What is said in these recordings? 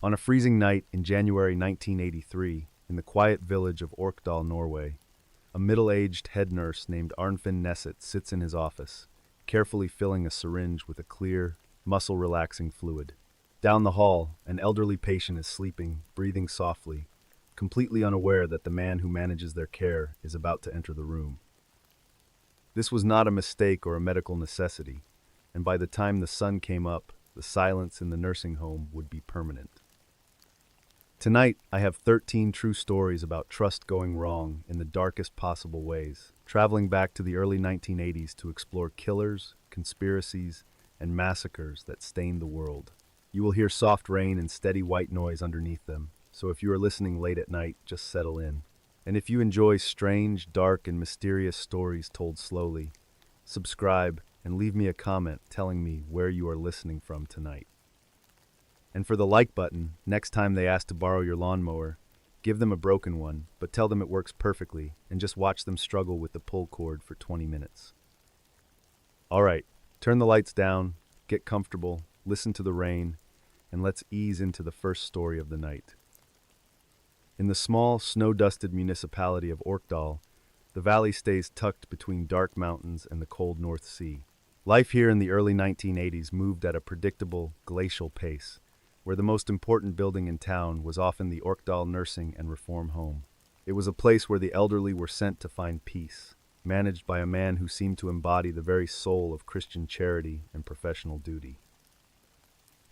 On a freezing night in January 1983, in the quiet village of Orkdal, Norway, a middle-aged head nurse named Arnfinn Nesset sits in his office, carefully filling a syringe with a clear, muscle-relaxing fluid. Down the hall, an elderly patient is sleeping, breathing softly, completely unaware that the man who manages their care is about to enter the room. This was not a mistake or a medical necessity, and by the time the sun came up, the silence in the nursing home would be permanent. Tonight, I have 13 true stories about trust going wrong in the darkest possible ways, traveling back to the early 1980s to explore killers, conspiracies, and massacres that stained the world. You will hear soft rain and steady white noise underneath them, so if you are listening late at night, just settle in. And if you enjoy strange, dark, and mysterious stories told slowly, subscribe and leave me a comment telling me where you are listening from tonight. And for the like button, next time they ask to borrow your lawnmower, give them a broken one, but tell them it works perfectly, and just watch them struggle with the pull cord for 20 minutes. Alright, turn the lights down, get comfortable, listen to the rain, and let's ease into the first story of the night. In the small, snow-dusted municipality of Orkdal, the valley stays tucked between dark mountains and the cold North Sea. Life here in the early 1980s moved at a predictable, glacial pace, where the most important building in town was often the Orkdal Nursing and Reform Home. It was a place where the elderly were sent to find peace, managed by a man who seemed to embody the very soul of Christian charity and professional duty.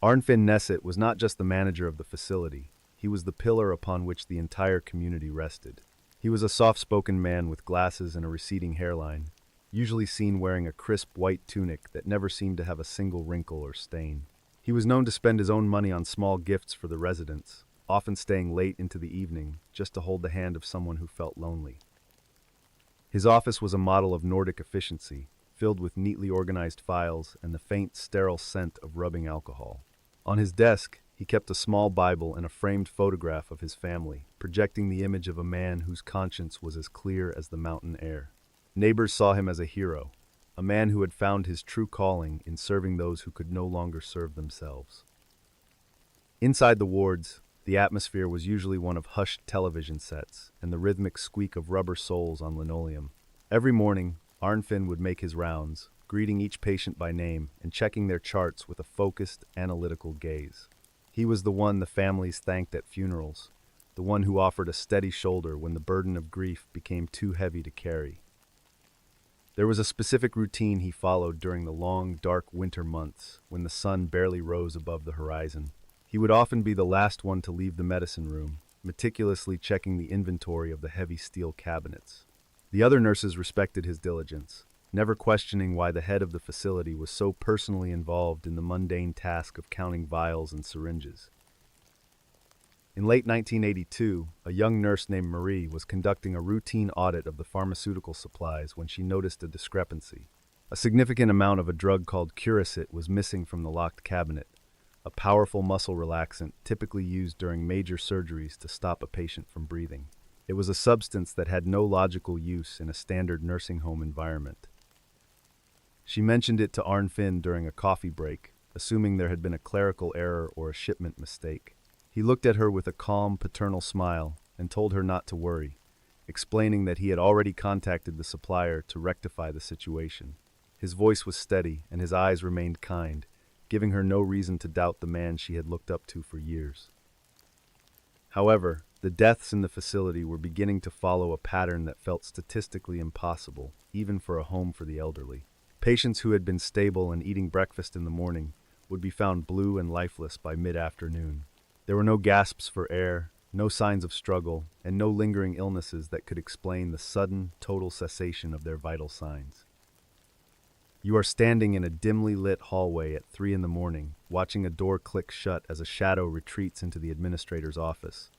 Arnfinn Nesset was not just the manager of the facility, he was the pillar upon which the entire community rested. He was a soft-spoken man with glasses and a receding hairline, usually seen wearing a crisp white tunic that never seemed to have a single wrinkle or stain. He was known to spend his own money on small gifts for the residents, often staying late into the evening just to hold the hand of someone who felt lonely. His office was a model of Nordic efficiency, filled with neatly organized files and the faint, sterile scent of rubbing alcohol. On his desk, he kept a small Bible and a framed photograph of his family, projecting the image of a man whose conscience was as clear as the mountain air. Neighbors saw him as a hero, a man who had found his true calling in serving those who could no longer serve themselves. Inside the wards, the atmosphere was usually one of hushed television sets and the rhythmic squeak of rubber soles on linoleum. Every morning, Arnfinn would make his rounds, greeting each patient by name and checking their charts with a focused, analytical gaze. He was the one the families thanked at funerals, the one who offered a steady shoulder when the burden of grief became too heavy to carry. There was a specific routine he followed during the long, dark winter months when the sun barely rose above the horizon. He would often be the last one to leave the medicine room, meticulously checking the inventory of the heavy steel cabinets. The other nurses respected his diligence, never questioning why the head of the facility was so personally involved in the mundane task of counting vials and syringes. In late 1982, a young nurse named Marie was conducting a routine audit of the pharmaceutical supplies when she noticed a discrepancy. A significant amount of a drug called Curacit was missing from the locked cabinet, a powerful muscle relaxant typically used during major surgeries to stop a patient from breathing. It was a substance that had no logical use in a standard nursing home environment. She mentioned it to Arnfinn during a coffee break, assuming there had been a clerical error or a shipment mistake. He looked at her with a calm, paternal smile and told her not to worry, explaining that he had already contacted the supplier to rectify the situation. His voice was steady and his eyes remained kind, giving her no reason to doubt the man she had looked up to for years. However, the deaths in the facility were beginning to follow a pattern that felt statistically impossible, even for a home for the elderly. Patients who had been stable and eating breakfast in the morning would be found blue and lifeless by mid-afternoon. There were no gasps for air, no signs of struggle, and no lingering illnesses that could explain the sudden, total cessation of their vital signs. You are standing in a dimly lit hallway at 3 a.m, watching a door click shut as a shadow retreats into the administrator's office.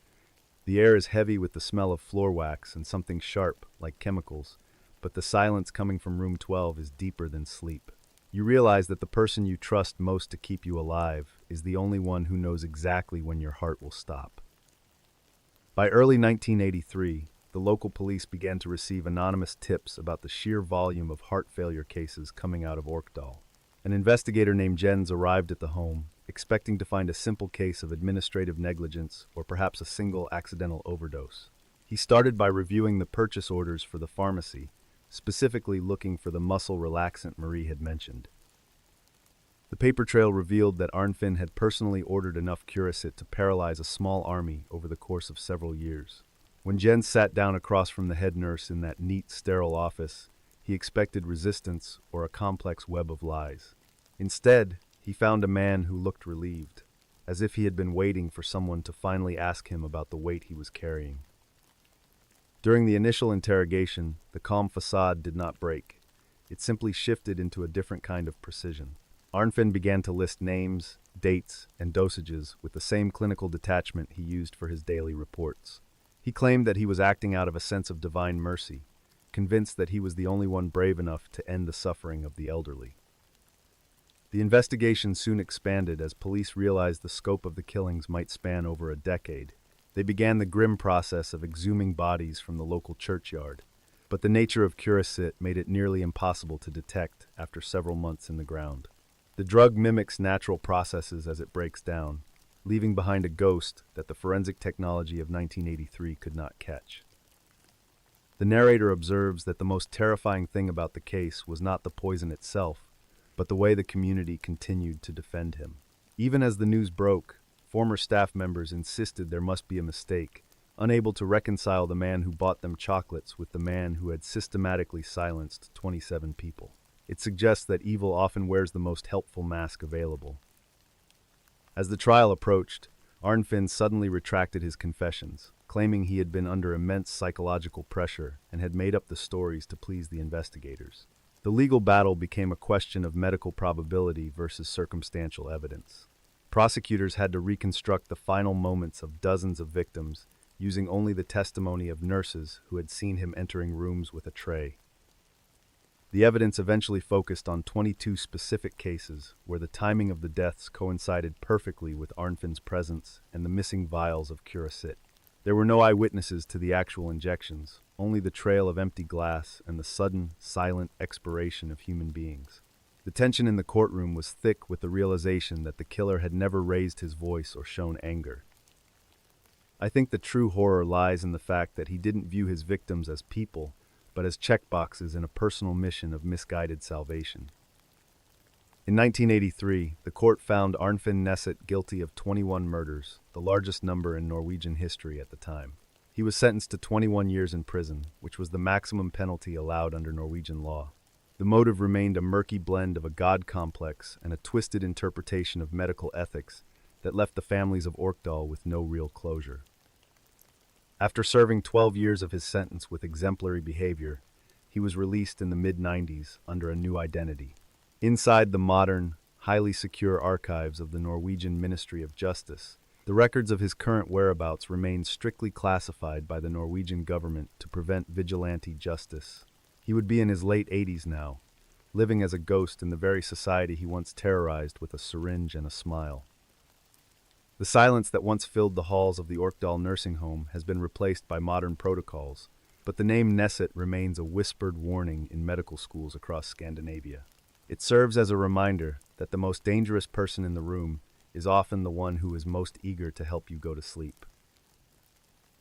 The air is heavy with the smell of floor wax and something sharp, like chemicals, but the silence coming from room 12 is deeper than sleep. You realize that the person you trust most to keep you alive is the only one who knows exactly when your heart will stop. By early 1983, the local police began to receive anonymous tips about the sheer volume of heart failure cases coming out of Orkdal. An investigator named Jens arrived at the home, expecting to find a simple case of administrative negligence or perhaps a single accidental overdose. He started by reviewing the purchase orders for the pharmacy, specifically looking for the muscle relaxant Marie had mentioned. The paper trail revealed that Arnfinn had personally ordered enough Curacit to paralyze a small army over the course of several years. When Jens sat down across from the head nurse in that neat, sterile office, he expected resistance or a complex web of lies. Instead, he found a man who looked relieved, as if he had been waiting for someone to finally ask him about the weight he was carrying. During the initial interrogation, the calm facade did not break. It simply shifted into a different kind of precision. Arnfinn began to list names, dates, and dosages with the same clinical detachment he used for his daily reports. He claimed that he was acting out of a sense of divine mercy, convinced that he was the only one brave enough to end the suffering of the elderly. The investigation soon expanded as police realized the scope of the killings might span over a decade. They began the grim process of exhuming bodies from the local churchyard, but the nature of Curacit made it nearly impossible to detect after several months in the ground. The drug mimics natural processes as it breaks down, leaving behind a ghost that the forensic technology of 1983 could not catch. The narrator observes that the most terrifying thing about the case was not the poison itself, but the way the community continued to defend him. Even as the news broke, former staff members insisted there must be a mistake, unable to reconcile the man who bought them chocolates with the man who had systematically silenced 27 people. It suggests that evil often wears the most helpful mask available. As the trial approached, Arnfinn suddenly retracted his confessions, claiming he had been under immense psychological pressure and had made up the stories to please the investigators. The legal battle became a question of medical probability versus circumstantial evidence. Prosecutors had to reconstruct the final moments of dozens of victims using only the testimony of nurses who had seen him entering rooms with a tray. The evidence eventually focused on 22 specific cases where the timing of the deaths coincided perfectly with Arnfinn's presence and the missing vials of Curacit. There were no eyewitnesses to the actual injections, only the trail of empty glass and the sudden, silent expiration of human beings. The tension in the courtroom was thick with the realization that the killer had never raised his voice or shown anger. I think the true horror lies in the fact that he didn't view his victims as people, but as checkboxes in a personal mission of misguided salvation. In 1983, the court found Arnfinn Nesset guilty of 21 murders, the largest number in Norwegian history at the time. He was sentenced to 21 years in prison, which was the maximum penalty allowed under Norwegian law. The motive remained a murky blend of a god complex and a twisted interpretation of medical ethics that left the families of Orkdal with no real closure. After serving 12 years of his sentence with exemplary behavior, he was released in the mid-90s under a new identity. Inside the modern, highly secure archives of the Norwegian Ministry of Justice, the records of his current whereabouts remained strictly classified by the Norwegian government to prevent vigilante justice. He would be in his late 80s now, living as a ghost in the very society he once terrorized with a syringe and a smile. The silence that once filled the halls of the Orkdal nursing home has been replaced by modern protocols, but the name Nesset remains a whispered warning in medical schools across Scandinavia. It serves as a reminder that the most dangerous person in the room is often the one who is most eager to help you go to sleep.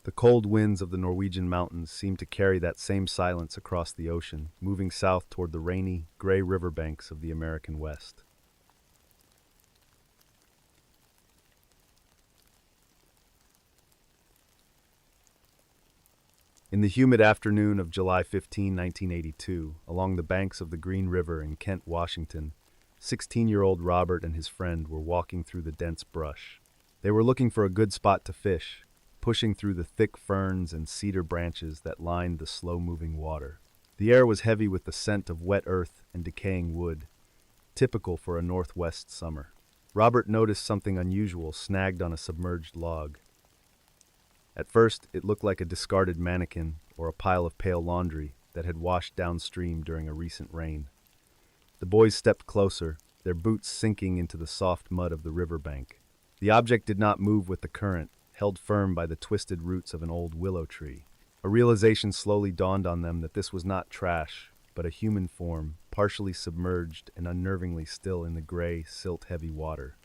The cold winds of the Norwegian mountains seem to carry that same silence across the ocean, moving south toward the rainy, gray riverbanks of the American West. In the humid afternoon of July 15, 1982, along the banks of the Green River in Kent, Washington, 16-year-old Robert and his friend were walking through the dense brush. They were looking for a good spot to fish, pushing through the thick ferns and cedar branches that lined the slow-moving water. The air was heavy with the scent of wet earth and decaying wood, typical for a northwest summer. Robert noticed something unusual snagged on a submerged log. At first, it looked like a discarded mannequin or a pile of pale laundry that had washed downstream during a recent rain. The boys stepped closer, their boots sinking into the soft mud of the riverbank. The object did not move with the current, held firm by the twisted roots of an old willow tree. A realization slowly dawned on them that this was not trash, but a human form, partially submerged and unnervingly still in the gray, silt-heavy water.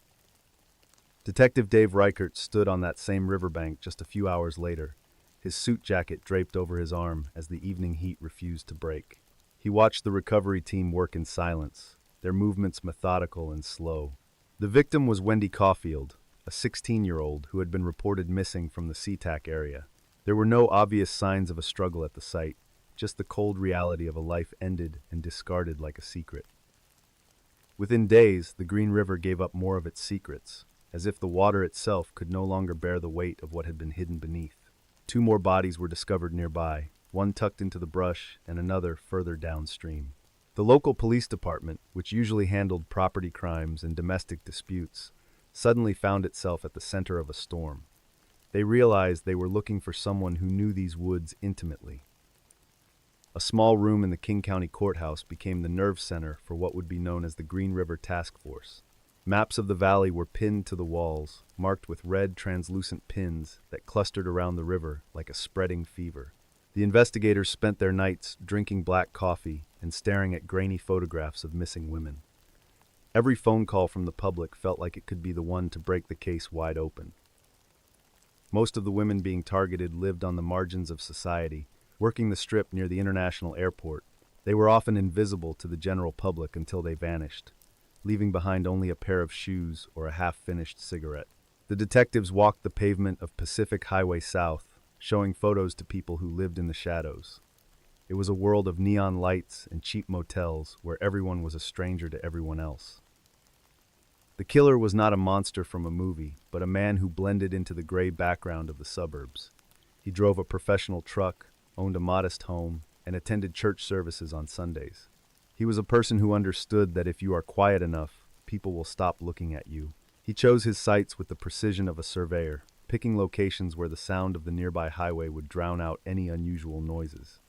Detective Dave Reichert stood on that same riverbank just a few hours later, his suit jacket draped over his arm as the evening heat refused to break. He watched the recovery team work in silence, their movements methodical and slow. The victim was Wendy Caulfield, a 16-year-old who had been reported missing from the SeaTac area. There were no obvious signs of a struggle at the site, just the cold reality of a life ended and discarded like a secret. Within days, the Green River gave up more of its secrets, as if the water itself could no longer bear the weight of what had been hidden beneath. 2 more bodies were discovered nearby, one tucked into the brush and another further downstream. The local police department, which usually handled property crimes and domestic disputes, suddenly found itself at the center of a storm. They realized they were looking for someone who knew these woods intimately. A small room in the King County Courthouse became the nerve center for what would be known as the Green River Task Force. Maps of the valley were pinned to the walls, marked with red, translucent pins that clustered around the river like a spreading fever. The investigators spent their nights drinking black coffee and staring at grainy photographs of missing women. Every phone call from the public felt like it could be the one to break the case wide open. Most of the women being targeted lived on the margins of society, working the strip near the international airport. They were often invisible to the general public until they vanished, leaving behind only a pair of shoes or a half-finished cigarette. The detectives walked the pavement of Pacific Highway South, showing photos to people who lived in the shadows. It was a world of neon lights and cheap motels where everyone was a stranger to everyone else. The killer was not a monster from a movie, but a man who blended into the gray background of the suburbs. He drove a professional truck, owned a modest home, and attended church services on Sundays. He was a person who understood that if you are quiet enough, people will stop looking at you. He chose his sites with the precision of a surveyor, picking locations where the sound of the nearby highway would drown out any unusual noises.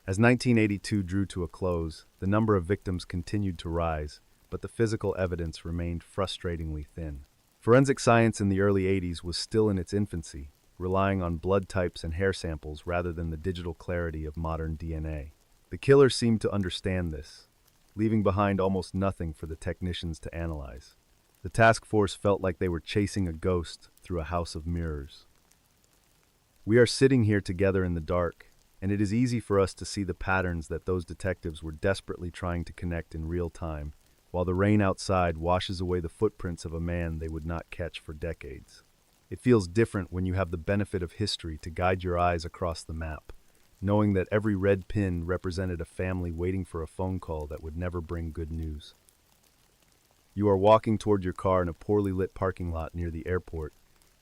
As 1982 drew to a close, the number of victims continued to rise, but the physical evidence remained frustratingly thin. Forensic science in the early 80s was still in its infancy, relying on blood types and hair samples rather than the digital clarity of modern DNA. The killer seemed to understand this, leaving behind almost nothing for the technicians to analyze. The task force felt like they were chasing a ghost through a house of mirrors. We are sitting here together in the dark, and it is easy for us to see the patterns that those detectives were desperately trying to connect in real time, while the rain outside washes away the footprints of a man they would not catch for decades. It feels different when you have the benefit of history to guide your eyes across the map, knowing that every red pin represented a family waiting for a phone call that would never bring good news. You are walking toward your car in a poorly lit parking lot near the airport,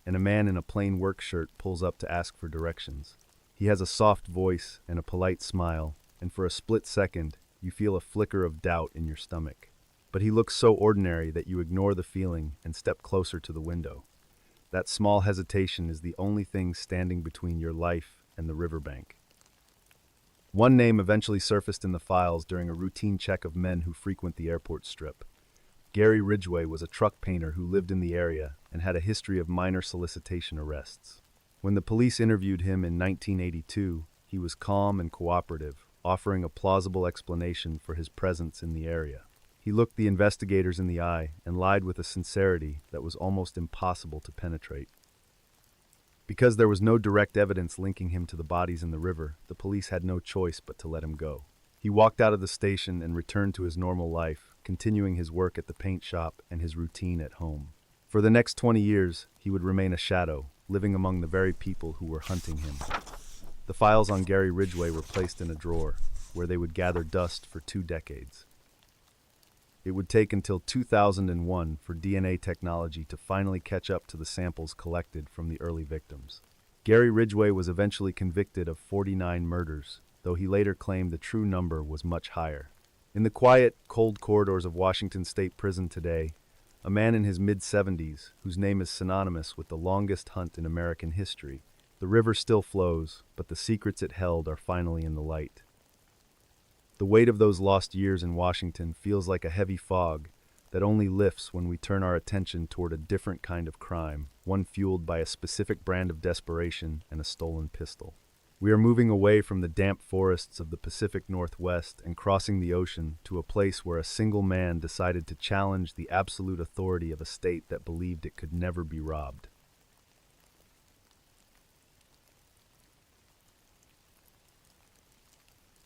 and a man in a plain work shirt pulls up to ask for directions. He has a soft voice and a polite smile, and for a split second, you feel a flicker of doubt in your stomach. But he looks so ordinary that you ignore the feeling and step closer to the window. That small hesitation is the only thing standing between your life and the riverbank. One name eventually surfaced in the files during a routine check of men who frequent the airport strip. Gary Ridgway was a truck painter who lived in the area and had a history of minor solicitation arrests. When the police interviewed him in 1982, he was calm and cooperative, offering a plausible explanation for his presence in the area. He looked the investigators in the eye and lied with a sincerity that was almost impossible to penetrate. Because there was no direct evidence linking him to the bodies in the river, the police had no choice but to let him go. He walked out of the station and returned to his normal life, continuing his work at the paint shop and his routine at home. For the next 20 years, he would remain a shadow, living among the very people who were hunting him. The files on Gary Ridgway were placed in a drawer, where they would gather dust for 2 decades. It would take until 2001 for DNA technology to finally catch up to the samples collected from the early victims. Gary Ridgway was eventually convicted of 49 murders, though he later claimed the true number was much higher. In the quiet, cold corridors of Washington State Prison today, a man in his mid-70s, whose name is synonymous with the longest hunt in American history. The river still flows, but the secrets it held are finally in the light. The weight of those lost years in Washington feels like a heavy fog that only lifts when we turn our attention toward a different kind of crime, one fueled by a specific brand of desperation and a stolen pistol. We are moving away from the damp forests of the Pacific Northwest and crossing the ocean to a place where a single man decided to challenge the absolute authority of a state that believed it could never be robbed.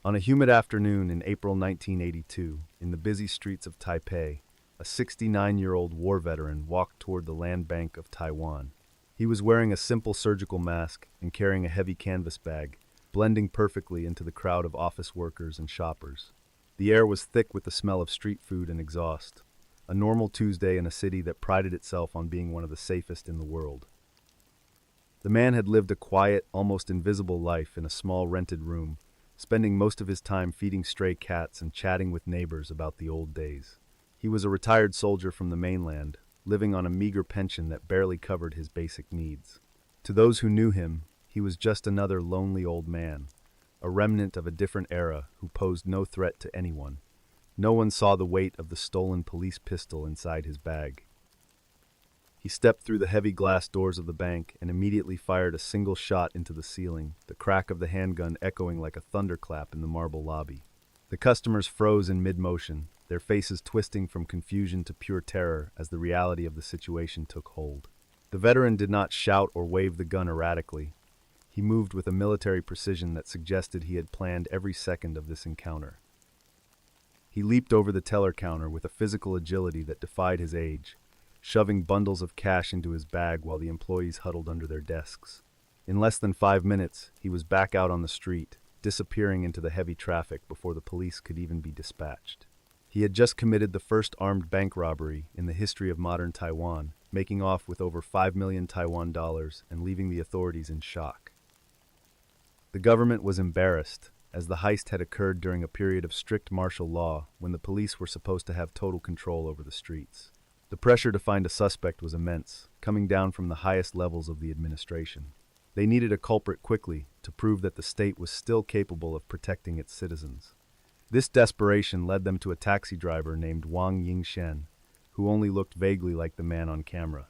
On a humid afternoon in April 1982, in the busy streets of Taipei, a 69-year-old war veteran walked toward the land bank of Taiwan. He was wearing a simple surgical mask and carrying a heavy canvas bag, blending perfectly into the crowd of office workers and shoppers. The air was thick with the smell of street food and exhaust, a normal Tuesday in a city that prided itself on being one of the safest in the world. The man had lived a quiet, almost invisible life in a small rented room, spending most of his time feeding stray cats and chatting with neighbors about the old days. He was a retired soldier from the mainland, living on a meager pension that barely covered his basic needs. To those who knew him, he was just another lonely old man, a remnant of a different era who posed no threat to anyone. No one saw the weight of the stolen police pistol inside his bag. He stepped through the heavy glass doors of the bank and immediately fired a single shot into the ceiling, the crack of the handgun echoing like a thunderclap in the marble lobby. The customers froze in mid-motion, their faces twisting from confusion to pure terror as the reality of the situation took hold. The veteran did not shout or wave the gun erratically. He moved with a military precision that suggested he had planned every second of this encounter. He leaped over the teller counter with a physical agility that defied his age, shoving bundles of cash into his bag while the employees huddled under their desks. In less than 5 minutes, he was back out on the street, disappearing into the heavy traffic before the police could even be dispatched. He had just committed the first armed bank robbery in the history of modern Taiwan, making off with over 5 million Taiwan dollars and leaving the authorities in shock. The government was embarrassed, as the heist had occurred during a period of strict martial law when the police were supposed to have total control over the streets. The pressure to find a suspect was immense, coming down from the highest levels of the administration. They needed a culprit quickly to prove that the state was still capable of protecting its citizens. This desperation led them to a taxi driver named Wang Yingshen, who only looked vaguely like the man on camera.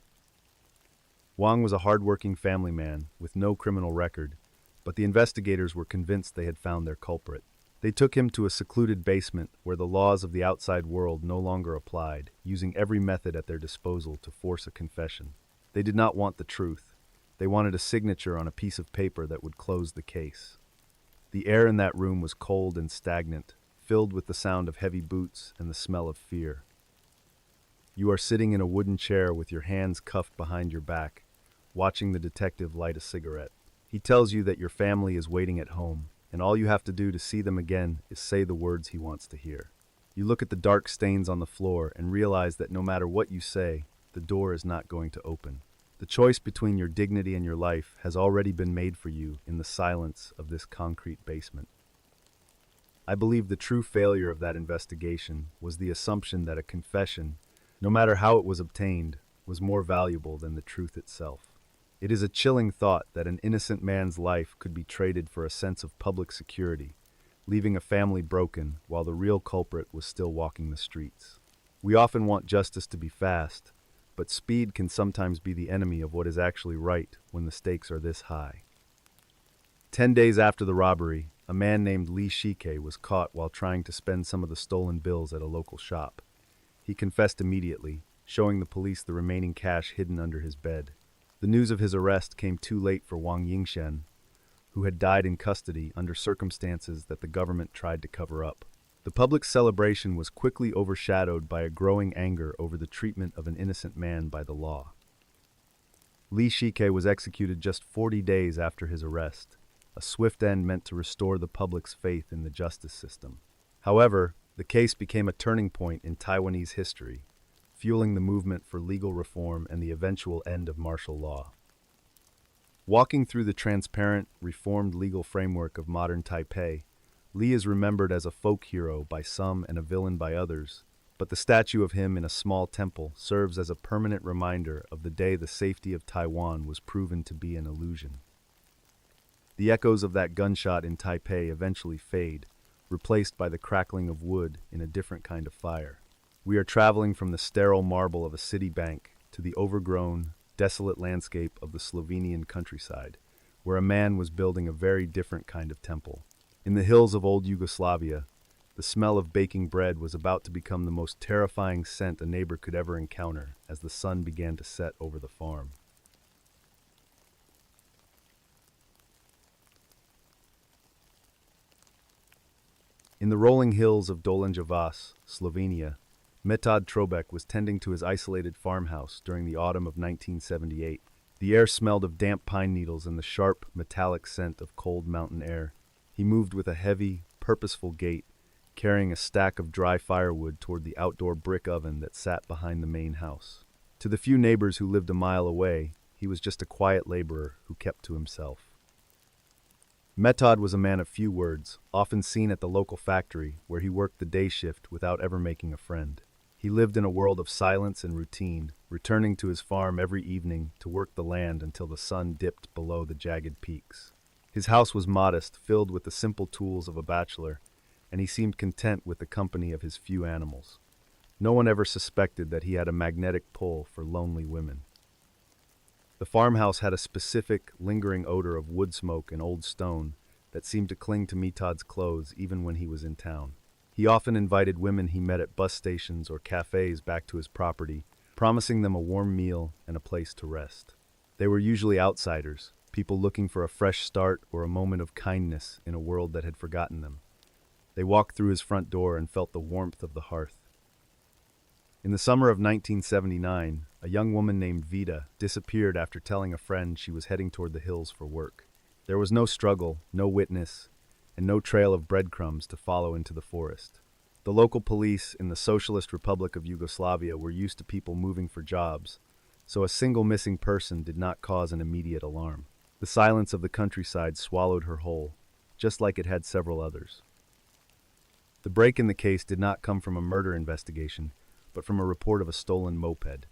Wang was a hard-working family man with no criminal record, but the investigators were convinced they had found their culprit. They took him to a secluded basement where the laws of the outside world no longer applied, using every method at their disposal to force a confession. They did not want the truth. They wanted a signature on a piece of paper that would close the case. The air in that room was cold and stagnant, filled with the sound of heavy boots and the smell of fear. You are sitting in a wooden chair with your hands cuffed behind your back, watching the detective light a cigarette. He tells you that your family is waiting at home, and all you have to do to see them again is say the words he wants to hear. You look at the dark stains on the floor and realize that no matter what you say, the door is not going to open. The choice between your dignity and your life has already been made for you in the silence of this concrete basement. I believe the true failure of that investigation was the assumption that a confession, no matter how it was obtained, was more valuable than the truth itself. It is a chilling thought that an innocent man's life could be traded for a sense of public security, leaving a family broken while the real culprit was still walking the streets. We often want justice to be fast, but speed can sometimes be the enemy of what is actually right when the stakes are this high. 10 days after the robbery, a man named Li Shike was caught while trying to spend some of the stolen bills at a local shop. He confessed immediately, showing the police the remaining cash hidden under his bed. The news of his arrest came too late for Wang Yingshen, who had died in custody under circumstances that the government tried to cover up. The public celebration was quickly overshadowed by a growing anger over the treatment of an innocent man by the law. Li Shike was executed just 40 days after his arrest, a swift end meant to restore the public's faith in the justice system. However, the case became a turning point in Taiwanese history, fueling the movement for legal reform and the eventual end of martial law. Walking through the transparent, reformed legal framework of modern Taipei, Li is remembered as a folk hero by some and a villain by others, but the statue of him in a small temple serves as a permanent reminder of the day the safety of Taiwan was proven to be an illusion. The echoes of that gunshot in Taipei eventually fade, replaced by the crackling of wood in a different kind of fire. We are traveling from the sterile marble of a city bank to the overgrown, desolate landscape of the Slovenian countryside, where a man was building a very different kind of temple. In the hills of old Yugoslavia, the smell of baking bread was about to become the most terrifying scent a neighbor could ever encounter as the sun began to set over the farm. In the rolling hills of Dolenja Vas, Slovenia, Metod Trobek was tending to his isolated farmhouse during the autumn of 1978. The air smelled of damp pine needles and the sharp, metallic scent of cold mountain air. He moved with a heavy, purposeful gait, carrying a stack of dry firewood toward the outdoor brick oven that sat behind the main house. To the few neighbors who lived a mile away, he was just a quiet laborer who kept to himself. Metod was a man of few words, often seen at the local factory where he worked the day shift without ever making a friend. He lived in a world of silence and routine, returning to his farm every evening to work the land until the sun dipped below the jagged peaks. His house was modest, filled with the simple tools of a bachelor, and he seemed content with the company of his few animals. No one ever suspected that he had a magnetic pull for lonely women. The farmhouse had a specific, lingering odor of wood smoke and old stone that seemed to cling to Metod's clothes even when he was in town. He often invited women he met at bus stations or cafes back to his property, promising them a warm meal and a place to rest. They were usually outsiders, people looking for a fresh start or a moment of kindness in a world that had forgotten them. They walked through his front door and felt the warmth of the hearth. In the summer of 1979, a young woman named Vida disappeared after telling a friend she was heading toward the hills for work. There was no struggle, no witness, and no trail of breadcrumbs to follow into the forest. The local police in the Socialist Republic of Yugoslavia were used to people moving for jobs, so a single missing person did not cause an immediate alarm. The silence of the countryside swallowed her whole, just like it had several others. The break in the case did not come from a murder investigation, but from a report of a stolen moped.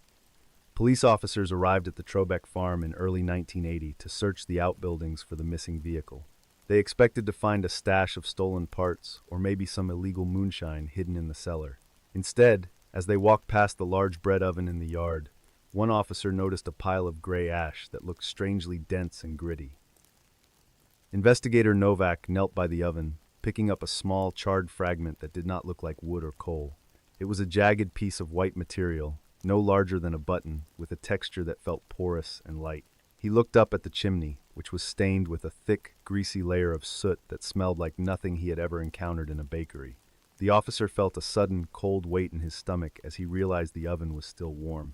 Police officers arrived at the Trobek farm in early 1980 to search the outbuildings for the missing vehicle. They expected to find a stash of stolen parts or maybe some illegal moonshine hidden in the cellar. Instead, as they walked past the large bread oven in the yard, one officer noticed a pile of gray ash that looked strangely dense and gritty. Investigator Novak knelt by the oven, picking up a small, charred fragment that did not look like wood or coal. It was a jagged piece of white material, no larger than a button, with a texture that felt porous and light. He looked up at the chimney, which was stained with a thick, greasy layer of soot that smelled like nothing he had ever encountered in a bakery. The officer felt a sudden, cold weight in his stomach as he realized the oven was still warm.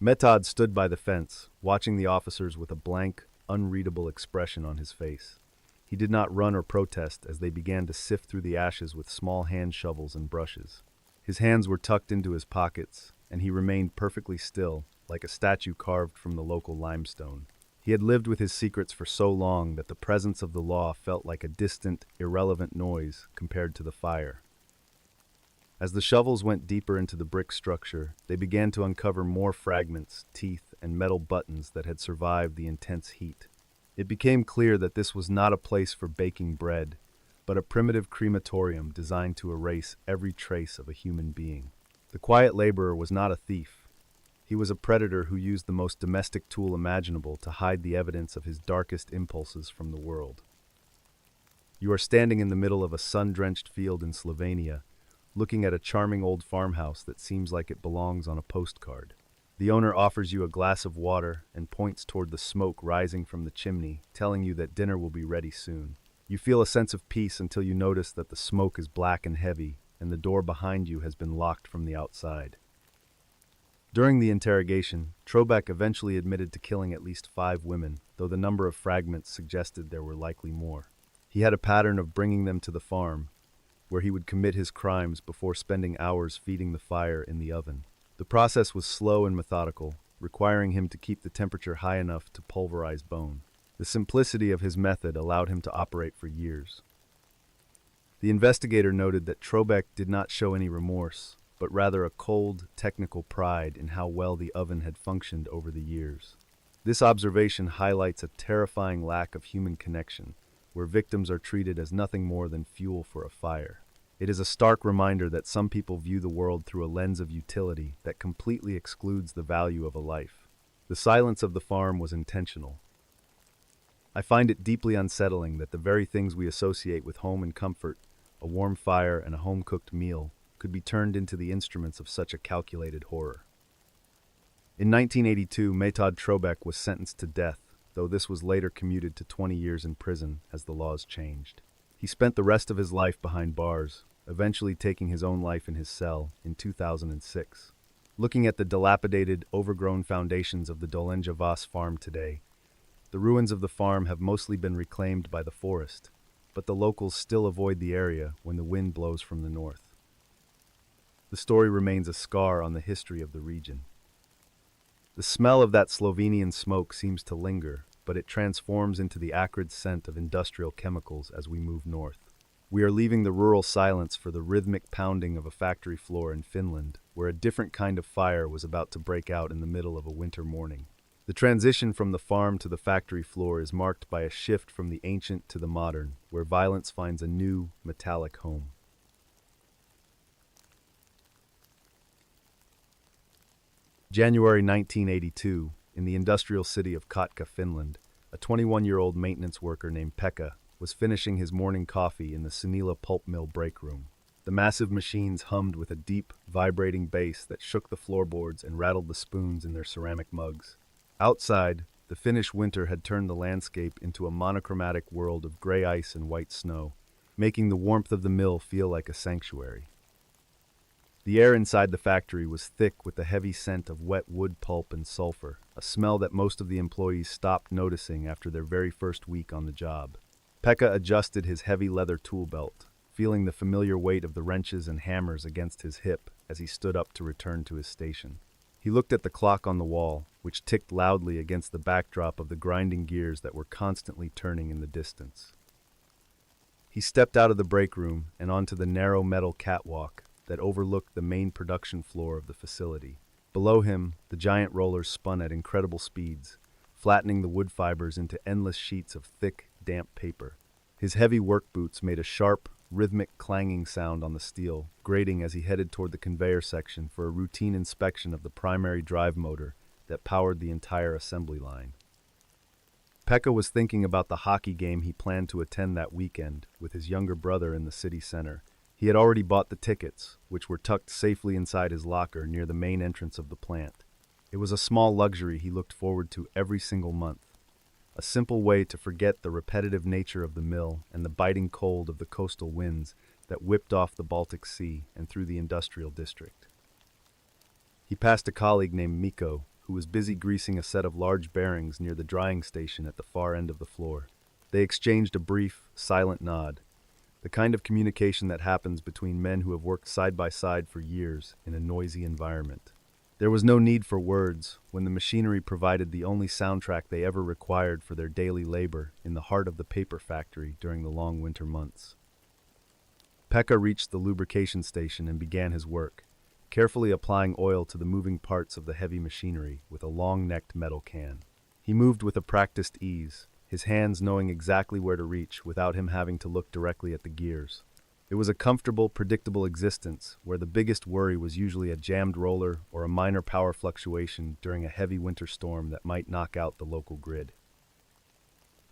Metod stood by the fence, watching the officers with a blank, unreadable expression on his face. He did not run or protest as they began to sift through the ashes with small hand shovels and brushes. His hands were tucked into his pockets, and he remained perfectly still, like a statue carved from the local limestone. He had lived with his secrets for so long that the presence of the law felt like a distant, irrelevant noise compared to the fire. As the shovels went deeper into the brick structure, they began to uncover more fragments, teeth, and metal buttons that had survived the intense heat. It became clear that this was not a place for baking bread, but a primitive crematorium designed to erase every trace of a human being. The quiet laborer was not a thief. He was a predator who used the most domestic tool imaginable to hide the evidence of his darkest impulses from the world. You are standing in the middle of a sun-drenched field in Slovenia, looking at a charming old farmhouse that seems like it belongs on a postcard. The owner offers you a glass of water and points toward the smoke rising from the chimney, telling you that dinner will be ready soon. You feel a sense of peace until you notice that the smoke is black and heavy, and the door behind you has been locked from the outside. During the interrogation, Trobek eventually admitted to killing at least 5 women, though the number of fragments suggested there were likely more. He had a pattern of bringing them to the farm, where he would commit his crimes before spending hours feeding the fire in the oven. The process was slow and methodical, requiring him to keep the temperature high enough to pulverize bone. The simplicity of his method allowed him to operate for years. The investigator noted that Trobek did not show any remorse, but rather a cold, technical pride in how well the oven had functioned over the years. This observation highlights a terrifying lack of human connection, where victims are treated as nothing more than fuel for a fire. It is a stark reminder that some people view the world through a lens of utility that completely excludes the value of a life. The silence of the farm was intentional. I find it deeply unsettling that the very things we associate with home and comfort, a warm fire and a home-cooked meal, could be turned into the instruments of such a calculated horror. In 1982, Metod Trobeck was sentenced to death, though this was later commuted to 20 years in prison as the laws changed. He spent the rest of his life behind bars, eventually taking his own life in his cell in 2006. Looking at the dilapidated, overgrown foundations of the Dolenja Vas farm today, the ruins of the farm have mostly been reclaimed by the forest, but the locals still avoid the area when the wind blows from the north. The story remains a scar on the history of the region. The smell of that Slovenian smoke seems to linger, but it transforms into the acrid scent of industrial chemicals as we move north. We are leaving the rural silence for the rhythmic pounding of a factory floor in Finland, where a different kind of fire was about to break out in the middle of a winter morning. The transition from the farm to the factory floor is marked by a shift from the ancient to the modern, where violence finds a new, metallic home. January 1982, in the industrial city of Kotka, Finland, a 21-year-old maintenance worker named Pekka was finishing his morning coffee in the Sunila pulp mill break room. The massive machines hummed with a deep, vibrating bass that shook the floorboards and rattled the spoons in their ceramic mugs. Outside, the Finnish winter had turned the landscape into a monochromatic world of gray ice and white snow, making the warmth of the mill feel like a sanctuary. The air inside the factory was thick with the heavy scent of wet wood pulp and sulfur, a smell that most of the employees stopped noticing after their very first week on the job. Pekka adjusted his heavy leather tool belt, feeling the familiar weight of the wrenches and hammers against his hip as he stood up to return to his station. He looked at the clock on the wall, which ticked loudly against the backdrop of the grinding gears that were constantly turning in the distance. He stepped out of the break room and onto the narrow metal catwalk that overlooked the main production floor of the facility. Below him, the giant rollers spun at incredible speeds, flattening the wood fibers into endless sheets of thick, damp paper. His heavy work boots made a sharp, rhythmic clanging sound on the steel, grating as he headed toward the conveyor section for a routine inspection of the primary drive motor that powered the entire assembly line. Pekka was thinking about the hockey game he planned to attend that weekend with his younger brother in the city center. He had already bought the tickets, which were tucked safely inside his locker near the main entrance of the plant. It was a small luxury he looked forward to every single month, a simple way to forget the repetitive nature of the mill and the biting cold of the coastal winds that whipped off the Baltic Sea and through the industrial district. He passed a colleague named Mikko, who was busy greasing a set of large bearings near the drying station at the far end of the floor. They exchanged a brief, silent nod, the kind of communication that happens between men who have worked side by side for years in a noisy environment. There was no need for words when the machinery provided the only soundtrack they ever required for their daily labor in the heart of the paper factory during the long winter months. Pekka reached the lubrication station and began his work, carefully applying oil to the moving parts of the heavy machinery with a long-necked metal can. He moved with a practiced ease, his hands knowing exactly where to reach without him having to look directly at the gears. It was a comfortable, predictable existence where the biggest worry was usually a jammed roller or a minor power fluctuation during a heavy winter storm that might knock out the local grid.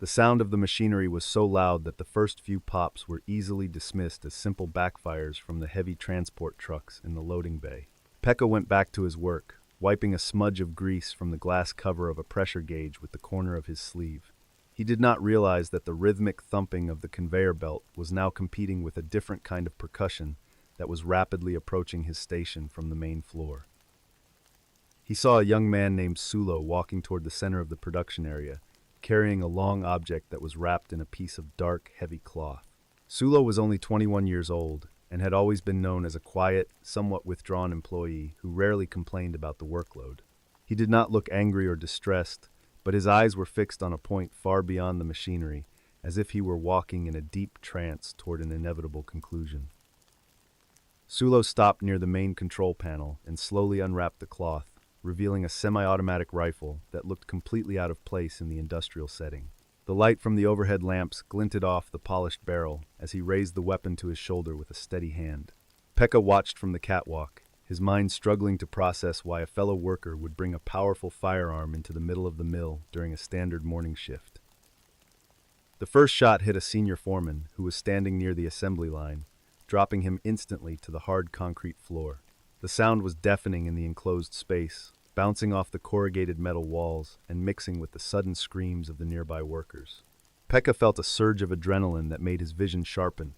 The sound of the machinery was so loud that the first few pops were easily dismissed as simple backfires from the heavy transport trucks in the loading bay. Pekka went back to his work, wiping a smudge of grease from the glass cover of a pressure gauge with the corner of his sleeve. He did not realize that the rhythmic thumping of the conveyor belt was now competing with a different kind of percussion that was rapidly approaching his station from the main floor. He saw a young man named Sulo walking toward the center of the production area, carrying a long object that was wrapped in a piece of dark, heavy cloth. Sulo was only 21 years old and had always been known as a quiet, somewhat withdrawn employee who rarely complained about the workload. He did not look angry or distressed, but his eyes were fixed on a point far beyond the machinery, as if he were walking in a deep trance toward an inevitable conclusion. Sulo stopped near the main control panel and slowly unwrapped the cloth, revealing a semi-automatic rifle that looked completely out of place in the industrial setting. The light from the overhead lamps glinted off the polished barrel as he raised the weapon to his shoulder with a steady hand. Pekka watched from the catwalk, his mind struggling to process why a fellow worker would bring a powerful firearm into the middle of the mill during a standard morning shift. The first shot hit a senior foreman who was standing near the assembly line, dropping him instantly to the hard concrete floor. The sound was deafening in the enclosed space, bouncing off the corrugated metal walls and mixing with the sudden screams of the nearby workers. Pekka felt a surge of adrenaline that made his vision sharpen,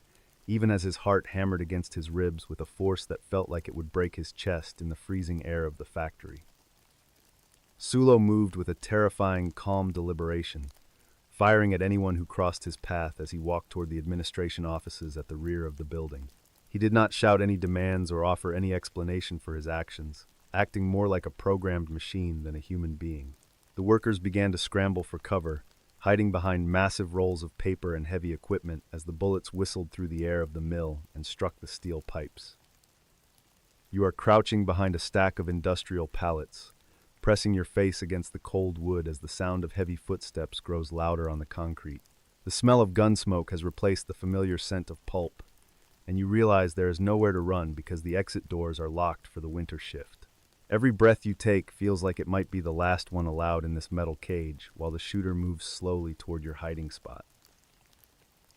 even as his heart hammered against his ribs with a force that felt like it would break his chest in the freezing air of the factory. Sulo moved with a terrifying, calm deliberation, firing at anyone who crossed his path as he walked toward the administration offices at the rear of the building. He did not shout any demands or offer any explanation for his actions, acting more like a programmed machine than a human being. The workers began to scramble for cover, hiding behind massive rolls of paper and heavy equipment as the bullets whistled through the air of the mill and struck the steel pipes. You are crouching behind a stack of industrial pallets, pressing your face against the cold wood as the sound of heavy footsteps grows louder on the concrete. The smell of gun smoke has replaced the familiar scent of pulp, and you realize there is nowhere to run because the exit doors are locked for the winter shift. Every breath you take feels like it might be the last one allowed in this metal cage, while the shooter moves slowly toward your hiding spot.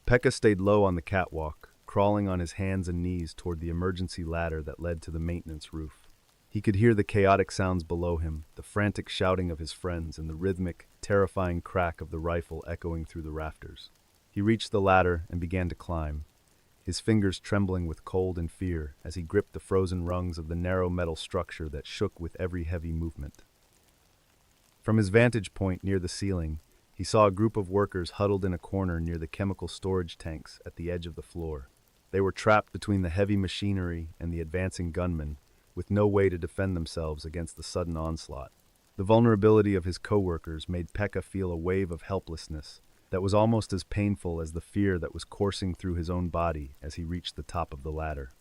Pekka stayed low on the catwalk, crawling on his hands and knees toward the emergency ladder that led to the maintenance roof. He could hear the chaotic sounds below him, the frantic shouting of his friends, and the rhythmic, terrifying crack of the rifle echoing through the rafters. He reached the ladder and began to climb, his fingers trembling with cold and fear as he gripped the frozen rungs of the narrow metal structure that shook with every heavy movement. From his vantage point near the ceiling, he saw a group of workers huddled in a corner near the chemical storage tanks at the edge of the floor. They were trapped between the heavy machinery and the advancing gunmen, with no way to defend themselves against the sudden onslaught. The vulnerability of his co-workers made Pekka feel a wave of helplessness that was almost as painful as the fear that was coursing through his own body as he reached the top of the ladder.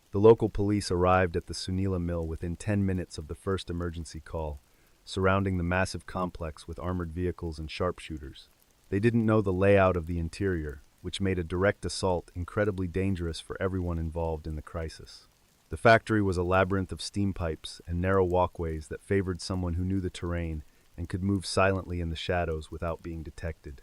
The local police arrived at the Sunila mill within 10 minutes of the first emergency call, surrounding the massive complex with armored vehicles and sharpshooters. They didn't know the layout of the interior, which made a direct assault incredibly dangerous for everyone involved in the crisis. The factory was a labyrinth of steam pipes and narrow walkways that favored someone who knew the terrain and could move silently in the shadows without being detected.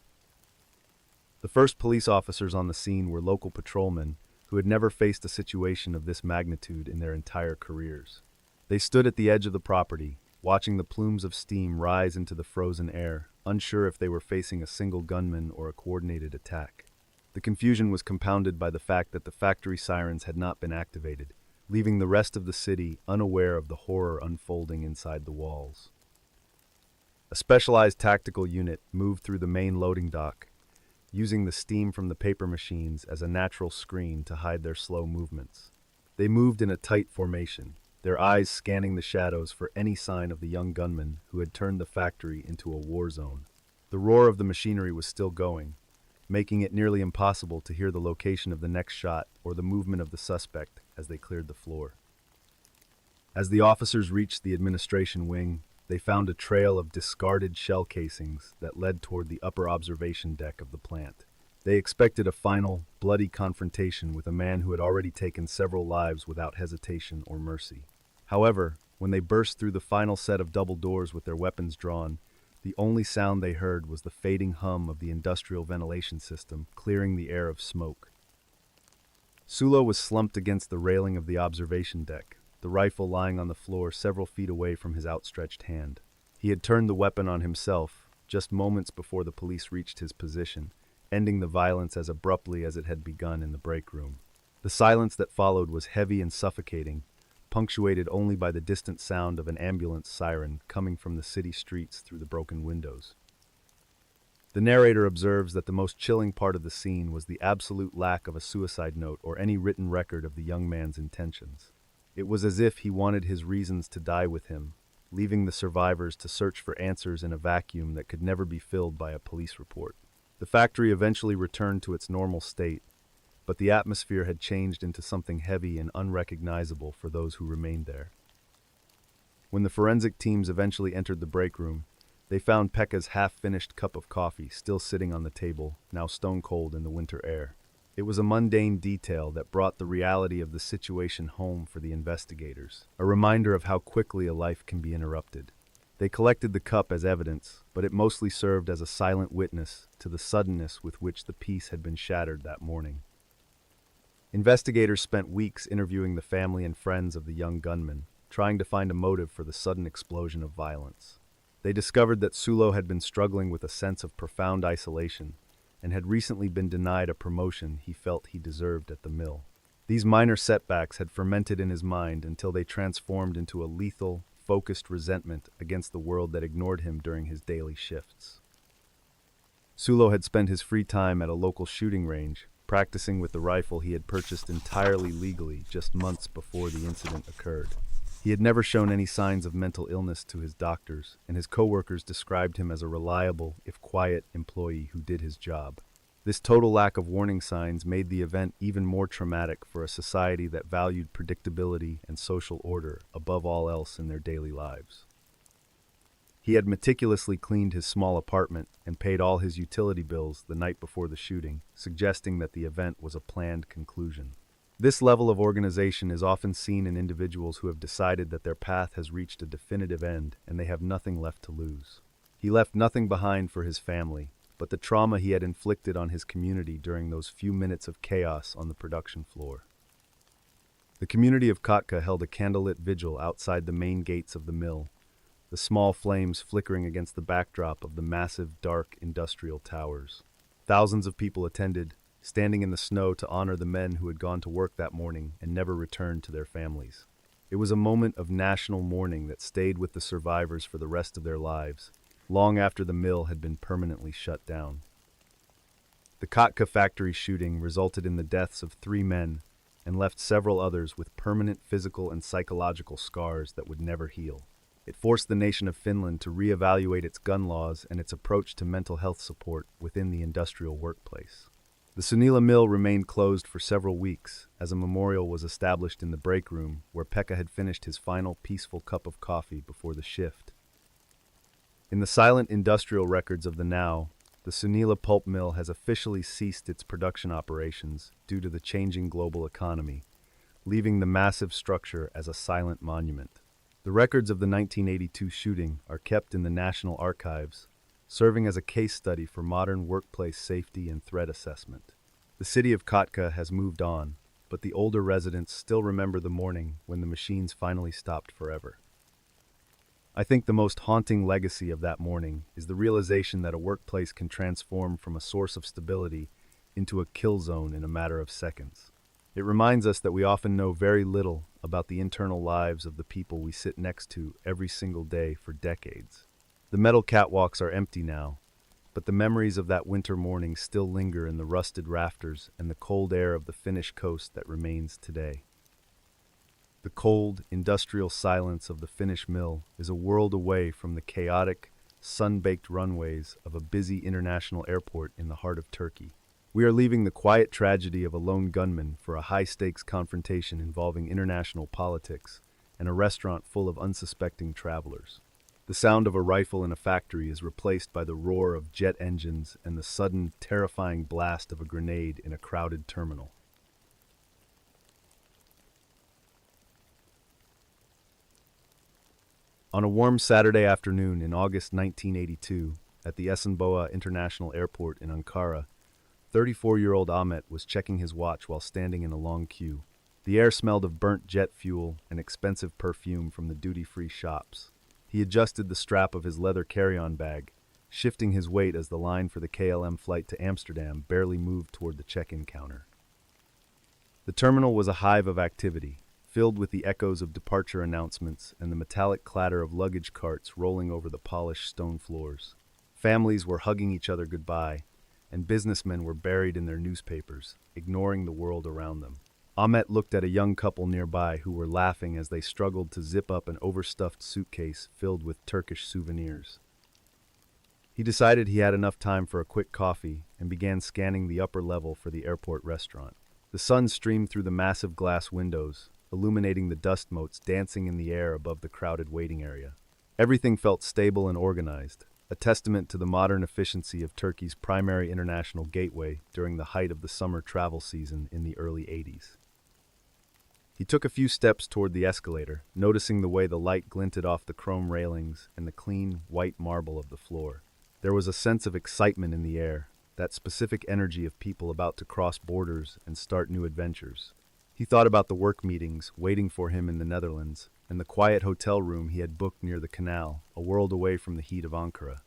The first police officers on the scene were local patrolmen who had never faced a situation of this magnitude in their entire careers. They stood at the edge of the property, watching the plumes of steam rise into the frozen air, unsure if they were facing a single gunman or a coordinated attack. The confusion was compounded by the fact that the factory sirens had not been activated, leaving the rest of the city unaware of the horror unfolding inside the walls. A specialized tactical unit moved through the main loading dock, using the steam from the paper machines as a natural screen to hide their slow movements. They moved in a tight formation, their eyes scanning the shadows for any sign of the young gunman who had turned the factory into a war zone. The roar of the machinery was still going, making it nearly impossible to hear the location of the next shot or the movement of the suspect as they cleared the floor. As the officers reached the administration wing, they found a trail of discarded shell casings that led toward the upper observation deck of the plant. They expected a final, bloody confrontation with a man who had already taken several lives without hesitation or mercy. However, when they burst through the final set of double doors with their weapons drawn, the only sound they heard was the fading hum of the industrial ventilation system clearing the air of smoke. Sulo was slumped against the railing of the observation deck, the rifle lying on the floor several feet away from his outstretched hand. He had turned the weapon on himself just moments before the police reached his position, ending the violence as abruptly as it had begun in the break room. The silence that followed was heavy and suffocating, punctuated only by the distant sound of an ambulance siren coming from the city streets through the broken windows. The narrator observes that the most chilling part of the scene was the absolute lack of a suicide note or any written record of the young man's intentions. It was as if he wanted his reasons to die with him, leaving the survivors to search for answers in a vacuum that could never be filled by a police report. The factory eventually returned to its normal state, but the atmosphere had changed into something heavy and unrecognizable for those who remained there. When the forensic teams eventually entered the break room, they found Pekka's half-finished cup of coffee still sitting on the table, now stone-cold in the winter air. It was a mundane detail that brought the reality of the situation home for the investigators, a reminder of how quickly a life can be interrupted. They collected the cup as evidence, but it mostly served as a silent witness to the suddenness with which the peace had been shattered that morning. Investigators spent weeks interviewing the family and friends of the young gunman, trying to find a motive for the sudden explosion of violence. They discovered that Sulo had been struggling with a sense of profound isolation and had recently been denied a promotion he felt he deserved at the mill. These minor setbacks had fermented in his mind until they transformed into a lethal, focused resentment against the world that ignored him during his daily shifts. Sulo had spent his free time at a local shooting range, practicing with the rifle he had purchased entirely legally just months before the incident occurred. He had never shown any signs of mental illness to his doctors, and his coworkers described him as a reliable, if quiet, employee who did his job. This total lack of warning signs made the event even more traumatic for a society that valued predictability and social order above all else in their daily lives. He had meticulously cleaned his small apartment and paid all his utility bills the night before the shooting, suggesting that the event was a planned conclusion. This level of organization is often seen in individuals who have decided that their path has reached a definitive end and they have nothing left to lose. He left nothing behind for his family, but the trauma he had inflicted on his community during those few minutes of chaos on the production floor. The community of Kotka held a candlelit vigil outside the main gates of the mill, the small flames flickering against the backdrop of the massive, dark industrial towers. Thousands of people attended, standing in the snow to honor the men who had gone to work that morning and never returned to their families. It was a moment of national mourning that stayed with the survivors for the rest of their lives, long after the mill had been permanently shut down. The Kotka factory shooting resulted in the deaths of 3 men and left several others with permanent physical and psychological scars that would never heal. It forced the nation of Finland to reevaluate its gun laws and its approach to mental health support within the industrial workplace. The Sunila mill remained closed for several weeks as a memorial was established in the break room where Pekka had finished his final peaceful cup of coffee before the shift. In the silent industrial records of the now, the Sunila pulp mill has officially ceased its production operations due to the changing global economy, leaving the massive structure as a silent monument. The records of the 1982 shooting are kept in the National Archives, serving as a case study for modern workplace safety and threat assessment. The city of Kotka has moved on, but the older residents still remember the morning when the machines finally stopped forever. I think the most haunting legacy of that morning is the realization that a workplace can transform from a source of stability into a kill zone in a matter of seconds. It reminds us that we often know very little about the internal lives of the people we sit next to every single day for decades. The metal catwalks are empty now, but the memories of that winter morning still linger in the rusted rafters and the cold air of the Finnish coast that remains today. The cold, industrial silence of the Finnish mill is a world away from the chaotic, sun-baked runways of a busy international airport in the heart of Turkey. We are leaving the quiet tragedy of a lone gunman for a high-stakes confrontation involving international politics and a restaurant full of unsuspecting travelers. The sound of a rifle in a factory is replaced by the roar of jet engines and the sudden, terrifying blast of a grenade in a crowded terminal. On a warm Saturday afternoon in August 1982, at the Esenboğa International Airport in Ankara, 34-year-old Ahmet was checking his watch while standing in a long queue. The air smelled of burnt jet fuel and expensive perfume from the duty-free shops. He adjusted the strap of his leather carry-on bag, shifting his weight as the line for the KLM flight to Amsterdam barely moved toward the check-in counter. The terminal was a hive of activity, filled with the echoes of departure announcements and the metallic clatter of luggage carts rolling over the polished stone floors. Families were hugging each other goodbye, and businessmen were buried in their newspapers, ignoring the world around them. Ahmet looked at a young couple nearby who were laughing as they struggled to zip up an overstuffed suitcase filled with Turkish souvenirs. He decided he had enough time for a quick coffee and began scanning the upper level for the airport restaurant. The sun streamed through the massive glass windows, illuminating the dust motes dancing in the air above the crowded waiting area. Everything felt stable and organized, a testament to the modern efficiency of Turkey's primary international gateway during the height of the summer travel season in the early 80s. He took a few steps toward the escalator, noticing the way the light glinted off the chrome railings and the clean, white marble of the floor. There was a sense of excitement in the air, that specific energy of people about to cross borders and start new adventures. He thought about the work meetings waiting for him in the Netherlands, and the quiet hotel room he had booked near the canal, a world away from the heat of Ankara.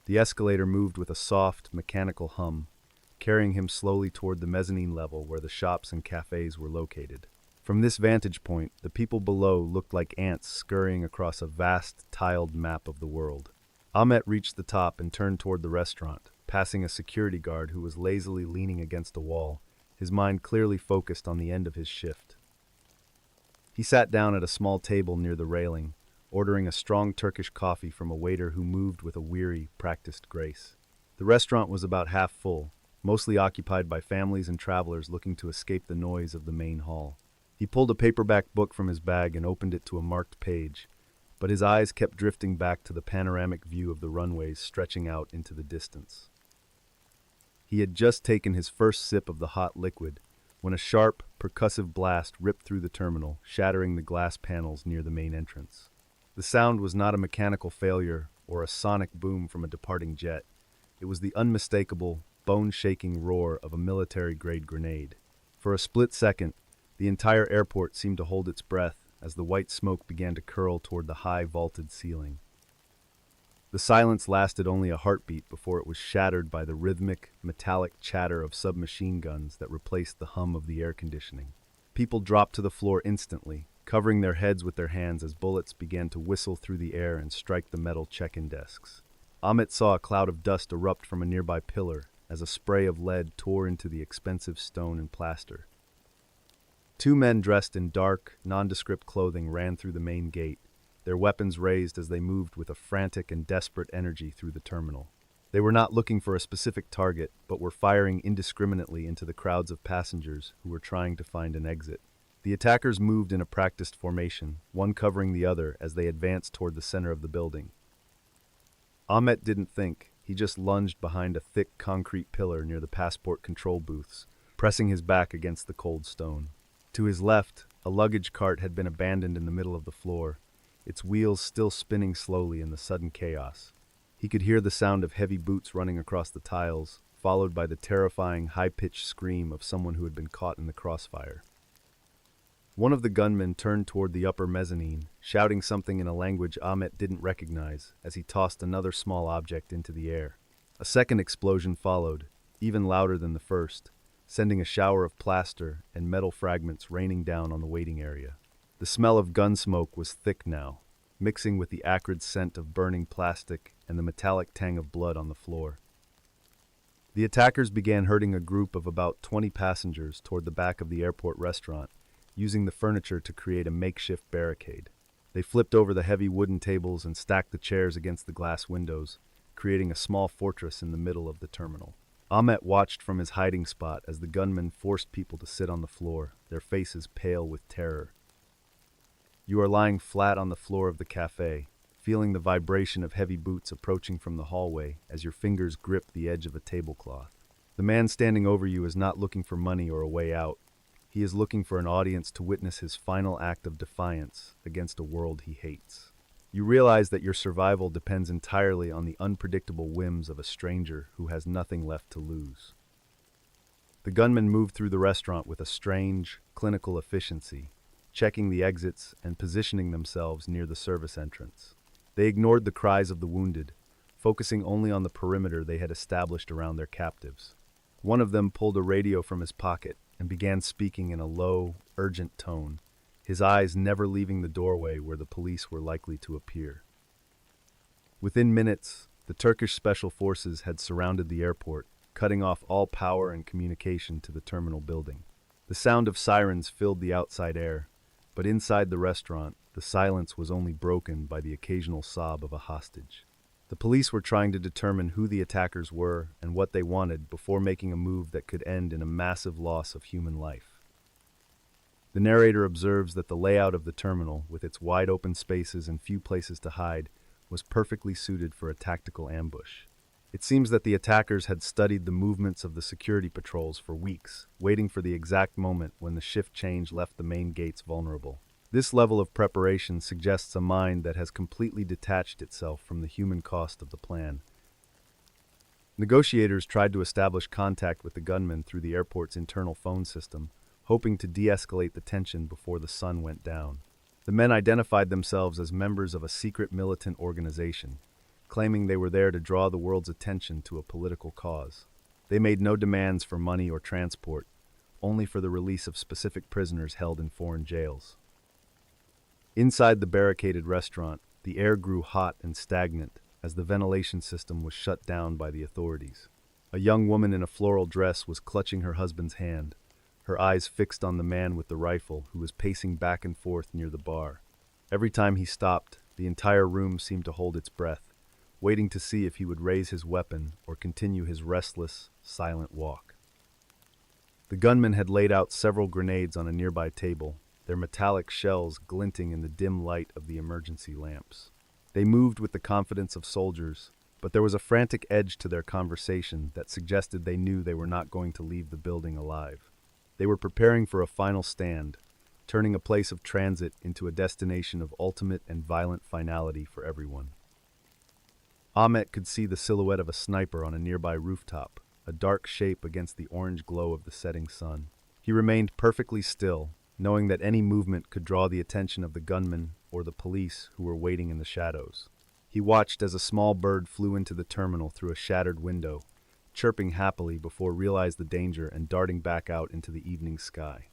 The escalator moved with a soft, mechanical hum, carrying him slowly toward the mezzanine level where the shops and cafes were located. From this vantage point, the people below looked like ants scurrying across a vast, tiled map of the world. Ahmet reached the top and turned toward the restaurant, passing a security guard who was lazily leaning against a wall, his mind clearly focused on the end of his shift. He sat down at a small table near the railing, ordering a strong Turkish coffee from a waiter who moved with a weary, practiced grace. The restaurant was about half full, mostly occupied by families and travelers looking to escape the noise of the main hall. He pulled a paperback book from his bag and opened it to a marked page, but his eyes kept drifting back to the panoramic view of the runways stretching out into the distance. He had just taken his first sip of the hot liquid when a sharp, percussive blast ripped through the terminal, shattering the glass panels near the main entrance. The sound was not a mechanical failure or a sonic boom from a departing jet. It was the unmistakable, bone-shaking roar of a military-grade grenade. For a split second, the entire airport seemed to hold its breath as the white smoke began to curl toward the high vaulted ceiling. The silence lasted only a heartbeat before it was shattered by the rhythmic, metallic chatter of submachine guns that replaced the hum of the air conditioning. People dropped to the floor instantly, covering their heads with their hands as bullets began to whistle through the air and strike the metal check-in desks. Ahmet saw a cloud of dust erupt from a nearby pillar as a spray of lead tore into the expensive stone and plaster. Two men dressed in dark, nondescript clothing ran through the main gate, their weapons raised as they moved with a frantic and desperate energy through the terminal. They were not looking for a specific target, but were firing indiscriminately into the crowds of passengers who were trying to find an exit. The attackers moved in a practiced formation, one covering the other as they advanced toward the center of the building. Ahmet didn't think. He just lunged behind a thick concrete pillar near the passport control booths, pressing his back against the cold stone. To his left, a luggage cart had been abandoned in the middle of the floor, its wheels still spinning slowly in the sudden chaos. He could hear the sound of heavy boots running across the tiles, followed by the terrifying, high-pitched scream of someone who had been caught in the crossfire. One of the gunmen turned toward the upper mezzanine, shouting something in a language Ahmet didn't recognize as he tossed another small object into the air. A second explosion followed, even louder than the first, sending a shower of plaster and metal fragments raining down on the waiting area. The smell of gun smoke was thick now, mixing with the acrid scent of burning plastic and the metallic tang of blood on the floor. The attackers began herding a group of about 20 passengers toward the back of the airport restaurant, using the furniture to create a makeshift barricade. They flipped over the heavy wooden tables and stacked the chairs against the glass windows, creating a small fortress in the middle of the terminal. Ahmet watched from his hiding spot as the gunmen forced people to sit on the floor, their faces pale with terror. You are lying flat on the floor of the cafe, feeling the vibration of heavy boots approaching from the hallway as your fingers grip the edge of a tablecloth. The man standing over you is not looking for money or a way out. He is looking for an audience to witness his final act of defiance against a world he hates. You realize that your survival depends entirely on the unpredictable whims of a stranger who has nothing left to lose. The gunmen moved through the restaurant with a strange, clinical efficiency, checking the exits and positioning themselves near the service entrance. They ignored the cries of the wounded, focusing only on the perimeter they had established around their captives. One of them pulled a radio from his pocket and began speaking in a low, urgent tone, his eyes never leaving the doorway where the police were likely to appear. Within minutes, the Turkish special forces had surrounded the airport, cutting off all power and communication to the terminal building. The sound of sirens filled the outside air, but inside the restaurant, the silence was only broken by the occasional sob of a hostage. The police were trying to determine who the attackers were and what they wanted before making a move that could end in a massive loss of human life. The narrator observes that the layout of the terminal, with its wide-open spaces and few places to hide, was perfectly suited for a tactical ambush. It seems that the attackers had studied the movements of the security patrols for weeks, waiting for the exact moment when the shift change left the main gates vulnerable. This level of preparation suggests a mind that has completely detached itself from the human cost of the plan. Negotiators tried to establish contact with the gunmen through the airport's internal phone system, hoping to de-escalate the tension before the sun went down. The men identified themselves as members of a secret militant organization, claiming they were there to draw the world's attention to a political cause. They made no demands for money or transport, only for the release of specific prisoners held in foreign jails. Inside the barricaded restaurant, the air grew hot and stagnant as the ventilation system was shut down by the authorities. A young woman in a floral dress was clutching her husband's hand, her eyes fixed on the man with the rifle who was pacing back and forth near the bar. Every time he stopped, the entire room seemed to hold its breath, waiting to see if he would raise his weapon or continue his restless, silent walk. The gunman had laid out several grenades on a nearby table, their metallic shells glinting in the dim light of the emergency lamps. They moved with the confidence of soldiers, but there was a frantic edge to their conversation that suggested they knew they were not going to leave the building alive. They were preparing for a final stand, turning a place of transit into a destination of ultimate and violent finality for everyone. Ahmet could see the silhouette of a sniper on a nearby rooftop, a dark shape against the orange glow of the setting sun. He remained perfectly still, knowing that any movement could draw the attention of the gunmen or the police who were waiting in the shadows. He watched as a small bird flew into the terminal through a shattered window, chirping happily before realizing the danger and darting back out into the evening sky.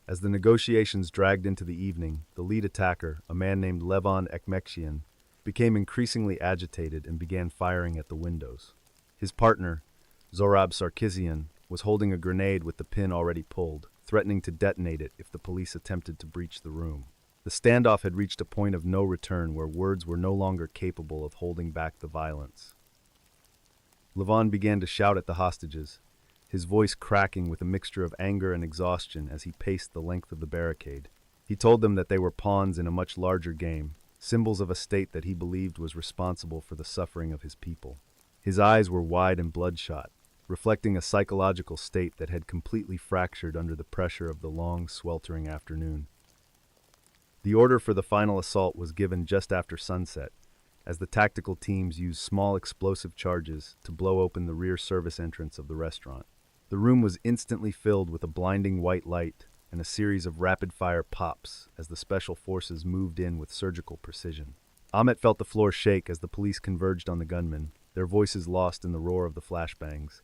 As the negotiations dragged into the evening, the lead attacker, a man named Levon Ekmekcian, became increasingly agitated and began firing at the windows. His partner, Zorab Sarkisian, was holding a grenade with the pin already pulled, threatening to detonate it if the police attempted to breach the room. The standoff had reached a point of no return where words were no longer capable of holding back the violence. Levon began to shout at the hostages, his voice cracking with a mixture of anger and exhaustion as he paced the length of the barricade. He told them that they were pawns in a much larger game, symbols of a state that he believed was responsible for the suffering of his people. His eyes were wide and bloodshot, reflecting a psychological state that had completely fractured under the pressure of the long, sweltering afternoon. The order for the final assault was given just after sunset, as the tactical teams used small explosive charges to blow open the rear service entrance of the restaurant. The room was instantly filled with a blinding white light and a series of rapid-fire pops as the special forces moved in with surgical precision. Ahmet felt the floor shake as the police converged on the gunmen, their voices lost in the roar of the flashbangs.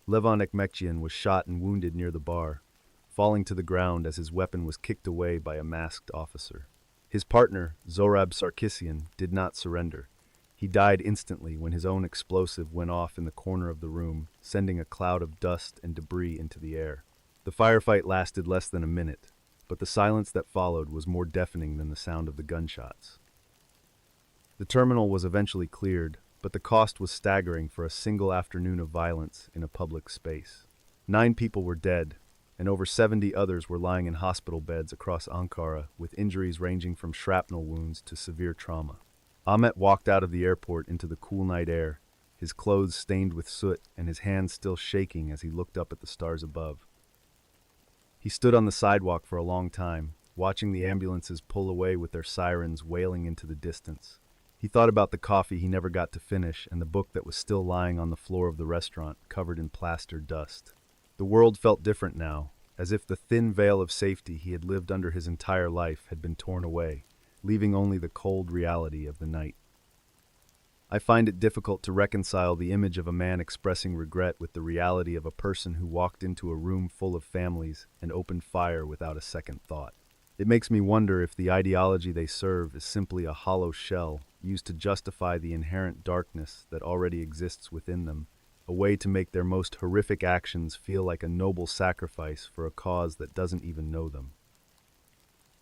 Levon Ekmekcian was shot and wounded near the bar, falling to the ground as his weapon was kicked away by a masked officer. His partner, Zorab Sarkisian, did not surrender. He died instantly when his own explosive went off in the corner of the room, sending a cloud of dust and debris into the air. The firefight lasted less than a minute, but the silence that followed was more deafening than the sound of the gunshots. The terminal was eventually cleared, but the cost was staggering for a single afternoon of violence in a public space. 9 people were dead, and over 70 others were lying in hospital beds across Ankara with injuries ranging from shrapnel wounds to severe trauma. Ahmet walked out of the airport into the cool night air, his clothes stained with soot and his hands still shaking as he looked up at the stars above. He stood on the sidewalk for a long time, watching the ambulances pull away with their sirens wailing into the distance. He thought about the coffee he never got to finish and the book that was still lying on the floor of the restaurant, covered in plaster dust. The world felt different now, as if the thin veil of safety he had lived under his entire life had been torn away, leaving only the cold reality of the night. I find it difficult to reconcile the image of a man expressing regret with the reality of a person who walked into a room full of families and opened fire without a second thought. It makes me wonder if the ideology they serve is simply a hollow shell used to justify the inherent darkness that already exists within them, a way to make their most horrific actions feel like a noble sacrifice for a cause that doesn't even know them.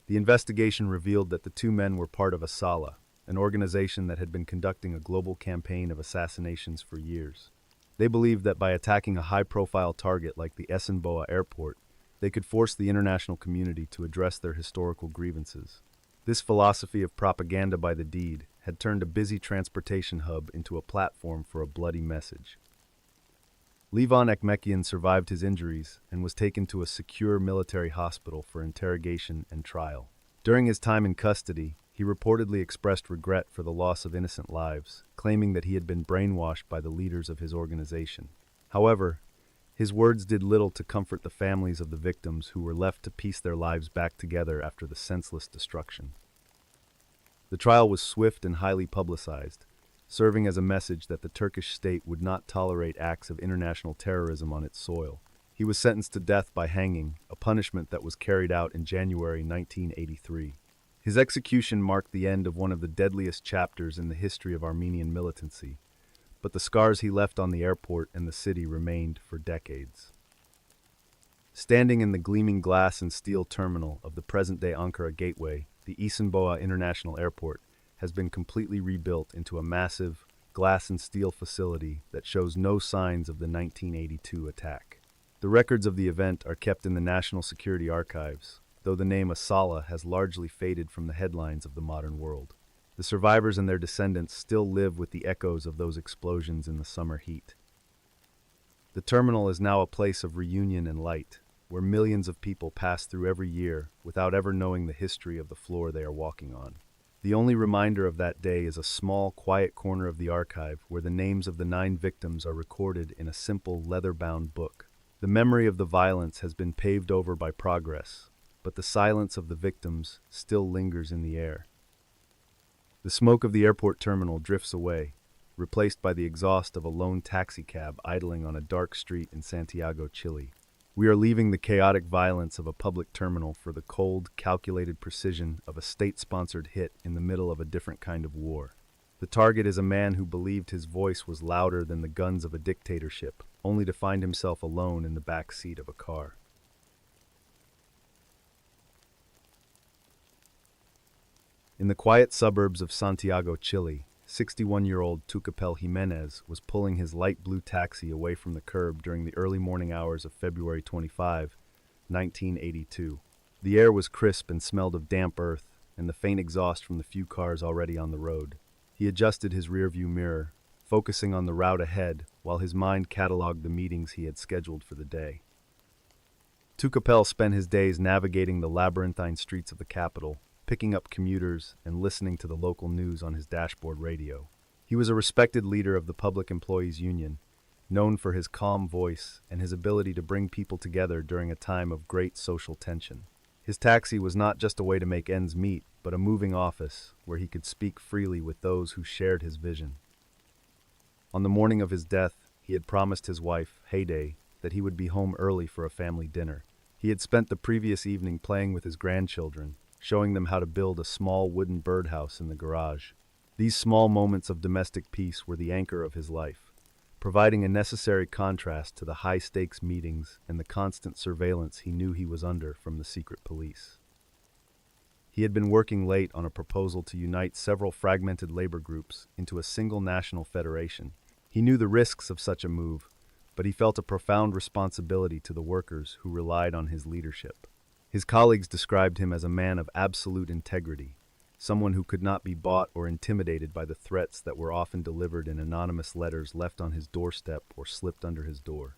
The investigation revealed that the 2 men were part of Asala, an organization that had been conducting a global campaign of assassinations for years. They believed that by attacking a high-profile target like the Esenboğa airport, they could force the international community to address their historical grievances. This philosophy of propaganda by the deed had turned a busy transportation hub into a platform for a bloody message. Levon Ekmekian survived his injuries and was taken to a secure military hospital for interrogation and trial. During his time in custody, he reportedly expressed regret for the loss of innocent lives, claiming that he had been brainwashed by the leaders of his organization. However, his words did little to comfort the families of the victims who were left to piece their lives back together after the senseless destruction. The trial was swift and highly publicized, serving as a message that the Turkish state would not tolerate acts of international terrorism on its soil. He was sentenced to death by hanging, a punishment that was carried out in January 1983. His execution marked the end of one of the deadliest chapters in the history of Armenian militancy, but the scars he left on the airport and the city remained for decades. Standing in the gleaming glass and steel terminal of the present-day Ankara Gateway, the Esenboğa International Airport has been completely rebuilt into a massive, glass and steel facility that shows no signs of the 1982 attack. The records of the event are kept in the National Security Archives, though the name Asala has largely faded from the headlines of the modern world. The survivors and their descendants still live with the echoes of those explosions in the summer heat. The terminal is now a place of reunion and light, where millions of people pass through every year without ever knowing the history of the floor they are walking on. The only reminder of that day is a small, quiet corner of the archive where the names of the 9 victims are recorded in a simple, leather-bound book. The memory of the violence has been paved over by progress, but the silence of the victims still lingers in the air. The smoke of the airport terminal drifts away, replaced by the exhaust of a lone taxicab idling on a dark street in Santiago, Chile. We are leaving the chaotic violence of a public terminal for the cold, calculated precision of a state-sponsored hit in the middle of a different kind of war. The target is a man who believed his voice was louder than the guns of a dictatorship, only to find himself alone in the back seat of a car. In the quiet suburbs of Santiago, Chile, 61-year-old Tucapel Jiménez was pulling his light blue taxi away from the curb during the early morning hours of February 25, 1982. The air was crisp and smelled of damp earth and the faint exhaust from the few cars already on the road. He adjusted his rearview mirror, focusing on the route ahead while his mind cataloged the meetings he had scheduled for the day. Tucapel spent his days navigating the labyrinthine streets of the capital, picking up commuters and listening to the local news on his dashboard radio. He was a respected leader of the Public Employees Union, known for his calm voice and his ability to bring people together during a time of great social tension. His taxi was not just a way to make ends meet, but a moving office where he could speak freely with those who shared his vision. On the morning of his death, he had promised his wife, Heyday, that he would be home early for a family dinner. He had spent the previous evening playing with his grandchildren, showing them how to build a small wooden birdhouse in the garage. These small moments of domestic peace were the anchor of his life, providing a necessary contrast to the high-stakes meetings and the constant surveillance he knew he was under from the secret police. He had been working late on a proposal to unite several fragmented labor groups into a single national federation. He knew the risks of such a move, but he felt a profound responsibility to the workers who relied on his leadership. His colleagues described him as a man of absolute integrity, someone who could not be bought or intimidated by the threats that were often delivered in anonymous letters left on his doorstep or slipped under his door.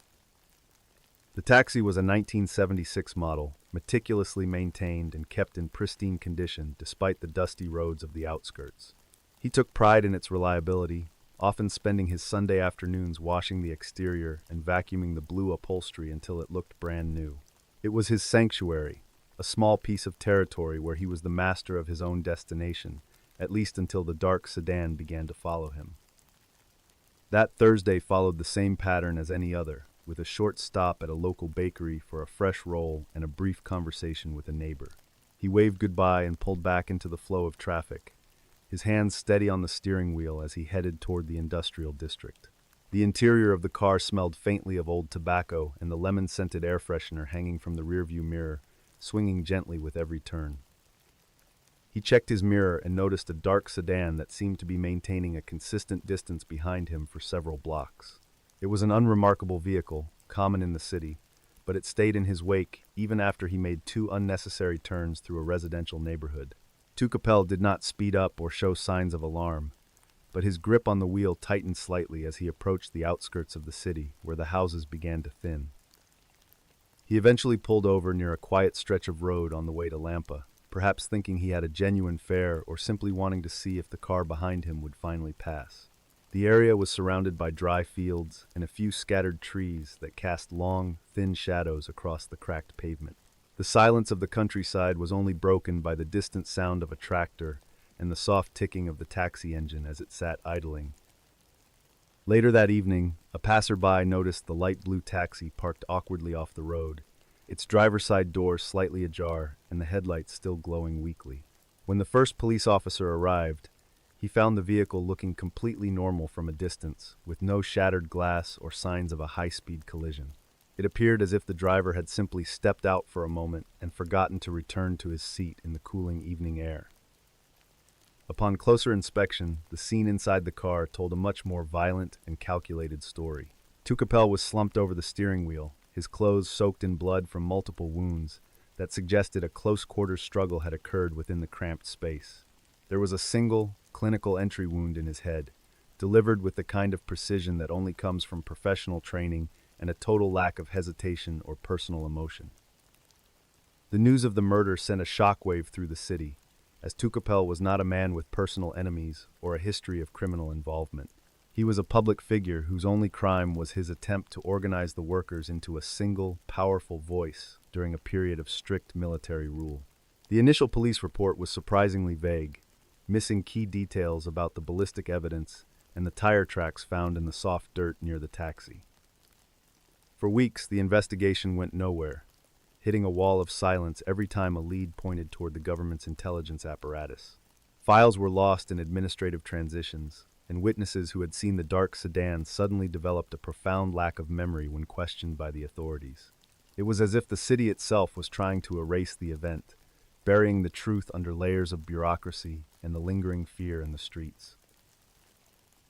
The taxi was a 1976 model, meticulously maintained and kept in pristine condition despite the dusty roads of the outskirts. He took pride in its reliability, often spending his Sunday afternoons washing the exterior and vacuuming the blue upholstery until it looked brand new. It was his sanctuary, a small piece of territory where he was the master of his own destination, at least until the dark sedan began to follow him. That Thursday followed the same pattern as any other, with a short stop at a local bakery for a fresh roll and a brief conversation with a neighbor. He waved goodbye and pulled back into the flow of traffic, his hands steady on the steering wheel as he headed toward the industrial district. The interior of the car smelled faintly of old tobacco and the lemon-scented air freshener hanging from the rearview mirror, swinging gently with every turn. He checked his mirror and noticed a dark sedan that seemed to be maintaining a consistent distance behind him for several blocks. It was an unremarkable vehicle, common in the city, but it stayed in his wake even after he made 2 unnecessary turns through a residential neighborhood. Tucapel did not speed up or show signs of alarm, but his grip on the wheel tightened slightly as he approached the outskirts of the city, where the houses began to thin. He eventually pulled over near a quiet stretch of road on the way to Lampa, perhaps thinking he had a genuine fare or simply wanting to see if the car behind him would finally pass. The area was surrounded by dry fields and a few scattered trees that cast long, thin shadows across the cracked pavement. The silence of the countryside was only broken by the distant sound of a tractor and the soft ticking of the taxi engine as it sat idling. Later that evening, a passerby noticed the light blue taxi parked awkwardly off the road, its driver's side doors slightly ajar and the headlights still glowing weakly. When the first police officer arrived, he found the vehicle looking completely normal from a distance, with no shattered glass or signs of a high-speed collision. It appeared as if the driver had simply stepped out for a moment and forgotten to return to his seat in the cooling evening air. Upon closer inspection, the scene inside the car told a much more violent and calculated story. Tucapel was slumped over the steering wheel, his clothes soaked in blood from multiple wounds that suggested a close-quarters struggle had occurred within the cramped space. There was a single, clinical entry wound in his head, delivered with the kind of precision that only comes from professional training and a total lack of hesitation or personal emotion. The news of the murder sent a shockwave through the city, as Tucapel was not a man with personal enemies or a history of criminal involvement. He was a public figure whose only crime was his attempt to organize the workers into a single, powerful voice during a period of strict military rule. The initial police report was surprisingly vague, missing key details about the ballistic evidence and the tire tracks found in the soft dirt near the taxi. For weeks, the investigation went nowhere, hitting a wall of silence every time a lead pointed toward the government's intelligence apparatus. Files were lost in administrative transitions, and witnesses who had seen the dark sedan suddenly developed a profound lack of memory when questioned by the authorities. It was as if the city itself was trying to erase the event, burying the truth under layers of bureaucracy and the lingering fear in the streets.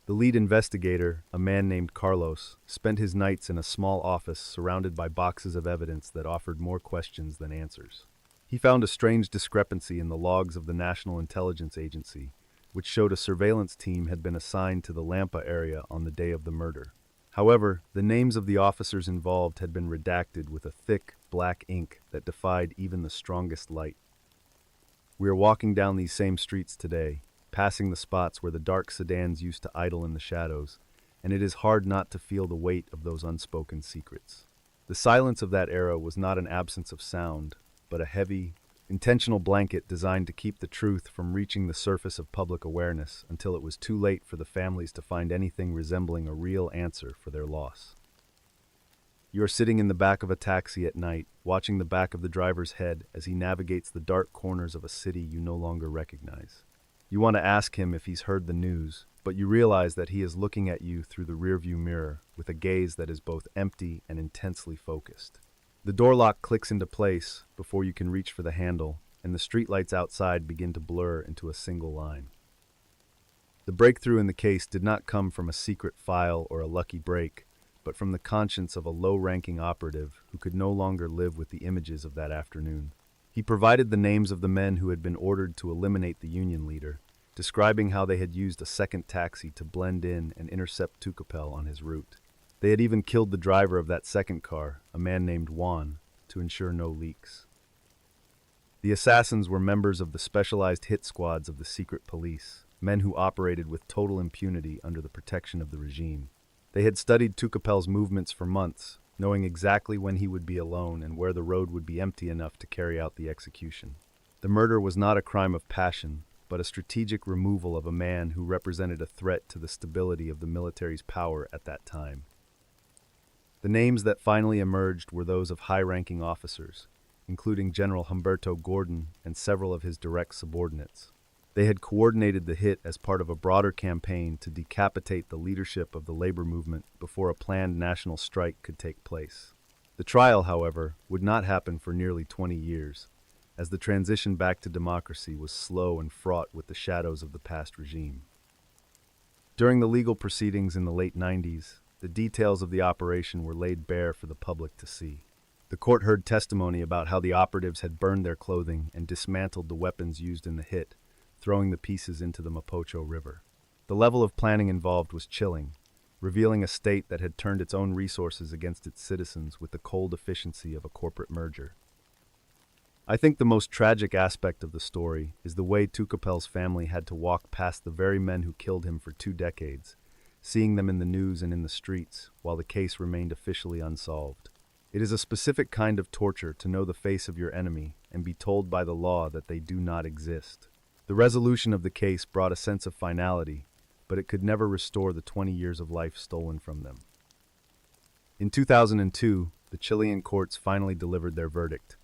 The lead investigator, a man named Carlos, spent his nights in a small office surrounded by boxes of evidence that offered more questions than answers. He found a strange discrepancy in the logs of the National Intelligence Agency, which showed a surveillance team had been assigned to the Lampa area on the day of the murder. However, the names of the officers involved had been redacted with a thick, black ink that defied even the strongest light. We are walking down these same streets today, passing the spots where the dark sedans used to idle in the shadows, and it is hard not to feel the weight of those unspoken secrets. The silence of that era was not an absence of sound, but a heavy, intentional blanket designed to keep the truth from reaching the surface of public awareness until it was too late for the families to find anything resembling a real answer for their loss. You are sitting in the back of a taxi at night, watching the back of the driver's head as he navigates the dark corners of a city you no longer recognize. You want to ask him if he's heard the news, but you realize that he is looking at you through the rearview mirror with a gaze that is both empty and intensely focused. The door lock clicks into place before you can reach for the handle, and the streetlights outside begin to blur into a single line. The breakthrough in the case did not come from a secret file or a lucky break, but from the conscience of a low-ranking operative who could no longer live with the images of that afternoon. He provided the names of the men who had been ordered to eliminate the Union leader, describing how they had used a second taxi to blend in and intercept Tucapel on his route. They had even killed the driver of that second car, a man named Juan, to ensure no leaks. The assassins were members of the specialized hit squads of the secret police, men who operated with total impunity under the protection of the regime. They had studied Tucapel's movements for months, knowing exactly when he would be alone and where the road would be empty enough to carry out the execution. The murder was not a crime of passion, but a strategic removal of a man who represented a threat to the stability of the military's power at that time. The names that finally emerged were those of high-ranking officers, including General Humberto Gordon and several of his direct subordinates. They had coordinated the hit as part of a broader campaign to decapitate the leadership of the labor movement before a planned national strike could take place. The trial, however, would not happen for nearly 20 years, as the transition back to democracy was slow and fraught with the shadows of the past regime. During the legal proceedings in the late 90s, the details of the operation were laid bare for the public to see. The court heard testimony about how the operatives had burned their clothing and dismantled the weapons used in the hit, throwing the pieces into the Mapocho River. The level of planning involved was chilling, revealing a state that had turned its own resources against its citizens with the cold efficiency of a corporate merger. I think the most tragic aspect of the story is the way Tucapel's family had to walk past the very men who killed him for 2 decades, seeing them in the news and in the streets, while the case remained officially unsolved. It is a specific kind of torture to know the face of your enemy and be told by the law that they do not exist. The resolution of the case brought a sense of finality, but it could never restore the 20 years of life stolen from them. In 2002, the Chilean courts finally delivered their verdict,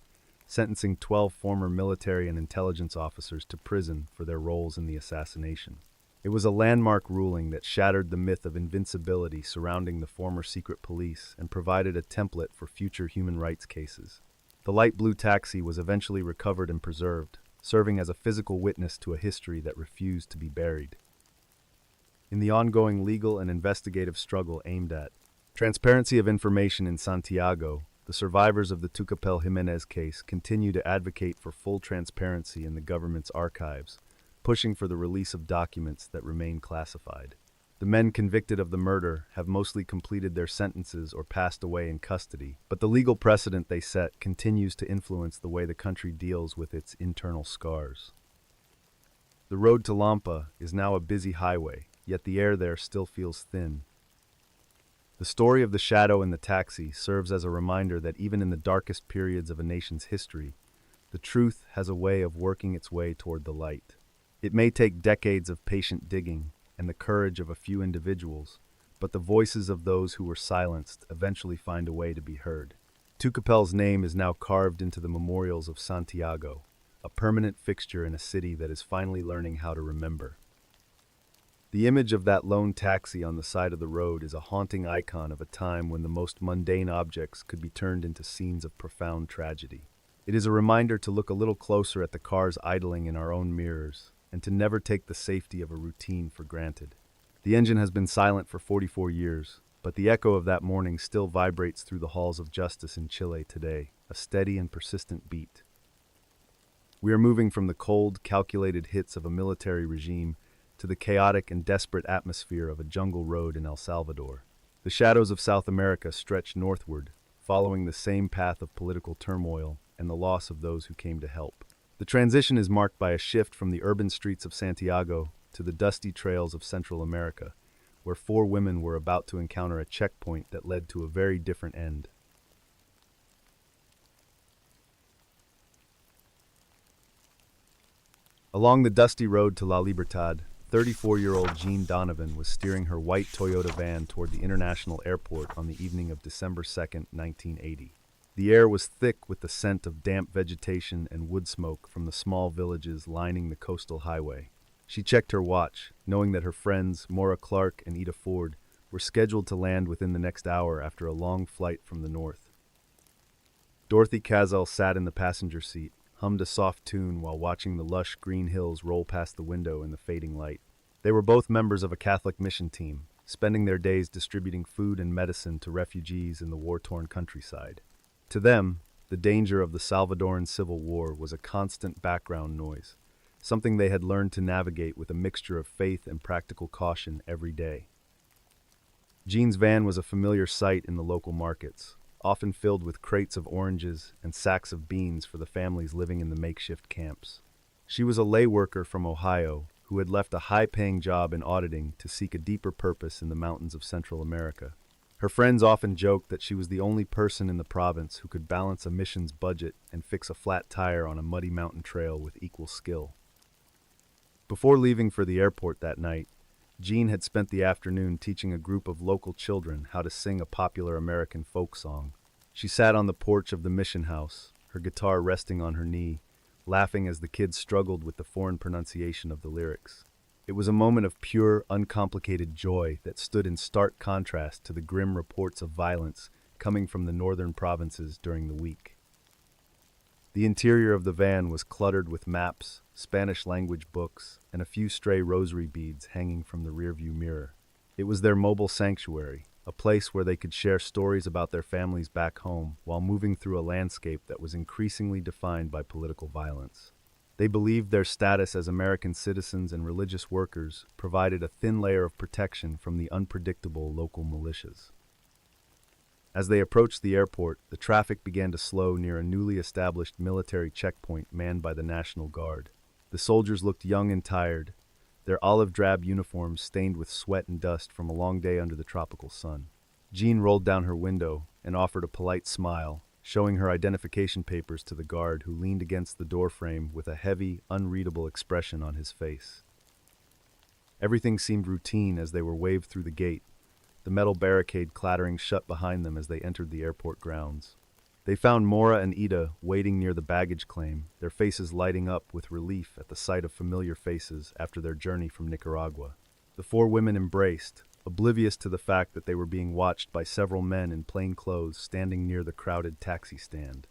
sentencing 12 former military and intelligence officers to prison for their roles in the assassination. It was a landmark ruling that shattered the myth of invincibility surrounding the former secret police and provided a template for future human rights cases. The light blue taxi was eventually recovered and preserved, serving as a physical witness to a history that refused to be buried. In the ongoing legal and investigative struggle aimed at transparency of information in Santiago, the survivors of the Tucapel Jiménez case continue to advocate for full transparency in the government's archives, pushing for the release of documents that remain classified. The men convicted of the murder have mostly completed their sentences or passed away in custody, but the legal precedent they set continues to influence the way the country deals with its internal scars. The road to Lampa is now a busy highway, yet the air there still feels thin. The story of the shadow in the taxi serves as a reminder that even in the darkest periods of a nation's history, the truth has a way of working its way toward the light. It may take decades of patient digging and the courage of a few individuals, but the voices of those who were silenced eventually find a way to be heard. Tucapel's name is now carved into the memorials of Santiago, a permanent fixture in a city that is finally learning how to remember. The image of that lone taxi on the side of the road is a haunting icon of a time when the most mundane objects could be turned into scenes of profound tragedy. It is a reminder to look a little closer at the cars idling in our own mirrors, and to never take the safety of a routine for granted. The engine has been silent for 44 years, but the echo of that morning still vibrates through the halls of justice in Chile today, a steady and persistent beat. We are moving from the cold, calculated hits of a military regime to the chaotic and desperate atmosphere of a jungle road in El Salvador. The shadows of South America stretch northward, following the same path of political turmoil and the loss of those who came to help. The transition is marked by a shift from the urban streets of Santiago to the dusty trails of Central America, where 4 women were about to encounter a checkpoint that led to a very different end. Along the dusty road to La Libertad, 34-year-old Jean Donovan was steering her white Toyota van toward the international airport on the evening of December 2, 1980. The air was thick with the scent of damp vegetation and wood smoke from the small villages lining the coastal highway. She checked her watch, knowing that her friends, Maura Clark and Ida Ford, were scheduled to land within the next hour after a long flight from the north. Dorothy Casel sat in the passenger seat, hummed a soft tune while watching the lush green hills roll past the window in the fading light. They were both members of a Catholic mission team, spending their days distributing food and medicine to refugees in the war-torn countryside. To them, the danger of the Salvadoran Civil War was a constant background noise, something they had learned to navigate with a mixture of faith and practical caution every day. Jean's van was a familiar sight in the local markets, often filled with crates of oranges and sacks of beans for the families living in the makeshift camps. She was a lay worker from Ohio who had left a high-paying job in auditing to seek a deeper purpose in the mountains of Central America. Her friends often joked that she was the only person in the province who could balance a mission's budget and fix a flat tire on a muddy mountain trail with equal skill. Before leaving for the airport that night, Jean had spent the afternoon teaching a group of local children how to sing a popular American folk song. She sat on the porch of the mission house, her guitar resting on her knee, laughing as the kids struggled with the foreign pronunciation of the lyrics. It was a moment of pure, uncomplicated joy that stood in stark contrast to the grim reports of violence coming from the northern provinces during the week. The interior of the van was cluttered with maps, Spanish-language books, and a few stray rosary beads hanging from the rearview mirror. It was their mobile sanctuary, a place where they could share stories about their families back home while moving through a landscape that was increasingly defined by political violence. They believed their status as American citizens and religious workers provided a thin layer of protection from the unpredictable local militias. As they approached the airport, the traffic began to slow near a newly established military checkpoint manned by the National Guard. The soldiers looked young and tired, their olive-drab uniforms stained with sweat and dust from a long day under the tropical sun. Jean rolled down her window and offered a polite smile, showing her identification papers to the guard who leaned against the doorframe with a heavy, unreadable expression on his face. Everything seemed routine as they were waved through the gate, the metal barricade clattering shut behind them as they entered the airport grounds. They found Mora and Ida waiting near the baggage claim, their faces lighting up with relief at the sight of familiar faces after their journey from Nicaragua. The four women embraced, oblivious to the fact that they were being watched by several men in plain clothes standing near the crowded taxi stand.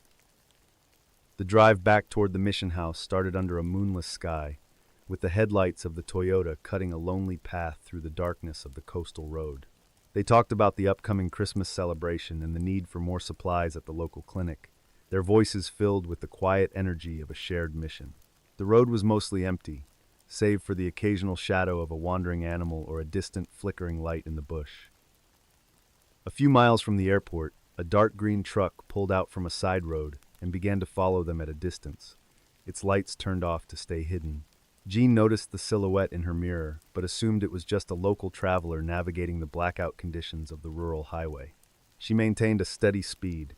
The drive back toward the mission house started under a moonless sky, with the headlights of the Toyota cutting a lonely path through the darkness of the coastal road. They talked about the upcoming Christmas celebration and the need for more supplies at the local clinic, their voices filled with the quiet energy of a shared mission. The road was mostly empty, save for the occasional shadow of a wandering animal or a distant flickering light in the bush. A few miles from the airport, a dark green truck pulled out from a side road and began to follow them at a distance, its lights turned off to stay hidden. Jean noticed the silhouette in her mirror, but assumed it was just a local traveler navigating the blackout conditions of the rural highway. She maintained a steady speed,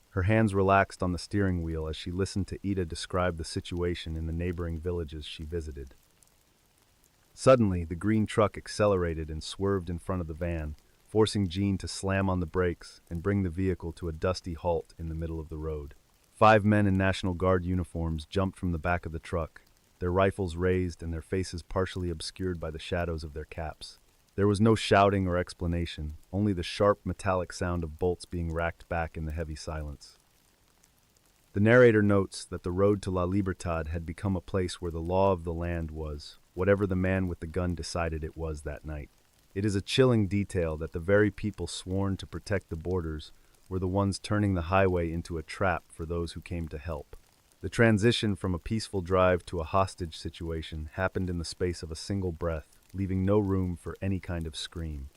her hands relaxed on the steering wheel as she listened to Ida describe the situation in the neighboring villages she visited. Suddenly, the green truck accelerated and swerved in front of the van, forcing Jean to slam on the brakes and bring the vehicle to a dusty halt in the middle of the road. 5 men in National Guard uniforms jumped from the back of the truck, their rifles raised and their faces partially obscured by the shadows of their caps. There was no shouting or explanation, only the sharp metallic sound of bolts being racked back in the heavy silence. The narrator notes that the road to La Libertad had become a place where the law of the land was, whatever the man with the gun decided it was that night. It is a chilling detail that the very people sworn to protect the borders were the ones turning the highway into a trap for those who came to help. The transition from a peaceful drive to a hostage situation happened in the space of a single breath, leaving no room for any kind of scream.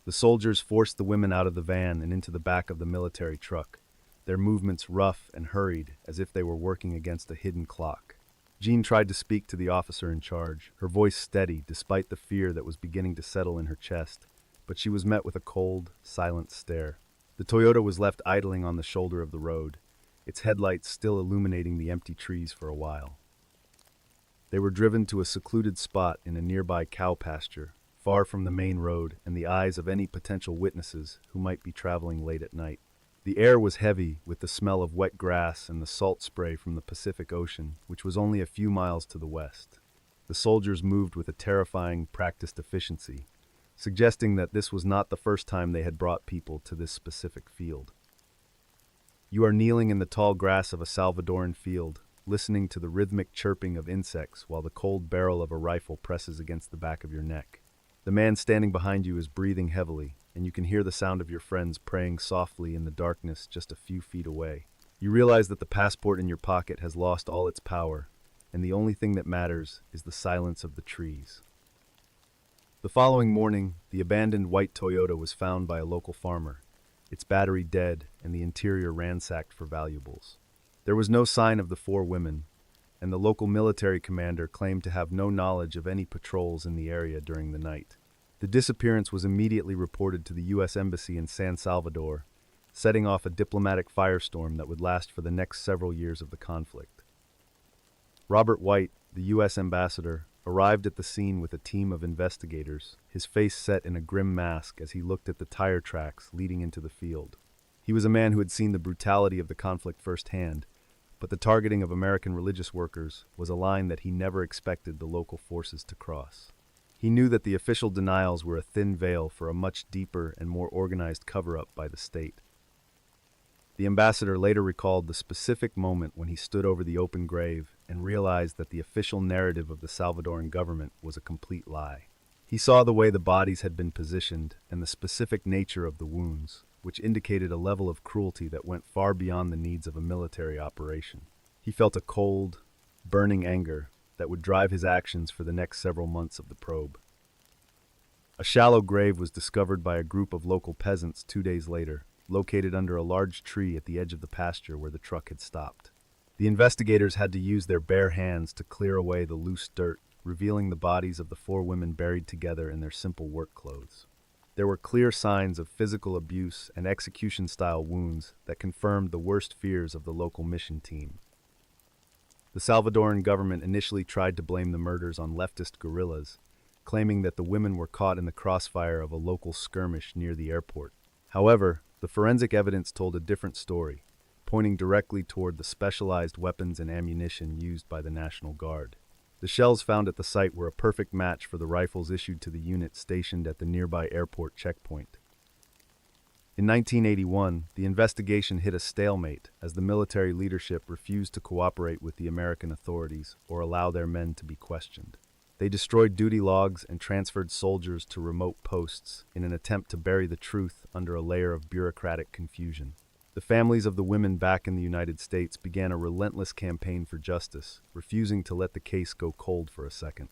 The soldiers forced the women out of the van and into the back of the military truck, their movements rough and hurried as if they were working against a hidden clock. Jean tried to speak to the officer in charge, her voice steady despite the fear that was beginning to settle in her chest, but she was met with a cold, silent stare. The Toyota was left idling on the shoulder of the road, its headlights still illuminating the empty trees for a while. They were driven to a secluded spot in a nearby cow pasture, far from the main road and the eyes of any potential witnesses who might be traveling late at night. The air was heavy with the smell of wet grass and the salt spray from the Pacific Ocean, which was only a few miles to the west. The soldiers moved with a terrifying, practiced efficiency, suggesting that this was not the first time they had brought people to this specific field. You are kneeling in the tall grass of a Salvadoran field, listening to the rhythmic chirping of insects while the cold barrel of a rifle presses against the back of your neck. The man standing behind you is breathing heavily, and you can hear the sound of your friends praying softly in the darkness just a few feet away. You realize that the passport in your pocket has lost all its power, and the only thing that matters is the silence of the trees. The following morning, the abandoned white Toyota was found by a local farmer, its battery dead and the interior ransacked for valuables. There was no sign of the 4 women, and the local military commander claimed to have no knowledge of any patrols in the area during the night. The disappearance was immediately reported to the U.S. Embassy in San Salvador, setting off a diplomatic firestorm that would last for the next several years of the conflict. Robert White, the U.S. ambassador, arrived at the scene with a team of investigators, his face set in a grim mask as he looked at the tire tracks leading into the field. He was a man who had seen the brutality of the conflict firsthand, but the targeting of American religious workers was a line that he never expected the local forces to cross. He knew that the official denials were a thin veil for a much deeper and more organized cover-up by the state. The ambassador later recalled the specific moment when he stood over the open grave and realized that the official narrative of the Salvadoran government was a complete lie. He saw the way the bodies had been positioned and the specific nature of the wounds, which indicated a level of cruelty that went far beyond the needs of a military operation. He felt a cold, burning anger that would drive his actions for the next several months of the probe. A shallow grave was discovered by a group of local peasants 2 days later, located under a large tree at the edge of the pasture where the truck had stopped. The investigators had to use their bare hands to clear away the loose dirt, revealing the bodies of the 4 women buried together in their simple work clothes. There were clear signs of physical abuse and execution-style wounds that confirmed the worst fears of the local mission team. The Salvadoran government initially tried to blame the murders on leftist guerrillas, claiming that the women were caught in the crossfire of a local skirmish near the airport. However, the forensic evidence told a different story, pointing directly toward the specialized weapons and ammunition used by the National Guard. The shells found at the site were a perfect match for the rifles issued to the unit stationed at the nearby airport checkpoint. In 1981, the investigation hit a stalemate as the military leadership refused to cooperate with the American authorities or allow their men to be questioned. They destroyed duty logs and transferred soldiers to remote posts in an attempt to bury the truth under a layer of bureaucratic confusion. The families of the women back in the United States began a relentless campaign for justice, refusing to let the case go cold for a second.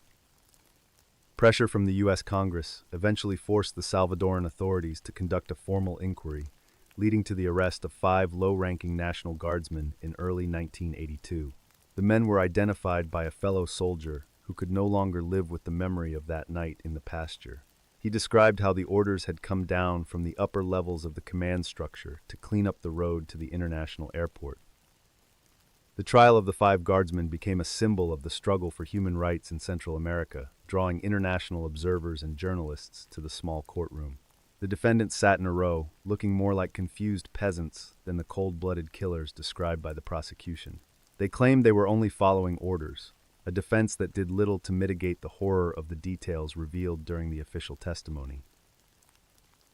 Pressure from the U.S. Congress eventually forced the Salvadoran authorities to conduct a formal inquiry, leading to the arrest of 5 low-ranking National Guardsmen in early 1982. The men were identified by a fellow soldier who could no longer live with the memory of that night in the pasture. He described how the orders had come down from the upper levels of the command structure to clean up the road to the international airport. The trial of the 5 guardsmen became a symbol of the struggle for human rights in Central America, drawing international observers and journalists to the small courtroom. The defendants sat in a row, looking more like confused peasants than the cold-blooded killers described by the prosecution. They claimed they were only following orders, a defense that did little to mitigate the horror of the details revealed during the official testimony.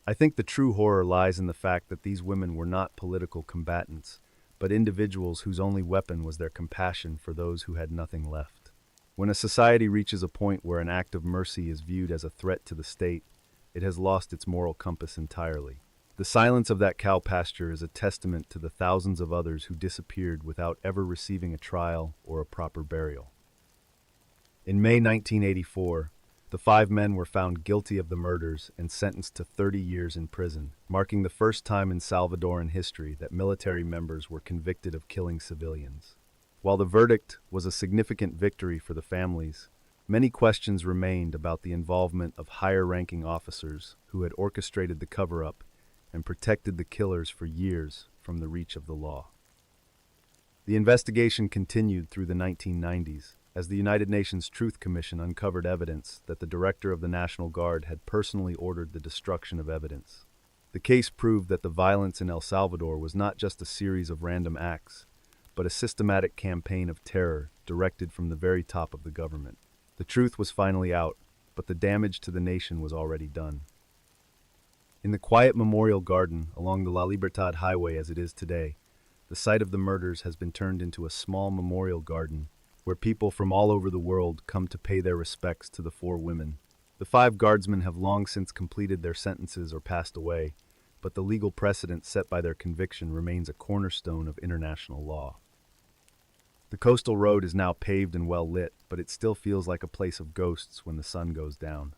I think the true horror lies in the fact that these women were not political combatants, but individuals whose only weapon was their compassion for those who had nothing left. When a society reaches a point where an act of mercy is viewed as a threat to the state, it has lost its moral compass entirely. The silence of that cow pasture is a testament to the thousands of others who disappeared without ever receiving a trial or a proper burial. In May 1984, the 5 men were found guilty of the murders and sentenced to 30 years in prison, marking the first time in Salvadoran history that military members were convicted of killing civilians. While the verdict was a significant victory for the families, many questions remained about the involvement of higher-ranking officers who had orchestrated the cover-up and protected the killers for years from the reach of the law. The investigation continued through the 1990s, as the United Nations Truth Commission uncovered evidence that the director of the National Guard had personally ordered the destruction of evidence. The case proved that the violence in El Salvador was not just a series of random acts, but a systematic campaign of terror directed from the very top of the government. The truth was finally out, but the damage to the nation was already done. In the quiet memorial garden along the La Libertad Highway as it is today, the site of the murders has been turned into a small memorial garden where people from all over the world come to pay their respects to the 4 women. The 5 guardsmen have long since completed their sentences or passed away, but the legal precedent set by their conviction remains a cornerstone of international law. The coastal road is now paved and well lit, but it still feels like a place of ghosts when the sun goes down.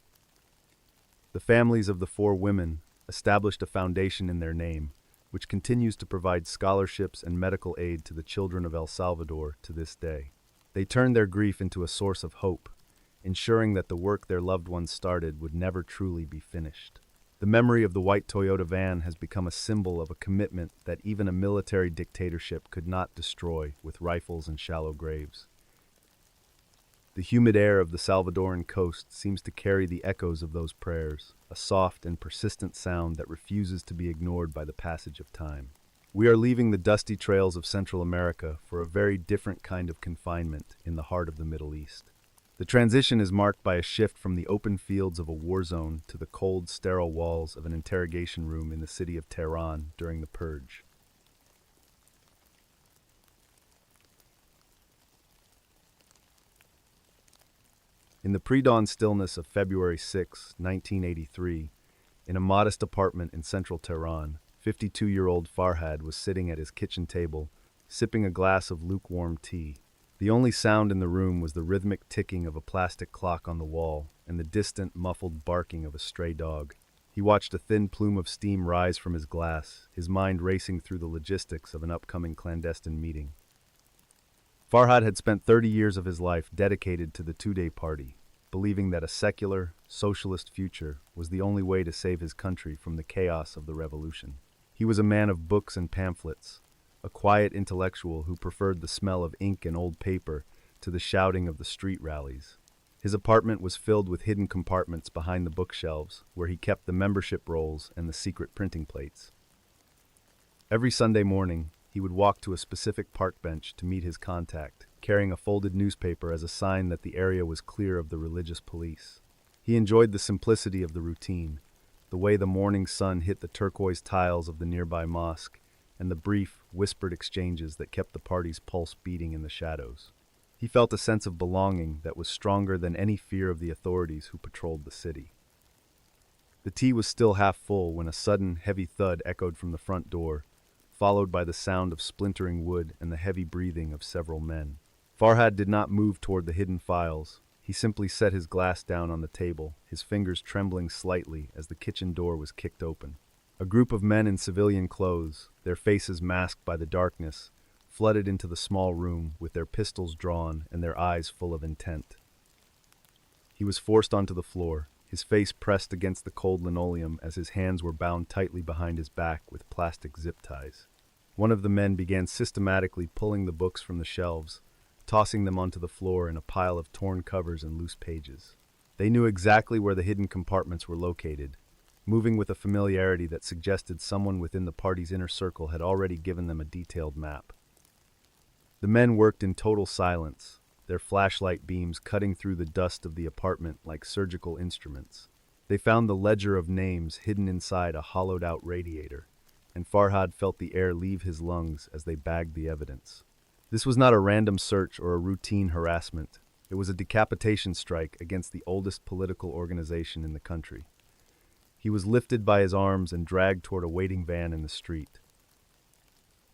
The families of the 4 women established a foundation in their name, which continues to provide scholarships and medical aid to the children of El Salvador to this day. They turned their grief into a source of hope, ensuring that the work their loved ones started would never truly be finished. The memory of the white Toyota van has become a symbol of a commitment that even a military dictatorship could not destroy with rifles and shallow graves. The humid air of the Salvadoran coast seems to carry the echoes of those prayers, a soft and persistent sound that refuses to be ignored by the passage of time. We are leaving the dusty trails of Central America for a very different kind of confinement in the heart of the Middle East. The transition is marked by a shift from the open fields of a war zone to the cold, sterile walls of an interrogation room in the city of Tehran during the Purge. In In the pre-dawn stillness of February 6, 1983, in a modest apartment in central Tehran, 52-year-old Farhad was sitting at his kitchen table, sipping a glass of lukewarm tea. The only sound in the room was the rhythmic ticking of a plastic clock on the wall and the distant, muffled barking of a stray dog. He watched a thin plume of steam rise from his glass, his mind racing through the logistics of an upcoming clandestine meeting. Farhad had spent 30 years of his life dedicated to the Tudeh party, believing that a secular, socialist future was the only way to save his country from the chaos of the revolution. He was a man of books and pamphlets, a quiet intellectual who preferred the smell of ink and old paper to the shouting of the street rallies. His apartment was filled with hidden compartments behind the bookshelves, where he kept the membership rolls and the secret printing plates. Every Sunday morning, he would walk to a specific park bench to meet his contact, carrying a folded newspaper as a sign that the area was clear of the religious police. He enjoyed the simplicity of the routine, the way the morning sun hit the turquoise tiles of the nearby mosque, and the brief, whispered exchanges that kept the party's pulse beating in the shadows. He felt a sense of belonging that was stronger than any fear of the authorities who patrolled the city. The tea was still half full when a sudden, heavy thud echoed from the front door, followed by the sound of splintering wood and the heavy breathing of several men. Farhad did not move toward the hidden files. He simply set his glass down on the table, his fingers trembling slightly as the kitchen door was kicked open. A group of men in civilian clothes, their faces masked by the darkness, flooded into the small room with their pistols drawn and their eyes full of intent. He was forced onto the floor, his face pressed against the cold linoleum as his hands were bound tightly behind his back with plastic zip ties. One of the men began systematically pulling the books from the shelves, tossing them onto the floor in a pile of torn covers and loose pages. They knew exactly where the hidden compartments were located, moving with a familiarity that suggested someone within the party's inner circle had already given them a detailed map. The men worked in total silence, their flashlight beams cutting through the dust of the apartment like surgical instruments. They found the ledger of names hidden inside a hollowed-out radiator, and Farhad felt the air leave his lungs as they bagged the evidence. This was not a random search or a routine harassment. It was a decapitation strike against the oldest political organization in the country. He was lifted by his arms and dragged toward a waiting van in the street.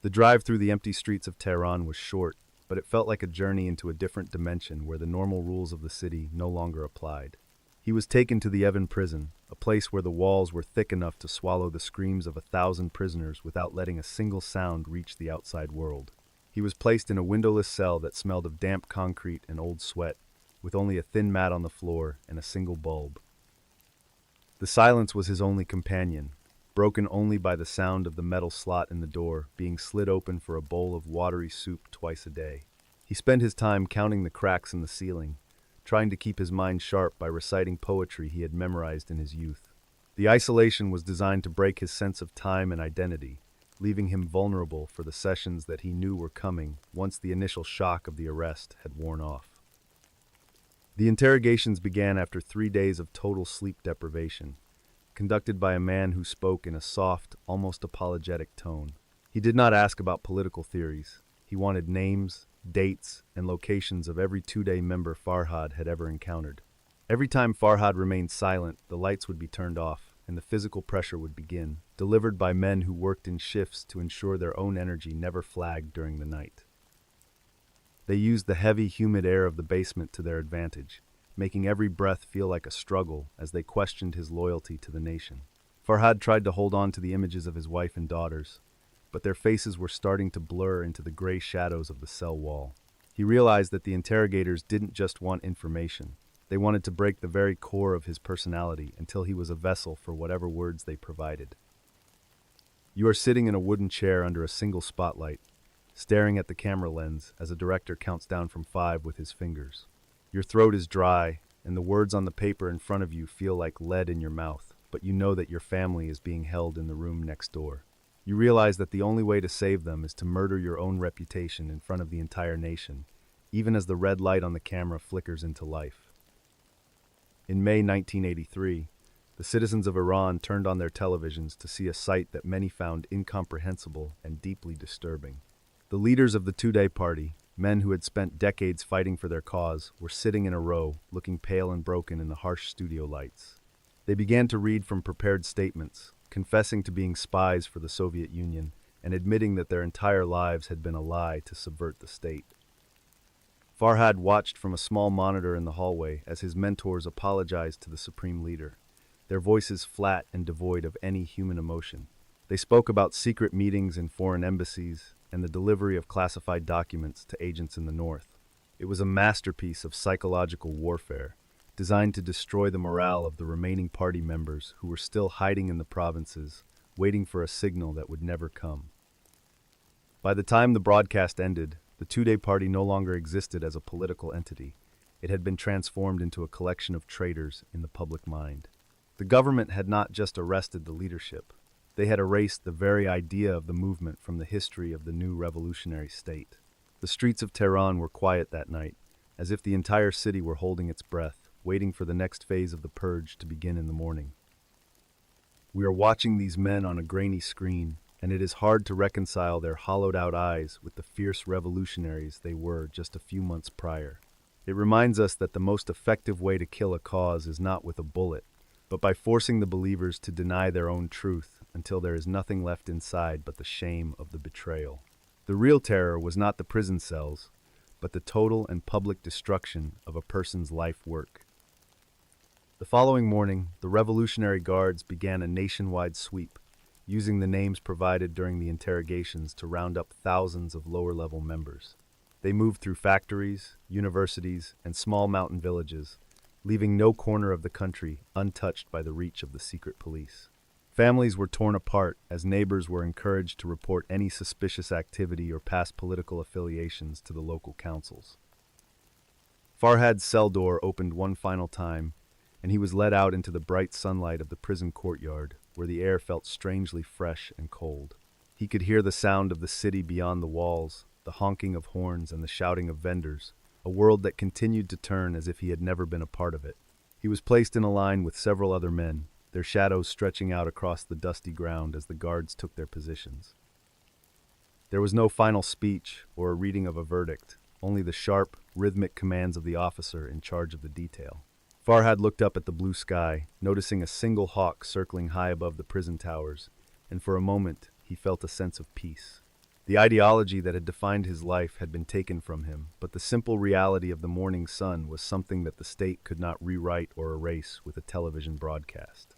The drive through the empty streets of Tehran was short, but it felt like a journey into a different dimension where the normal rules of the city no longer applied. He was taken to the Evin prison, a place where the walls were thick enough to swallow the screams of 1,000 prisoners without letting a single sound reach the outside world. He was placed in a windowless cell that smelled of damp concrete and old sweat, with only a thin mat on the floor and a single bulb. The silence was his only companion, broken only by the sound of the metal slot in the door being slid open for a bowl of watery soup twice a day. He spent his time counting the cracks in the ceiling, trying to keep his mind sharp by reciting poetry he had memorized in his youth. The isolation was designed to break his sense of time and identity, leaving him vulnerable for the sessions that he knew were coming once the initial shock of the arrest had worn off. The interrogations began after 3 days of total sleep deprivation, conducted by a man who spoke in a soft, almost apologetic tone. He did not ask about political theories. He wanted names, dates, and locations of every Tudeh member Farhad had ever encountered. Every time Farhad remained silent, the lights would be turned off, and the physical pressure would begin, delivered by men who worked in shifts to ensure their own energy never flagged during the night. They used the heavy, humid air of the basement to their advantage, making every breath feel like a struggle as they questioned his loyalty to the nation. Farhad tried to hold on to the images of his wife and daughters, but their faces were starting to blur into the gray shadows of the cell wall. He realized that the interrogators didn't just want information. They wanted to break the very core of his personality until he was a vessel for whatever words they provided. You are sitting in a wooden chair under a single spotlight, staring at the camera lens as a director counts down from 5 with his fingers. Your throat is dry, and the words on the paper in front of you feel like lead in your mouth, but you know that your family is being held in the room next door. You realize that the only way to save them is to murder your own reputation in front of the entire nation, even as the red light on the camera flickers into life. In May 1983, the citizens of Iran turned on their televisions to see a sight that many found incomprehensible and deeply disturbing. The leaders of the Tudeh party, men who had spent decades fighting for their cause, were sitting in a row, looking pale and broken in the harsh studio lights. They began to read from prepared statements, confessing to being spies for the Soviet Union and admitting that their entire lives had been a lie to subvert the state. Farhad watched from a small monitor in the hallway as his mentors apologized to the supreme leader, their voices flat and devoid of any human emotion. They spoke about secret meetings in foreign embassies and the delivery of classified documents to agents in the north. It was a masterpiece of psychological warfare, designed to destroy the morale of the remaining party members who were still hiding in the provinces, waiting for a signal that would never come. By the time the broadcast ended, the Tudeh party no longer existed as a political entity. It had been transformed into a collection of traitors in the public mind. The government had not just arrested the leadership. They had erased the very idea of the movement from the history of the new revolutionary state. The streets of Tehran were quiet that night, as if the entire city were holding its breath, waiting for the next phase of the purge to begin in the morning. We are watching these men on a grainy screen, and it is hard to reconcile their hollowed-out eyes with the fierce revolutionaries they were just a few months prior. It reminds us that the most effective way to kill a cause is not with a bullet, but by forcing the believers to deny their own truth until there is nothing left inside but the shame of the betrayal. The real terror was not the prison cells, but the total and public destruction of a person's life work. The following morning, the Revolutionary Guards began a nationwide sweep, using the names provided during the interrogations to round up thousands of lower-level members. They moved through factories, universities, and small mountain villages, leaving no corner of the country untouched by the reach of the secret police. Families were torn apart as neighbors were encouraged to report any suspicious activity or past political affiliations to the local councils. Farhad's cell door opened one final time, and he was led out into the bright sunlight of the prison courtyard, where the air felt strangely fresh and cold. He could hear the sound of the city beyond the walls, the honking of horns and the shouting of vendors, a world that continued to turn as if he had never been a part of it. He was placed in a line with several other men, their shadows stretching out across the dusty ground as the guards took their positions. There was no final speech or a reading of a verdict, only the sharp, rhythmic commands of the officer in charge of the detail. Farhad looked up at the blue sky, noticing a single hawk circling high above the prison towers, and for a moment he felt a sense of peace. The ideology that had defined his life had been taken from him, but the simple reality of the morning sun was something that the state could not rewrite or erase with a television broadcast.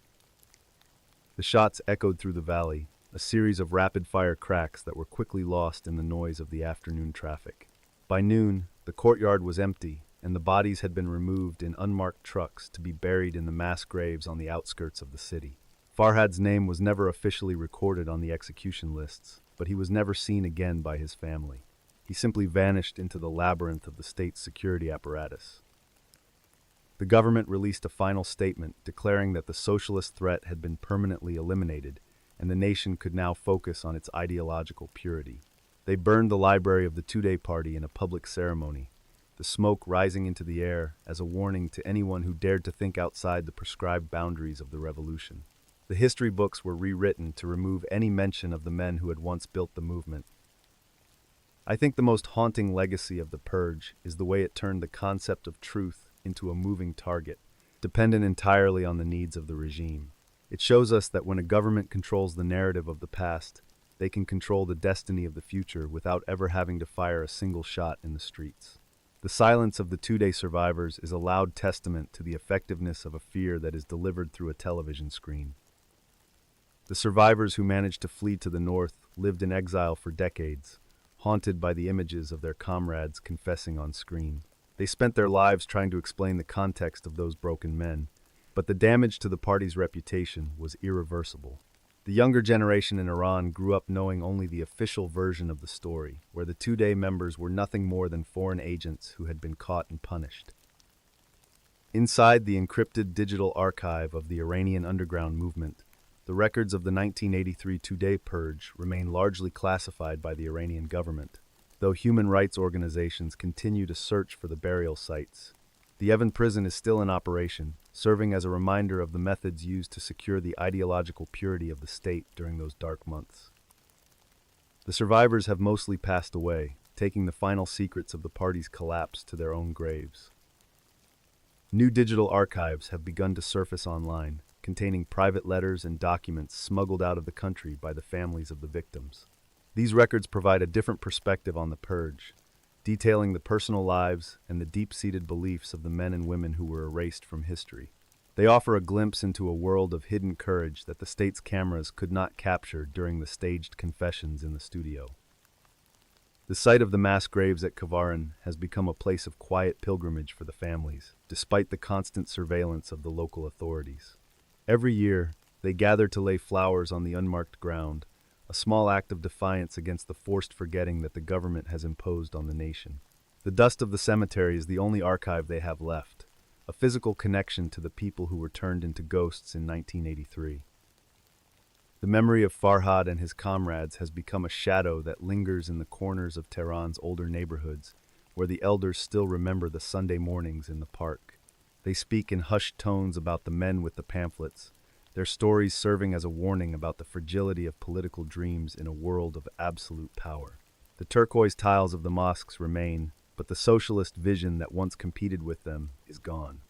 The shots echoed through the valley, a series of rapid-fire cracks that were quickly lost in the noise of the afternoon traffic. By noon, the courtyard was empty, and the bodies had been removed in unmarked trucks to be buried in the mass graves on the outskirts of the city. Farhad's name was never officially recorded on the execution lists, but he was never seen again by his family. He simply vanished into the labyrinth of the state's security apparatus. The government released a final statement declaring that the socialist threat had been permanently eliminated, and the nation could now focus on its ideological purity. They burned the library of the Tudeh party in a public ceremony, the smoke rising into the air as a warning to anyone who dared to think outside the prescribed boundaries of the revolution. The history books were rewritten to remove any mention of the men who had once built the movement. I think the most haunting legacy of the purge is the way it turned the concept of truth into a moving target, dependent entirely on the needs of the regime. It shows us that when a government controls the narrative of the past, they can control the destiny of the future without ever having to fire a single shot in the streets. The silence of the Tudeh survivors is a loud testament to the effectiveness of a fear that is delivered through a television screen. The survivors who managed to flee to the north lived in exile for decades, haunted by the images of their comrades confessing on screen. They spent their lives trying to explain the context of those broken men, but the damage to the party's reputation was irreversible. The younger generation in Iran grew up knowing only the official version of the story, where the Tudeh members were nothing more than foreign agents who had been caught and punished. Inside the encrypted digital archive of the Iranian underground movement, the records of the 1983 Tudeh purge remain largely classified by the Iranian government, though human rights organizations continue to search for the burial sites. The Evin prison is still in operation, serving as a reminder of the methods used to secure the ideological purity of the state during those dark months. The survivors have mostly passed away, taking the final secrets of the party's collapse to their own graves. New digital archives have begun to surface online, containing private letters and documents smuggled out of the country by the families of the victims. These records provide a different perspective on the purge, detailing the personal lives and the deep-seated beliefs of the men and women who were erased from history. They offer a glimpse into a world of hidden courage that the state's cameras could not capture during the staged confessions in the studio. The site of the mass graves at Kavarin has become a place of quiet pilgrimage for the families, despite the constant surveillance of the local authorities. Every year, they gather to lay flowers on the unmarked ground, a small act of defiance against the forced forgetting that the government has imposed on the nation. The dust of the cemetery is the only archive they have left, a physical connection to the people who were turned into ghosts in 1983. The memory of Farhad and his comrades has become a shadow that lingers in the corners of Tehran's older neighborhoods, where the elders still remember the Sunday mornings in the park. They speak in hushed tones about the men with the pamphlets, their stories serving as a warning about the fragility of political dreams in a world of absolute power. The turquoise tiles of the mosques remain, but the socialist vision that once competed with them is gone.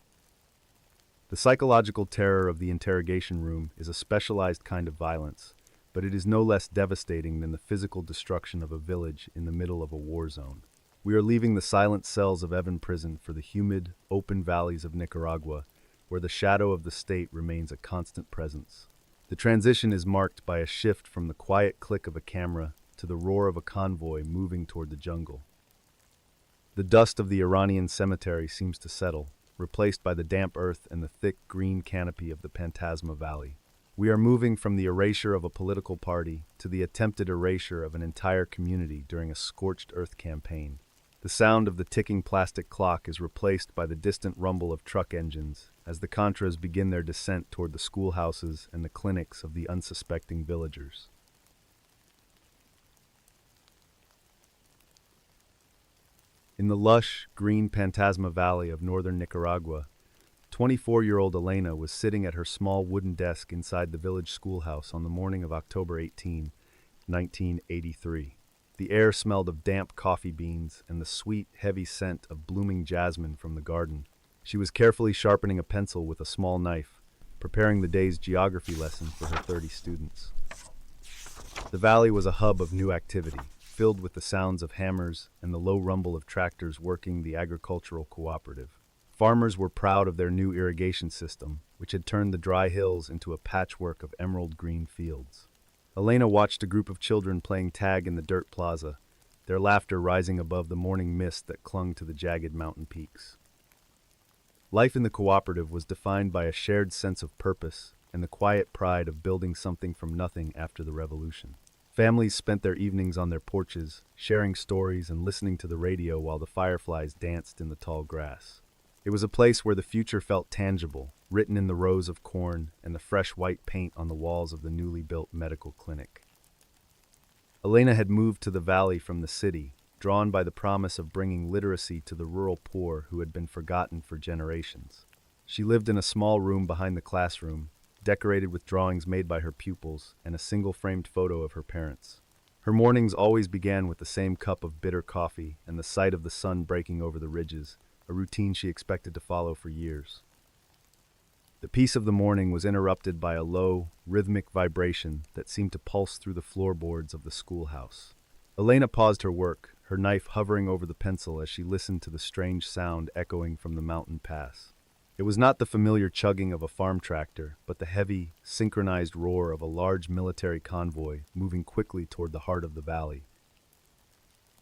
The psychological terror of the interrogation room is a specialized kind of violence, but it is no less devastating than the physical destruction of a village in the middle of a war zone. We are leaving the silent cells of Evin prison for the humid, open valleys of Nicaragua, where the shadow of the state remains a constant presence. The transition is marked by a shift from the quiet click of a camera to the roar of a convoy moving toward the jungle. The dust of the Iranian cemetery seems to settle, replaced by the damp earth and the thick green canopy of the Pantasma Valley. We are moving from the erasure of a political party to the attempted erasure of an entire community during a scorched earth campaign. The sound of the ticking plastic clock is replaced by the distant rumble of truck engines as the Contras begin their descent toward the schoolhouses and the clinics of the unsuspecting villagers. In the lush, green Pantasma Valley of northern Nicaragua, 24-year-old Elena was sitting at her small wooden desk inside the village schoolhouse on the morning of October 18, 1983. The air smelled of damp coffee beans and the sweet, heavy scent of blooming jasmine from the garden. She was carefully sharpening a pencil with a small knife, preparing the day's geography lesson for her 30 students. The valley was a hub of new activity, filled with the sounds of hammers and the low rumble of tractors working the agricultural cooperative. Farmers were proud of their new irrigation system, which had turned the dry hills into a patchwork of emerald green fields. Elena watched a group of children playing tag in the dirt plaza, their laughter rising above the morning mist that clung to the jagged mountain peaks. Life in the cooperative was defined by a shared sense of purpose and the quiet pride of building something from nothing after the revolution. Families spent their evenings on their porches, sharing stories and listening to the radio while the fireflies danced in the tall grass. It was a place where the future felt tangible, written in the rows of corn and the fresh white paint on the walls of the newly built medical clinic. Elena had moved to the valley from the city, drawn by the promise of bringing literacy to the rural poor who had been forgotten for generations. She lived in a small room behind the classroom, decorated with drawings made by her pupils and a single-framed photo of her parents. Her mornings always began with the same cup of bitter coffee and the sight of the sun breaking over the ridges, a routine she expected to follow for years. The peace of the morning was interrupted by a low, rhythmic vibration that seemed to pulse through the floorboards of the schoolhouse. Elena paused her work, her knife hovering over the pencil as she listened to the strange sound echoing from the mountain pass. It was not the familiar chugging of a farm tractor, but the heavy, synchronized roar of a large military convoy moving quickly toward the heart of the valley.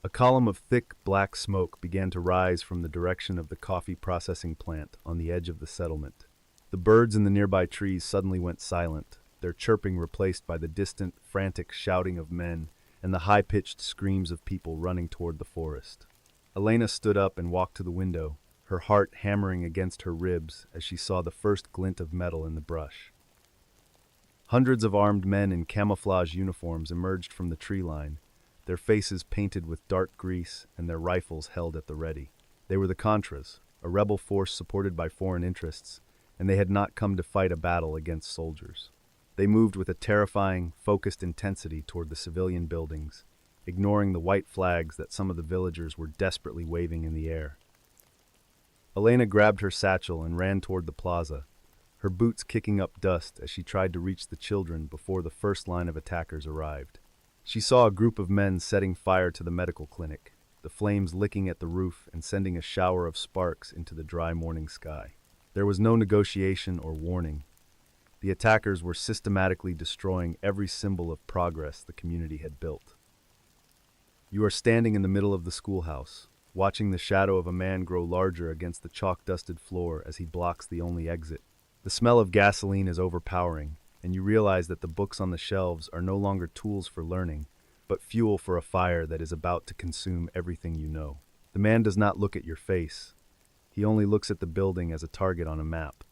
A column of thick, black smoke began to rise from the direction of the coffee processing plant on the edge of the settlement. The birds in the nearby trees suddenly went silent, their chirping replaced by the distant, frantic shouting of men and the high-pitched screams of people running toward the forest. Elena stood up and walked to the window, her heart hammering against her ribs as she saw the first glint of metal in the brush. Hundreds of armed men in camouflage uniforms emerged from the tree line, their faces painted with dark grease and their rifles held at the ready. They were the Contras, a rebel force supported by foreign interests, and they had not come to fight a battle against soldiers. They moved with a terrifying, focused intensity toward the civilian buildings, ignoring the white flags that some of the villagers were desperately waving in the air. Elena grabbed her satchel and ran toward the plaza, her boots kicking up dust as she tried to reach the children before the first line of attackers arrived. She saw a group of men setting fire to the medical clinic, the flames licking at the roof and sending a shower of sparks into the dry morning sky. There was no negotiation or warning. The attackers were systematically destroying every symbol of progress the community had built. You are standing in the middle of the schoolhouse, watching the shadow of a man grow larger against the chalk-dusted floor as he blocks the only exit. The smell of gasoline is overpowering, and you realize that the books on the shelves are no longer tools for learning, but fuel for a fire that is about to consume everything you know. The man does not look at your face. He only looks at the building as a target on a map.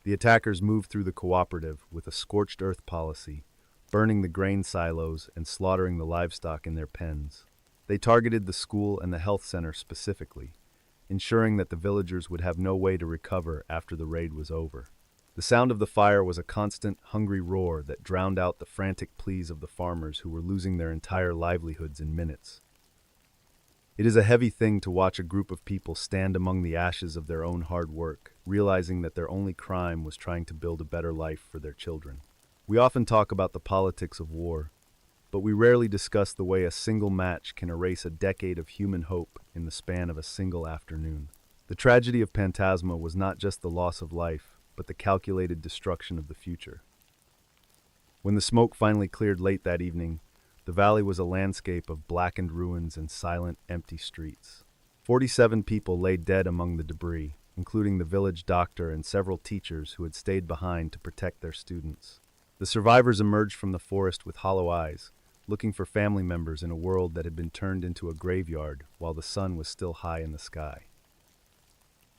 The attackers moved through the cooperative with a scorched earth policy, burning the grain silos and slaughtering the livestock in their pens. They targeted the school and the health center specifically, ensuring that the villagers would have no way to recover after the raid was over. The sound of the fire was a constant, hungry roar that drowned out the frantic pleas of the farmers who were losing their entire livelihoods in minutes. It is a heavy thing to watch a group of people stand among the ashes of their own hard work, realizing that their only crime was trying to build a better life for their children. We often talk about the politics of war, but we rarely discuss the way a single match can erase a decade of human hope in the span of a single afternoon. The tragedy of Pantasma was not just the loss of life, but the calculated destruction of the future. When the smoke finally cleared late that evening, the valley was a landscape of blackened ruins and silent, empty streets. 47 people lay dead among the debris, including the village doctor and several teachers who had stayed behind to protect their students. The survivors emerged from the forest with hollow eyes, looking for family members in a world that had been turned into a graveyard while the sun was still high in the sky.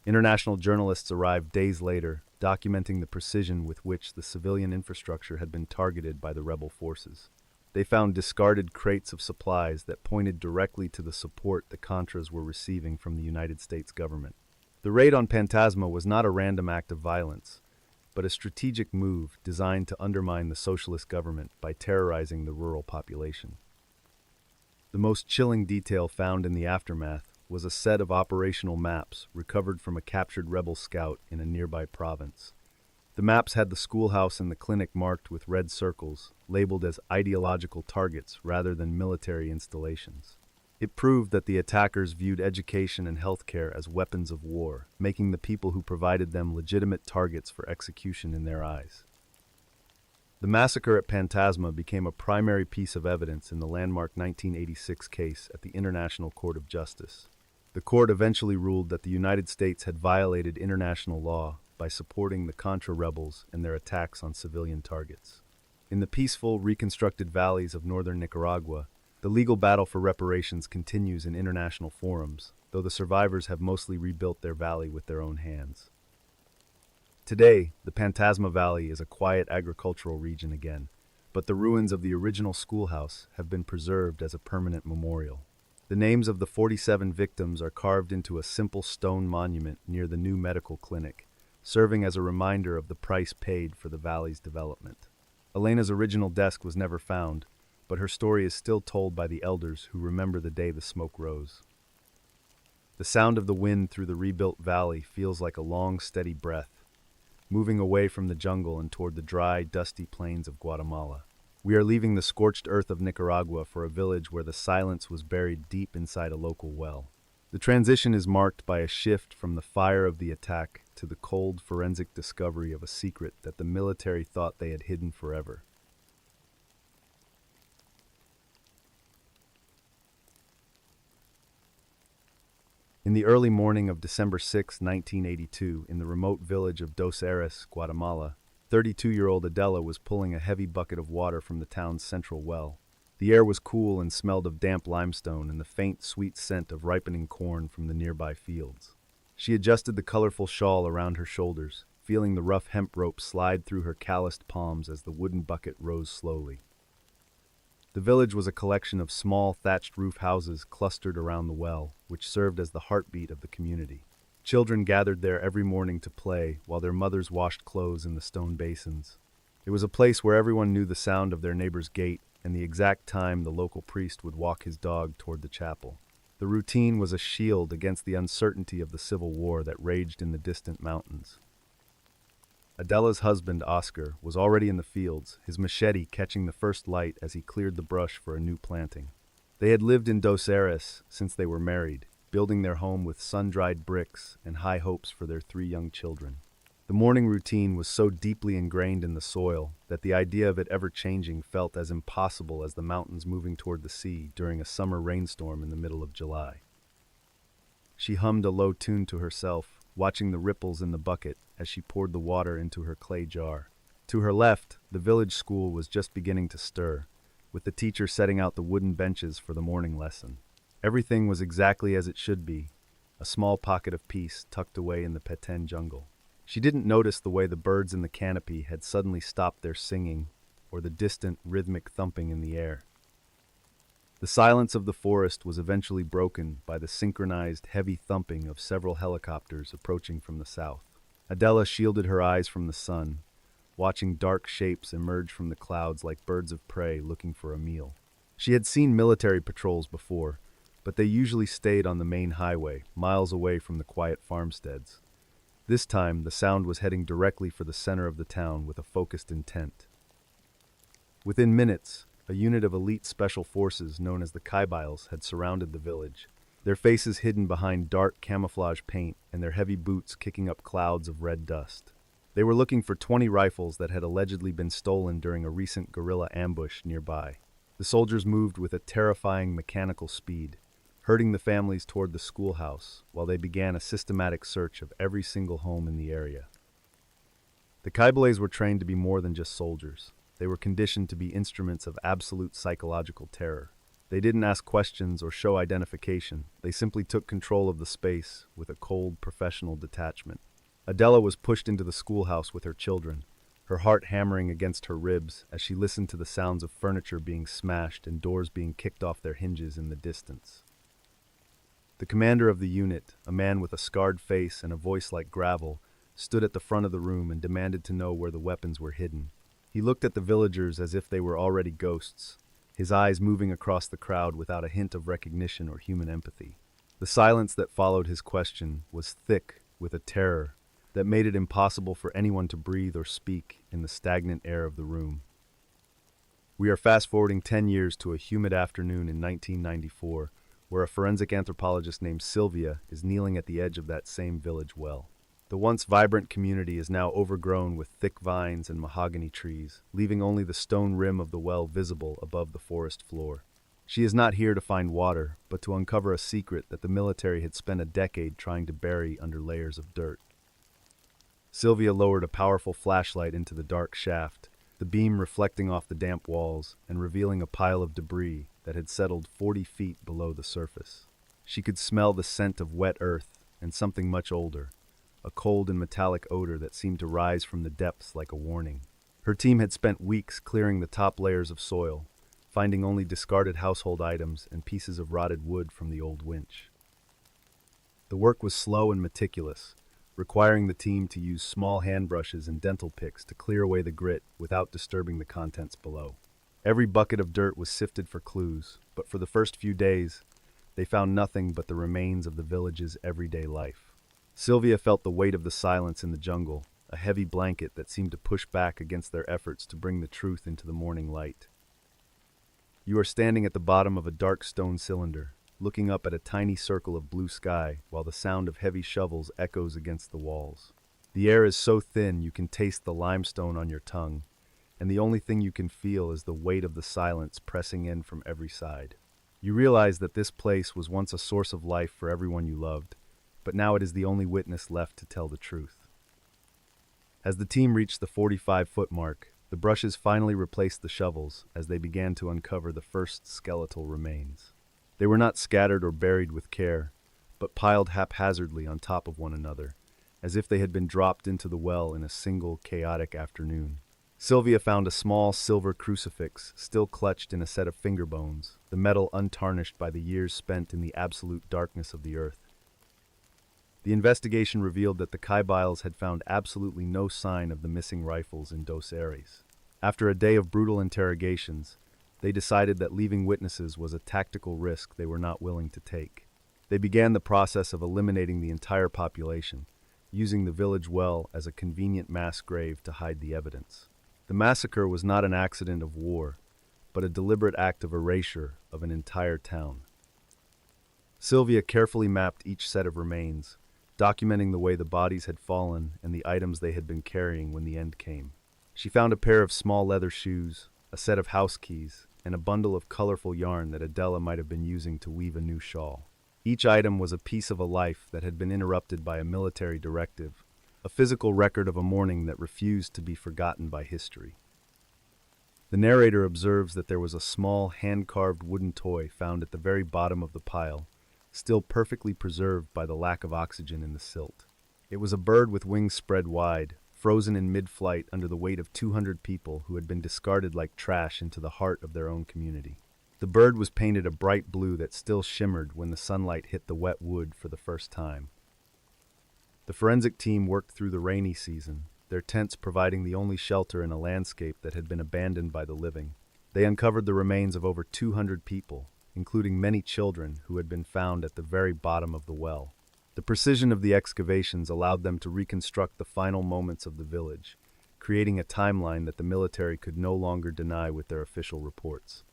International journalists arrived days later, documenting the precision with which the civilian infrastructure had been targeted by the rebel forces. They found discarded crates of supplies that pointed directly to the support the Contras were receiving from the United States government. The raid on Pantasma was not a random act of violence, but a strategic move designed to undermine the socialist government by terrorizing the rural population. The most chilling detail found in the aftermath was a set of operational maps recovered from a captured rebel scout in a nearby province. The maps had the schoolhouse and the clinic marked with red circles, labeled as ideological targets rather than military installations. It proved that the attackers viewed education and healthcare as weapons of war, making the people who provided them legitimate targets for execution in their eyes. The massacre at Pantasma became a primary piece of evidence in the landmark 1986 case at the International Court of Justice. The court eventually ruled that the United States had violated international law by supporting the Contra rebels and their attacks on civilian targets. In the peaceful, reconstructed valleys of northern Nicaragua, the legal battle for reparations continues in international forums, though the survivors have mostly rebuilt their valley with their own hands. Today, the Pantasma Valley is a quiet agricultural region again, but the ruins of the original schoolhouse have been preserved as a permanent memorial. The names of the 47 victims are carved into a simple stone monument near the new medical clinic, serving as a reminder of the price paid for the valley's development. Elena's original desk was never found, but her story is still told by the elders who remember the day the smoke rose. The sound of the wind through the rebuilt valley feels like a long, steady breath, moving away from the jungle and toward the dry, dusty plains of Guatemala. We are leaving the scorched earth of Nicaragua for a village where the silence was buried deep inside a local well. The transition is marked by a shift from the fire of the attack to the cold forensic discovery of a secret that the military thought they had hidden forever. In the early morning of December 6, 1982, in the remote village of Dos Erres, Guatemala, 32-year-old Adela was pulling a heavy bucket of water from the town's central well. The air was cool and smelled of damp limestone and the faint, sweet scent of ripening corn from the nearby fields. She adjusted the colorful shawl around her shoulders, feeling the rough hemp rope slide through her calloused palms as the wooden bucket rose slowly. The village was a collection of small, thatched roof houses clustered around the well, which served as the heartbeat of the community. Children gathered there every morning to play, while their mothers washed clothes in the stone basins. It was a place where everyone knew the sound of their neighbor's gate and the exact time the local priest would walk his dog toward the chapel. The routine was a shield against the uncertainty of the civil war that raged in the distant mountains. Adela's husband, Oscar, was already in the fields, his machete catching the first light as he cleared the brush for a new planting. They had lived in Dos Erres since they were married, building their home with sun-dried bricks and high hopes for their 3 young children. The morning routine was so deeply ingrained in the soil that the idea of it ever changing felt as impossible as the mountains moving toward the sea during a summer rainstorm in the middle of July. She hummed a low tune to herself, watching the ripples in the bucket as she poured the water into her clay jar. To her left, the village school was just beginning to stir, with the teacher setting out the wooden benches for the morning lesson. Everything was exactly as it should be, a small pocket of peace tucked away in the Peten jungle. She didn't notice the way the birds in the canopy had suddenly stopped their singing, or the distant, rhythmic thumping in the air. The silence of the forest was eventually broken by the synchronized, heavy thumping of several helicopters approaching from the south. Adela shielded her eyes from the sun, watching dark shapes emerge from the clouds like birds of prey looking for a meal. She had seen military patrols before, but they usually stayed on the main highway, miles away from the quiet farmsteads. This time, the sound was heading directly for the center of the town with a focused intent. Within minutes, a unit of elite special forces known as the Kaibiles had surrounded the village, their faces hidden behind dark camouflage paint and their heavy boots kicking up clouds of red dust. They were looking for 20 rifles that had allegedly been stolen during a recent guerrilla ambush nearby. The soldiers moved with a terrifying mechanical speed, herding the families toward the schoolhouse while they began a systematic search of every single home in the area. The Kaibiles were trained to be more than just soldiers. They were conditioned to be instruments of absolute psychological terror. They didn't ask questions or show identification. They simply took control of the space with a cold, professional detachment. Adela was pushed into the schoolhouse with her children, her heart hammering against her ribs as she listened to the sounds of furniture being smashed and doors being kicked off their hinges in the distance. The commander of the unit, a man with a scarred face and a voice like gravel, stood at the front of the room and demanded to know where the weapons were hidden. He looked at the villagers as if they were already ghosts, his eyes moving across the crowd without a hint of recognition or human empathy. The silence that followed his question was thick with a terror that made it impossible for anyone to breathe or speak in the stagnant air of the room. We are fast-forwarding 10 years to a humid afternoon in 1994, where a forensic anthropologist named Sylvia is kneeling at the edge of that same village well. The once vibrant community is now overgrown with thick vines and mahogany trees, leaving only the stone rim of the well visible above the forest floor. She is not here to find water, but to uncover a secret that the military had spent a decade trying to bury under layers of dirt. Sylvia lowered a powerful flashlight into the dark shaft, the beam reflecting off the damp walls and revealing a pile of debris that had settled 40 feet below the surface. She could smell the scent of wet earth and something much older, a cold and metallic odor that seemed to rise from the depths like a warning. Her team had spent weeks clearing the top layers of soil, finding only discarded household items and pieces of rotted wood from the old winch. The work was slow and meticulous, requiring the team to use small hand brushes and dental picks to clear away the grit without disturbing the contents below. Every bucket of dirt was sifted for clues, but for the first few days, they found nothing but the remains of the village's everyday life. Sylvia felt the weight of the silence in the jungle, a heavy blanket that seemed to push back against their efforts to bring the truth into the morning light. You are standing at the bottom of a dark stone cylinder, looking up at a tiny circle of blue sky while the sound of heavy shovels echoes against the walls. The air is so thin you can taste the limestone on your tongue, and the only thing you can feel is the weight of the silence pressing in from every side. You realize that this place was once a source of life for everyone you loved, but now it is the only witness left to tell the truth. As the team reached the 45-foot mark, the brushes finally replaced the shovels as they began to uncover the first skeletal remains. They were not scattered or buried with care, but piled haphazardly on top of one another, as if they had been dropped into the well in a single chaotic afternoon. Sylvia found a small silver crucifix still clutched in a set of finger bones, the metal untarnished by the years spent in the absolute darkness of the earth. The investigation revealed that the Kaibiles had found absolutely no sign of the missing rifles in Dos Erres. After a day of brutal interrogations, they decided that leaving witnesses was a tactical risk they were not willing to take. They began the process of eliminating the entire population, using the village well as a convenient mass grave to hide the evidence. The massacre was not an accident of war, but a deliberate act of erasure of an entire town. Sylvia carefully mapped each set of remains, documenting the way the bodies had fallen and the items they had been carrying when the end came. She found a pair of small leather shoes, a set of house keys, and a bundle of colorful yarn that Adela might have been using to weave a new shawl. Each item was a piece of a life that had been interrupted by a military directive, a physical record of a morning that refused to be forgotten by history. The narrator observes that there was a small, hand-carved wooden toy found at the very bottom of the pile, still perfectly preserved by the lack of oxygen in the silt. It was a bird with wings spread wide, frozen in mid-flight under the weight of 200 people who had been discarded like trash into the heart of their own community. The bird was painted a bright blue that still shimmered when the sunlight hit the wet wood for the first time. The forensic team worked through the rainy season, their tents providing the only shelter in a landscape that had been abandoned by the living. They uncovered the remains of over 200 people, including many children who had been found at the very bottom of the well. The precision of the excavations allowed them to reconstruct the final moments of the village, creating a timeline that the military could no longer deny with their official reports.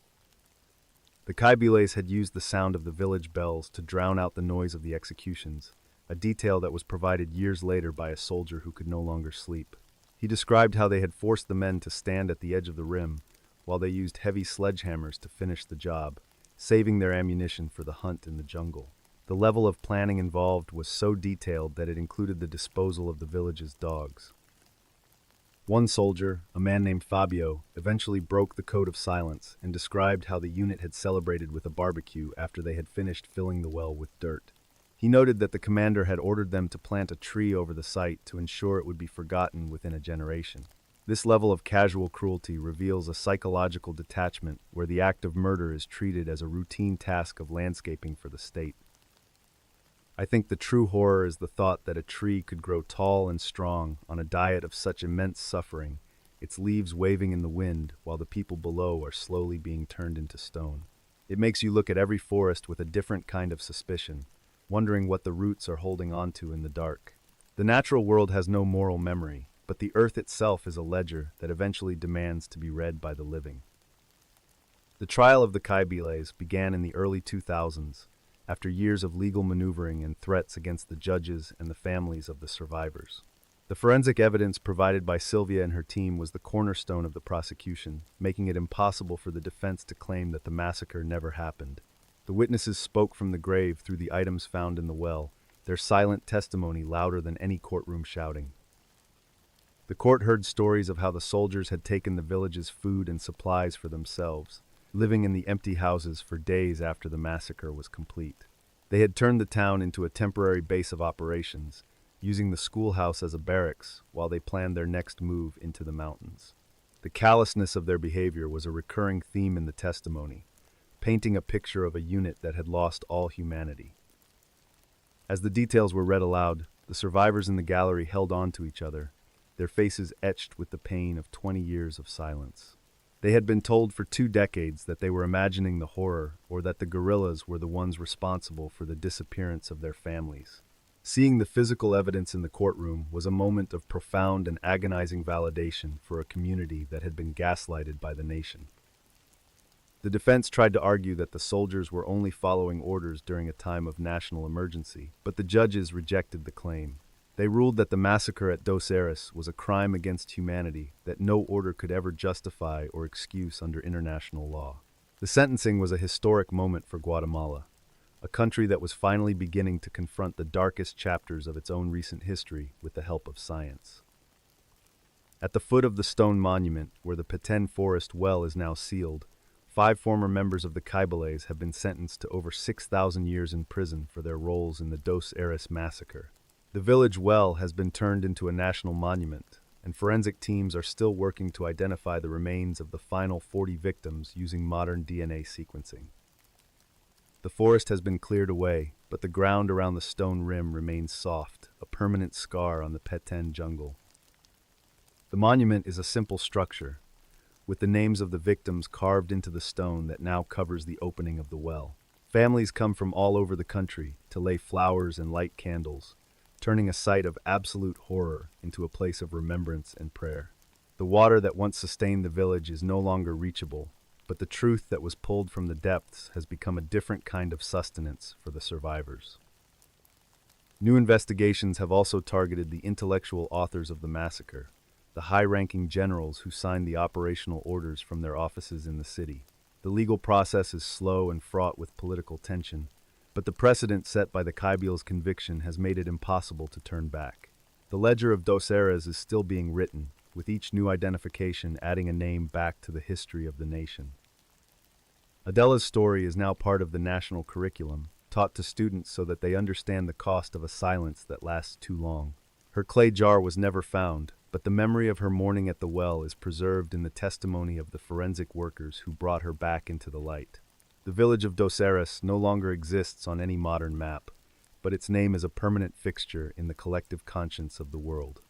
The Kaibiles had used the sound of the village bells to drown out the noise of the executions, a detail that was provided years later by a soldier who could no longer sleep. He described how they had forced the men to stand at the edge of the rim, while they used heavy sledgehammers to finish the job, saving their ammunition for the hunt in the jungle. The level of planning involved was so detailed that it included the disposal of the village's dogs. One soldier, a man named Fabio, eventually broke the code of silence and described how the unit had celebrated with a barbecue after they had finished filling the well with dirt. He noted that the commander had ordered them to plant a tree over the site to ensure it would be forgotten within a generation. This level of casual cruelty reveals a psychological detachment where the act of murder is treated as a routine task of landscaping for the state. I think the true horror is the thought that a tree could grow tall and strong on a diet of such immense suffering, its leaves waving in the wind while the people below are slowly being turned into stone. It makes you look at every forest with a different kind of suspicion, wondering what the roots are holding onto in the dark. The natural world has no moral memory, but the earth itself is a ledger that eventually demands to be read by the living. The trial of the Kaibiles began in the early 2000s, after years of legal maneuvering and threats against the judges and the families of the survivors. The forensic evidence provided by Sylvia and her team was the cornerstone of the prosecution, making it impossible for the defense to claim that the massacre never happened. The witnesses spoke from the grave through the items found in the well, their silent testimony louder than any courtroom shouting. The court heard stories of how the soldiers had taken the village's food and supplies for themselves, living in the empty houses for days after the massacre was complete. They had turned the town into a temporary base of operations, using the schoolhouse as a barracks while they planned their next move into the mountains. The callousness of their behavior was a recurring theme in the testimony, painting a picture of a unit that had lost all humanity. As the details were read aloud, the survivors in the gallery held on to each other, their faces etched with the pain of 20 years of silence. They had been told for 2 decades that they were imagining the horror or that the guerrillas were the ones responsible for the disappearance of their families. Seeing the physical evidence in the courtroom was a moment of profound and agonizing validation for a community that had been gaslighted by the nation. The defense tried to argue that the soldiers were only following orders during a time of national emergency, but the judges rejected the claim. They ruled that the massacre at Dos Erres was a crime against humanity that no order could ever justify or excuse under international law. The sentencing was a historic moment for Guatemala, a country that was finally beginning to confront the darkest chapters of its own recent history with the help of science. At the foot of the stone monument, where the Petén Forest well is now sealed, 5 former members of the Kaibiles have been sentenced to over 6,000 years in prison for their roles in the Dos Erres massacre. The village well has been turned into a national monument, and forensic teams are still working to identify the remains of the final 40 victims using modern DNA sequencing. The forest has been cleared away, but the ground around the stone rim remains soft, a permanent scar on the Petén jungle. The monument is a simple structure, with the names of the victims carved into the stone that now covers the opening of the well. Families come from all over the country to lay flowers and light candles, turning a site of absolute horror into a place of remembrance and prayer. The water that once sustained the village is no longer reachable, but the truth that was pulled from the depths has become a different kind of sustenance for the survivors. New investigations have also targeted the intellectual authors of the massacre, the high-ranking generals who signed the operational orders from their offices in the city. The legal process is slow and fraught with political tension, but the precedent set by the Kaibil's conviction has made it impossible to turn back. The ledger of Dos Erres is still being written, with each new identification adding a name back to the history of the nation. Adela's story is now part of the national curriculum, taught to students so that they understand the cost of a silence that lasts too long. Her clay jar was never found, but the memory of her mourning at the well is preserved in the testimony of the forensic workers who brought her back into the light. The village of Dos Erres no longer exists on any modern map, but its name is a permanent fixture in the collective conscience of the world.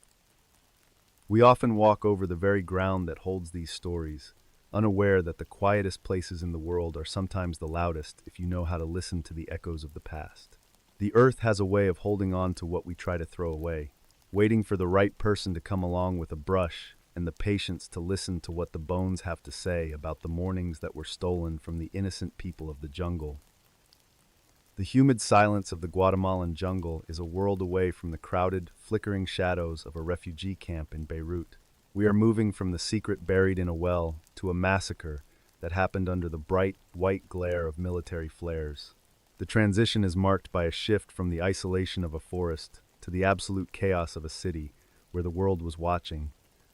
We often walk over the very ground that holds these stories, unaware that the quietest places in the world are sometimes the loudest if you know how to listen to the echoes of the past. The earth has a way of holding on to what we try to throw away, waiting for the right person to come along with a brush and the patience to listen to what the bones have to say about the mornings that were stolen from the innocent people of the jungle. The humid silence of the Guatemalan jungle is a world away from the crowded, flickering shadows of a refugee camp in Beirut. We are moving from the secret buried in a well to a massacre that happened under the bright, white glare of military flares. The transition is marked by a shift from the isolation of a forest to the absolute chaos of a city where the world was watching,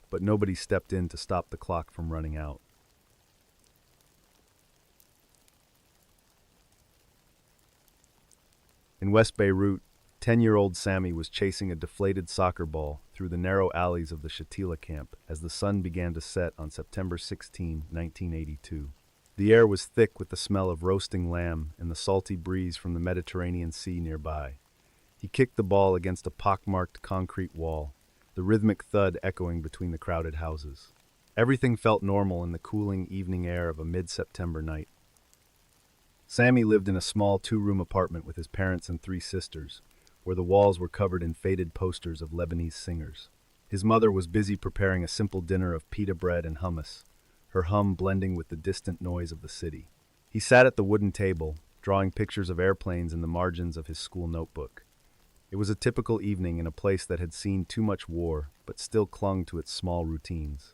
but nobody stepped in to stop the clock from running out. In West Beirut, 10-year-old Sammy was chasing a deflated soccer ball through the narrow alleys of the Shatila camp as the sun began to set on September 16, 1982. The air was thick with the smell of roasting lamb and the salty breeze from the Mediterranean Sea nearby. He kicked the ball against a pockmarked concrete wall, the rhythmic thud echoing between the crowded houses. Everything felt normal in the cooling evening air of a mid-September night. Sammy lived in a small 2-room apartment with his parents and 3 sisters, where the walls were covered in faded posters of Lebanese singers. His mother was busy preparing a simple dinner of pita bread and hummus, her hum blending with the distant noise of the city. He sat at the wooden table, drawing pictures of airplanes in the margins of his school notebook. It was a typical evening in a place that had seen too much war, but still clung to its small routines.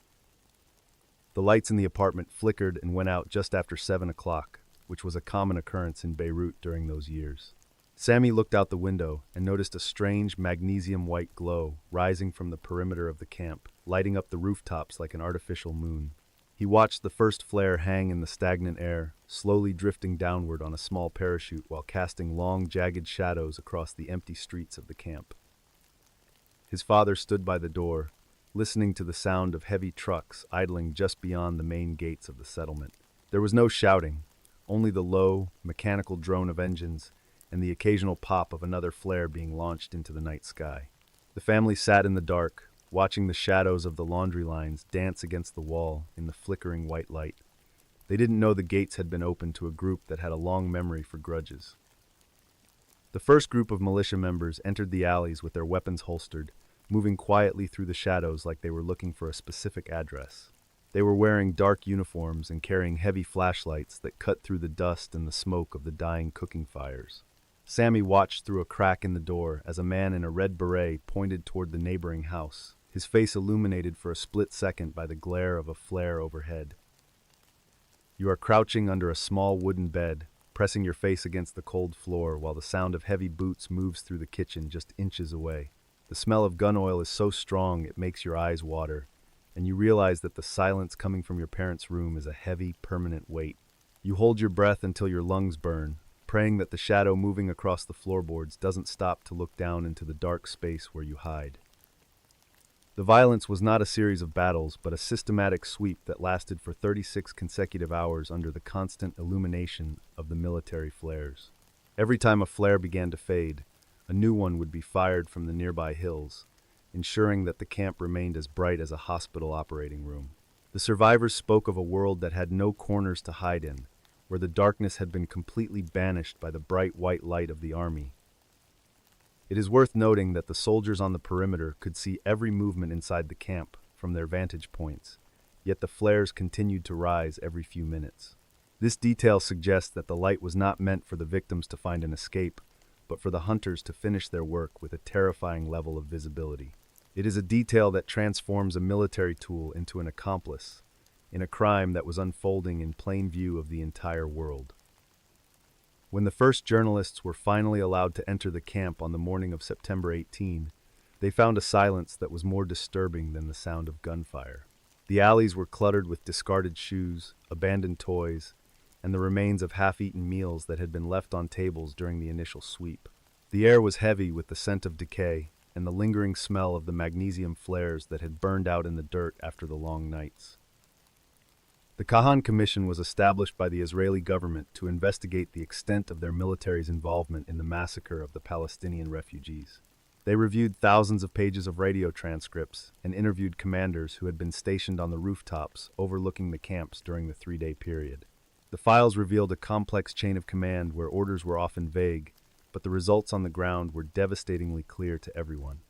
The lights in the apartment flickered and went out just after 7 o'clock, which was a common occurrence in Beirut during those years. Sammy looked out the window and noticed a strange magnesium-white glow rising from the perimeter of the camp, lighting up the rooftops like an artificial moon. He watched the first flare hang in the stagnant air, slowly drifting downward on a small parachute while casting long, jagged shadows across the empty streets of the camp. His father stood by the door, listening to the sound of heavy trucks idling just beyond the main gates of the settlement. There was no shouting, only the low, mechanical drone of engines and the occasional pop of another flare being launched into the night sky. The family sat in the dark, watching the shadows of the laundry lines dance against the wall in the flickering white light. They didn't know the gates had been opened to a group that had a long memory for grudges. The first group of militia members entered the alleys with their weapons holstered, moving quietly through the shadows like they were looking for a specific address. They were wearing dark uniforms and carrying heavy flashlights that cut through the dust and the smoke of the dying cooking fires. Sammy watched through a crack in the door as a man in a red beret pointed toward the neighboring house, his face illuminated for a split second by the glare of a flare overhead. You are crouching under a small wooden bed, pressing your face against the cold floor while the sound of heavy boots moves through the kitchen just inches away. The smell of gun oil is so strong it makes your eyes water, and you realize that the silence coming from your parents' room is a heavy, permanent weight. You hold your breath until your lungs burn, praying that the shadow moving across the floorboards doesn't stop to look down into the dark space where you hide. The violence was not a series of battles, but a systematic sweep that lasted for 36 consecutive hours under the constant illumination of the military flares. Every time a flare began to fade, a new one would be fired from the nearby hills, ensuring that the camp remained as bright as a hospital operating room. The survivors spoke of a world that had no corners to hide in, where the darkness had been completely banished by the bright white light of the army. It is worth noting that the soldiers on the perimeter could see every movement inside the camp from their vantage points, yet the flares continued to rise every few minutes. This detail suggests that the light was not meant for the victims to find an escape, but for the hunters to finish their work with a terrifying level of visibility. It is a detail that transforms a military tool into an accomplice in a crime that was unfolding in plain view of the entire world. When the first journalists were finally allowed to enter the camp on the morning of September 18, they found a silence that was more disturbing than the sound of gunfire. The alleys were cluttered with discarded shoes, abandoned toys, and the remains of half-eaten meals that had been left on tables during the initial sweep. The air was heavy with the scent of decay and the lingering smell of the magnesium flares that had burned out in the dirt after the long nights. The Kahan Commission was established by the Israeli government to investigate the extent of their military's involvement in the massacre of the Palestinian refugees. They reviewed thousands of pages of radio transcripts and interviewed commanders who had been stationed on the rooftops overlooking the camps during the 3-day period. The files revealed a complex chain of command where orders were often vague, but the results on the ground were devastatingly clear to everyone.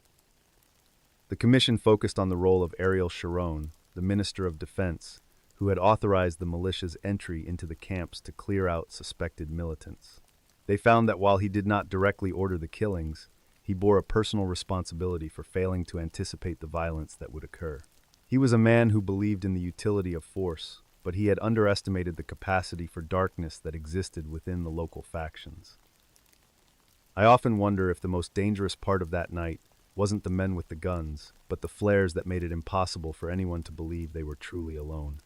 The commission focused on the role of Ariel Sharon, the Minister of Defense, who had authorized the militia's entry into the camps to clear out suspected militants. They found that while he did not directly order the killings, he bore a personal responsibility for failing to anticipate the violence that would occur. He was a man who believed in the utility of force, but he had underestimated the capacity for darkness that existed within the local factions. I often wonder if the most dangerous part of that night wasn't the men with the guns, but the flares that made it impossible for anyone to believe they were truly alone.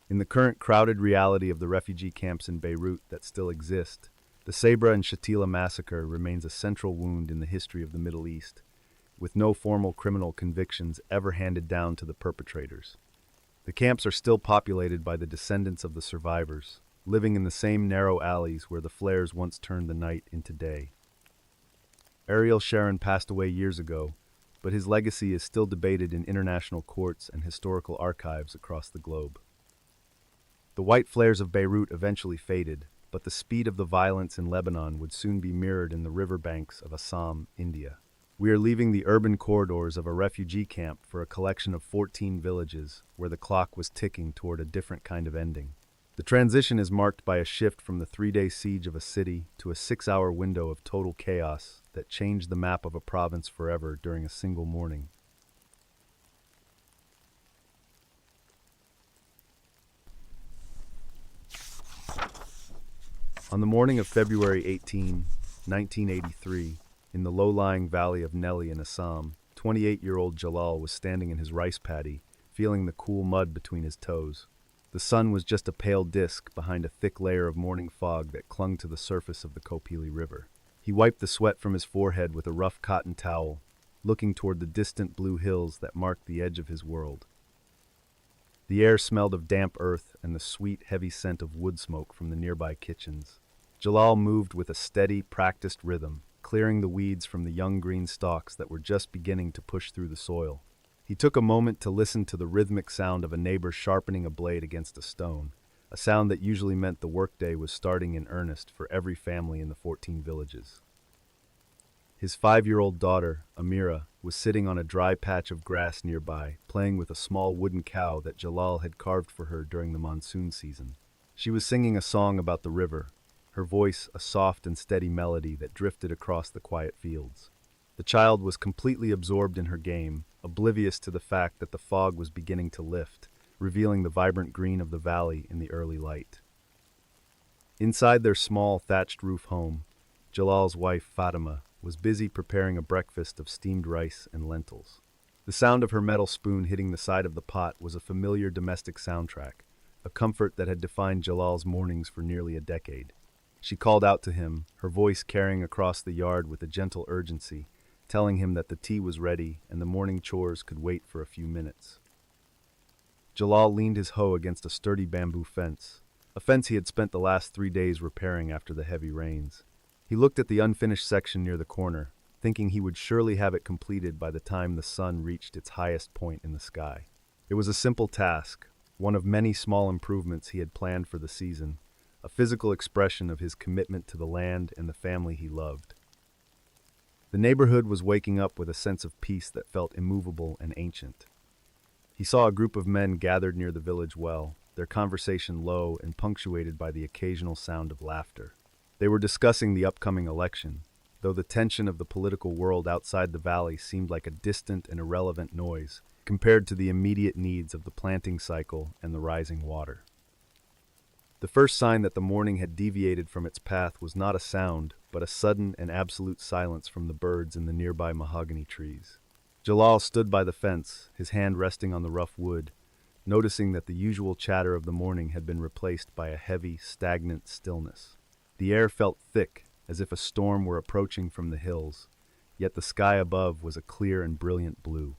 In the current crowded reality of the refugee camps in Beirut that still exist, the Sabra and Shatila massacre remains a central wound in the history of the Middle East, with no formal criminal convictions ever handed down to the perpetrators. The camps are still populated by the descendants of the survivors, living in the same narrow alleys where the flares once turned the night into day. Ariel Sharon passed away years ago, but his legacy is still debated in international courts and historical archives across the globe. The white flares of Beirut eventually faded, but the speed of the violence in Lebanon would soon be mirrored in the riverbanks of Assam, India. We are leaving the urban corridors of a refugee camp for a collection of 14 villages where the clock was ticking toward a different kind of ending. The transition is marked by a shift from the 3-day siege of a city to a 6-hour window of total chaos that changed the map of a province forever during a single morning. On the morning of February 18, 1983, in the low-lying valley of Nelly in Assam, 28-year-old Jalal was standing in his rice paddy, feeling the cool mud between his toes. The sun was just a pale disk behind a thick layer of morning fog that clung to the surface of the Kopili River. He wiped the sweat from his forehead with a rough cotton towel, looking toward the distant blue hills that marked the edge of his world. The air smelled of damp earth and the sweet, heavy scent of wood smoke from the nearby kitchens. Jalal moved with a steady, practiced rhythm, clearing the weeds from the young green stalks that were just beginning to push through the soil. He took a moment to listen to the rhythmic sound of a neighbor sharpening a blade against a stone, a sound that usually meant the workday was starting in earnest for every family in the 14 villages. His 5-year-old daughter, Amira, was sitting on a dry patch of grass nearby, playing with a small wooden cow that Jalal had carved for her during the monsoon season. She was singing a song about the river, her voice a soft and steady melody that drifted across the quiet fields. The child was completely absorbed in her game, oblivious to the fact that the fog was beginning to lift, revealing the vibrant green of the valley in the early light. Inside their small, thatched roof home, Jalal's wife, Fatima, was busy preparing a breakfast of steamed rice and lentils. The sound of her metal spoon hitting the side of the pot was a familiar domestic soundtrack, a comfort that had defined Jalal's mornings for nearly a decade. She called out to him, her voice carrying across the yard with a gentle urgency, telling him that the tea was ready and the morning chores could wait for a few minutes. Jalal leaned his hoe against a sturdy bamboo fence, a fence he had spent the last 3 days repairing after the heavy rains. He looked at the unfinished section near the corner, thinking he would surely have it completed by the time the sun reached its highest point in the sky. It was a simple task, one of many small improvements he had planned for the season, a physical expression of his commitment to the land and the family he loved. The neighborhood was waking up with a sense of peace that felt immovable and ancient. He saw a group of men gathered near the village well, their conversation low and punctuated by the occasional sound of laughter. They were discussing the upcoming election, though the tension of the political world outside the valley seemed like a distant and irrelevant noise compared to the immediate needs of the planting cycle and the rising water. The first sign that the morning had deviated from its path was not a sound, but a sudden and absolute silence from the birds in the nearby mahogany trees. Jalal stood by the fence, his hand resting on the rough wood, noticing that the usual chatter of the morning had been replaced by a heavy, stagnant stillness. The air felt thick, as if a storm were approaching from the hills, yet the sky above was a clear and brilliant blue.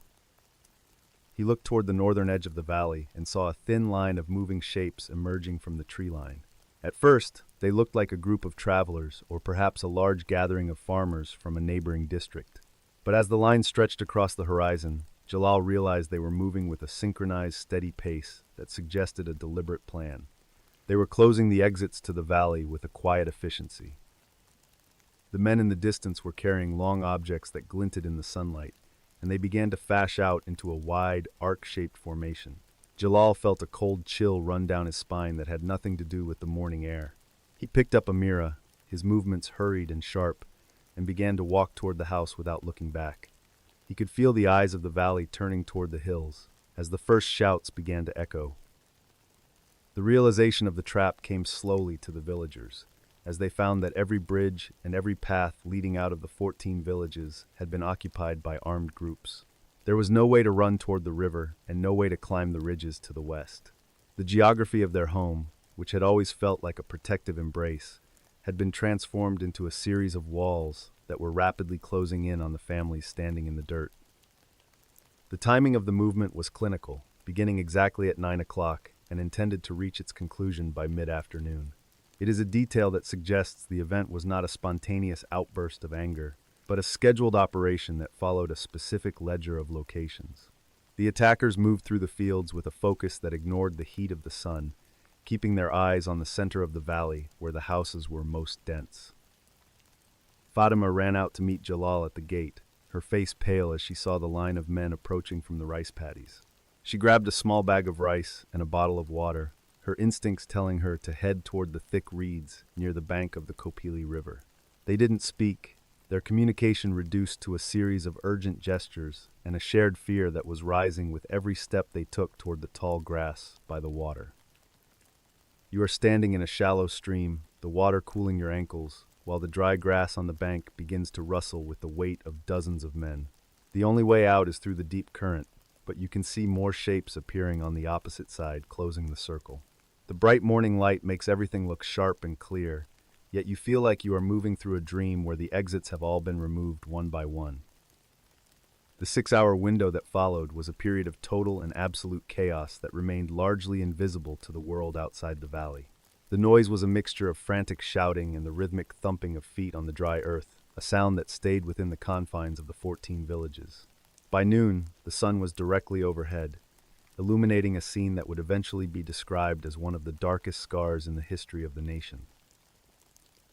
He looked toward the northern edge of the valley and saw a thin line of moving shapes emerging from the tree line. At first, they looked like a group of travelers or perhaps a large gathering of farmers from a neighboring district. But as the line stretched across the horizon, Jalal realized they were moving with a synchronized, steady pace that suggested a deliberate plan. They were closing the exits to the valley with a quiet efficiency. The men in the distance were carrying long objects that glinted in the sunlight, and they began to fash out into a wide, arc-shaped formation. Jalal felt a cold chill run down his spine that had nothing to do with the morning air. He picked up a mirror, his movements hurried and sharp, and began to walk toward the house without looking back. He could feel the eyes of the valley turning toward the hills, as the first shouts began to echo. The realization of the trap came slowly to the villagers, as they found that every bridge and every path leading out of the 14 villages had been occupied by armed groups. There was no way to run toward the river and no way to climb the ridges to the west. The geography of their home, which had always felt like a protective embrace, had been transformed into a series of walls that were rapidly closing in on the families standing in the dirt. The timing of the movement was clinical, beginning exactly at 9 o'clock and intended to reach its conclusion by mid-afternoon. It is a detail that suggests the event was not a spontaneous outburst of anger, but a scheduled operation that followed a specific ledger of locations. The attackers moved through the fields with a focus that ignored the heat of the sun, keeping their eyes on the center of the valley where the houses were most dense. Fatima ran out to meet Jalal at the gate, her face pale as she saw the line of men approaching from the rice paddies. She grabbed a small bag of rice and a bottle of water, her instincts telling her to head toward the thick reeds near the bank of the Kopili River. They didn't speak, their communication reduced to a series of urgent gestures and a shared fear that was rising with every step they took toward the tall grass by the water. You are standing in a shallow stream, the water cooling your ankles, while the dry grass on the bank begins to rustle with the weight of dozens of men. The only way out is through the deep current, but you can see more shapes appearing on the opposite side, closing the circle. The bright morning light makes everything look sharp and clear, yet you feel like you are moving through a dream where the exits have all been removed one by one. The 6-hour window that followed was a period of total and absolute chaos that remained largely invisible to the world outside the valley. The noise was a mixture of frantic shouting and the rhythmic thumping of feet on the dry earth, a sound that stayed within the confines of the 14 villages. By noon, the sun was directly overhead, illuminating a scene that would eventually be described as one of the darkest scars in the history of the nation.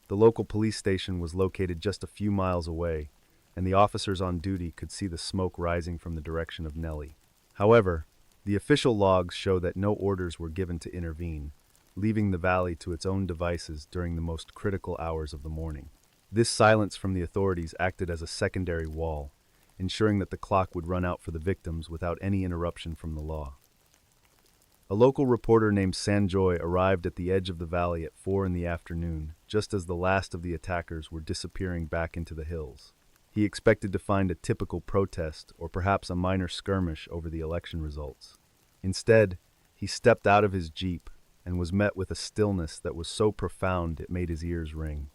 The local police station was located just a few miles away, and the officers on duty could see the smoke rising from the direction of Nelly. However, the official logs show that no orders were given to intervene, leaving the valley to its own devices during the most critical hours of the morning. This silence from the authorities acted as a secondary wall, ensuring that the clock would run out for the victims without any interruption from the law. A local reporter named Sanjoy arrived at the edge of the valley at 4 in the afternoon, just as the last of the attackers were disappearing back into the hills. He expected to find a typical protest or perhaps a minor skirmish over the election results. Instead, he stepped out of his jeep and was met with a stillness that was so profound it made his ears ring.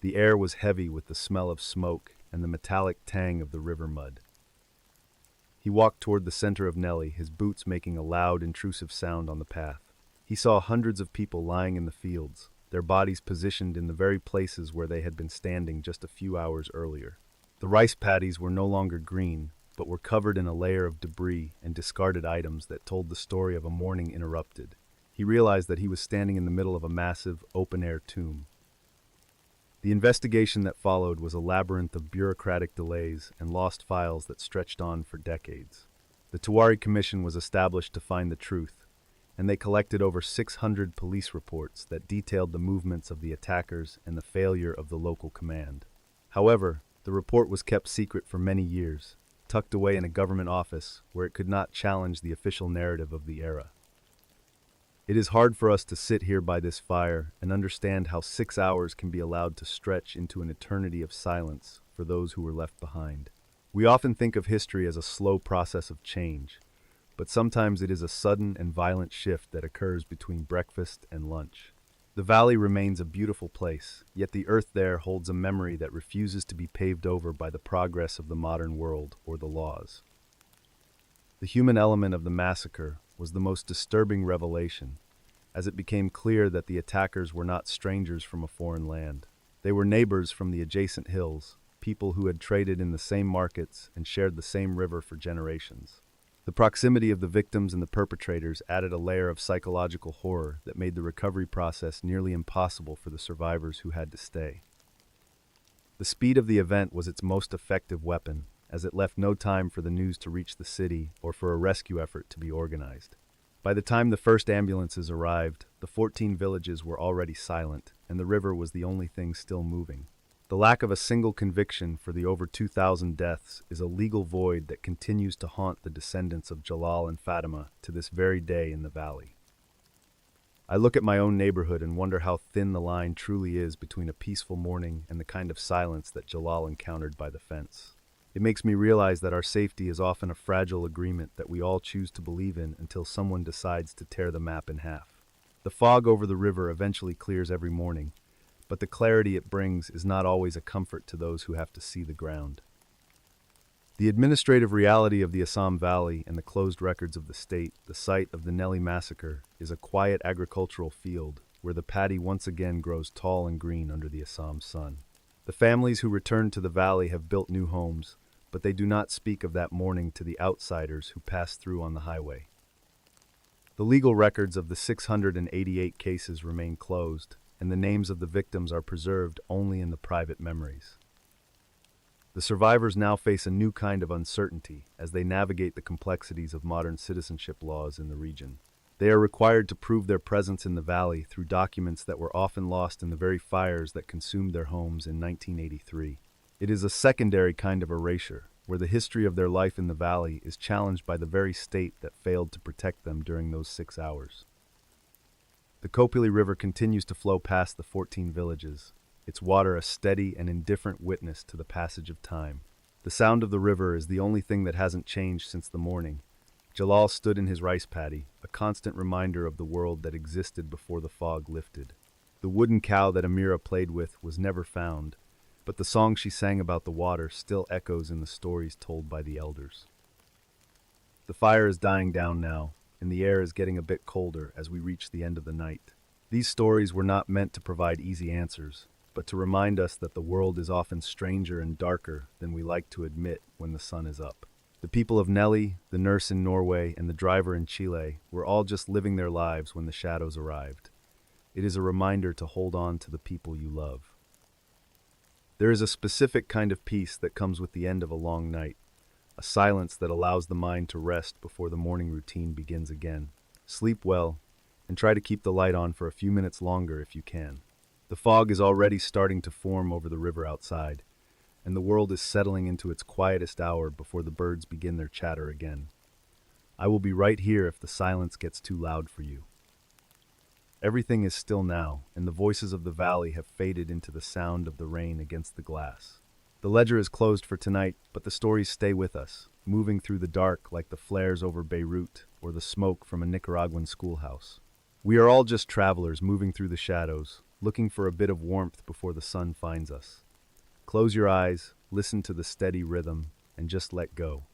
The air was heavy with the smell of smoke and the metallic tang of the river mud. He walked toward the center of Nelly, his boots making a loud, intrusive sound on the path. He saw hundreds of people lying in the fields, their bodies positioned in the very places where they had been standing just a few hours earlier. The rice paddies were no longer green, but were covered in a layer of debris and discarded items that told the story of a morning interrupted. He realized that he was standing in the middle of a massive, open-air tomb. The investigation that followed was a labyrinth of bureaucratic delays and lost files that stretched on for decades. The Tuareg Commission was established to find the truth, and they collected over 600 police reports that detailed the movements of the attackers and the failure of the local command. However, the report was kept secret for many years, tucked away in a government office where it could not challenge the official narrative of the era. It is hard for us to sit here by this fire and understand how 6 hours can be allowed to stretch into an eternity of silence for those who were left behind. We often think of history as a slow process of change, but sometimes it is a sudden and violent shift that occurs between breakfast and lunch. The valley remains a beautiful place, yet the earth there holds a memory that refuses to be paved over by the progress of the modern world or the laws. The human element of the massacre was the most disturbing revelation, as it became clear that the attackers were not strangers from a foreign land. They were neighbors from the adjacent hills, people who had traded in the same markets and shared the same river for generations. The proximity of the victims and the perpetrators added a layer of psychological horror that made the recovery process nearly impossible for the survivors who had to stay. The speed of the event was its most effective weapon, as it left no time for the news to reach the city or for a rescue effort to be organized. By the time the first ambulances arrived, the 14 villages were already silent, and the river was the only thing still moving. The lack of a single conviction for the over 2,000 deaths is a legal void that continues to haunt the descendants of Jalal and Fatima to this very day in the valley. I look at my own neighborhood and wonder how thin the line truly is between a peaceful morning and the kind of silence that Jalal encountered by the fence. It makes me realize that our safety is often a fragile agreement that we all choose to believe in until someone decides to tear the map in half. The fog over the river eventually clears every morning, but the clarity it brings is not always a comfort to those who have to see the ground. The administrative reality of the Assam Valley and the closed records of the state, the site of the Nelly Massacre, is a quiet agricultural field where the paddy once again grows tall and green under the Assam sun. The families who returned to the valley have built new homes, but they do not speak of that morning to the outsiders who passed through on the highway. The legal records of the 688 cases remain closed, and the names of the victims are preserved only in the private memories. The survivors now face a new kind of uncertainty as they navigate the complexities of modern citizenship laws in the region. They are required to prove their presence in the valley through documents that were often lost in the very fires that consumed their homes in 1983. It is a secondary kind of erasure, where the history of their life in the valley is challenged by the very state that failed to protect them during those 6 hours. The Kopili River continues to flow past the 14 villages, its water a steady and indifferent witness to the passage of time. The sound of the river is the only thing that hasn't changed since the morning. Jalal stood in his rice paddy, a constant reminder of the world that existed before the fog lifted. The wooden cow that Amira played with was never found, but the song she sang about the water still echoes in the stories told by the elders. The fire is dying down now, and the air is getting a bit colder as we reach the end of the night. These stories were not meant to provide easy answers, but to remind us that the world is often stranger and darker than we like to admit when the sun is up. The people of Nelly, the nurse in Norway, and the driver in Chile were all just living their lives when the shadows arrived. It is a reminder to hold on to the people you love. There is a specific kind of peace that comes with the end of a long night, a silence that allows the mind to rest before the morning routine begins again. Sleep well, and try to keep the light on for a few minutes longer if you can. The fog is already starting to form over the river outside, and the world is settling into its quietest hour before the birds begin their chatter again. I will be right here if the silence gets too loud for you. Everything is still now, and the voices of the valley have faded into the sound of the rain against the glass. The ledger is closed for tonight, but the stories stay with us, moving through the dark like the flares over Beirut or the smoke from a Nicaraguan schoolhouse. We are all just travelers moving through the shadows, looking for a bit of warmth before the sun finds us. Close your eyes, listen to the steady rhythm, and just let go.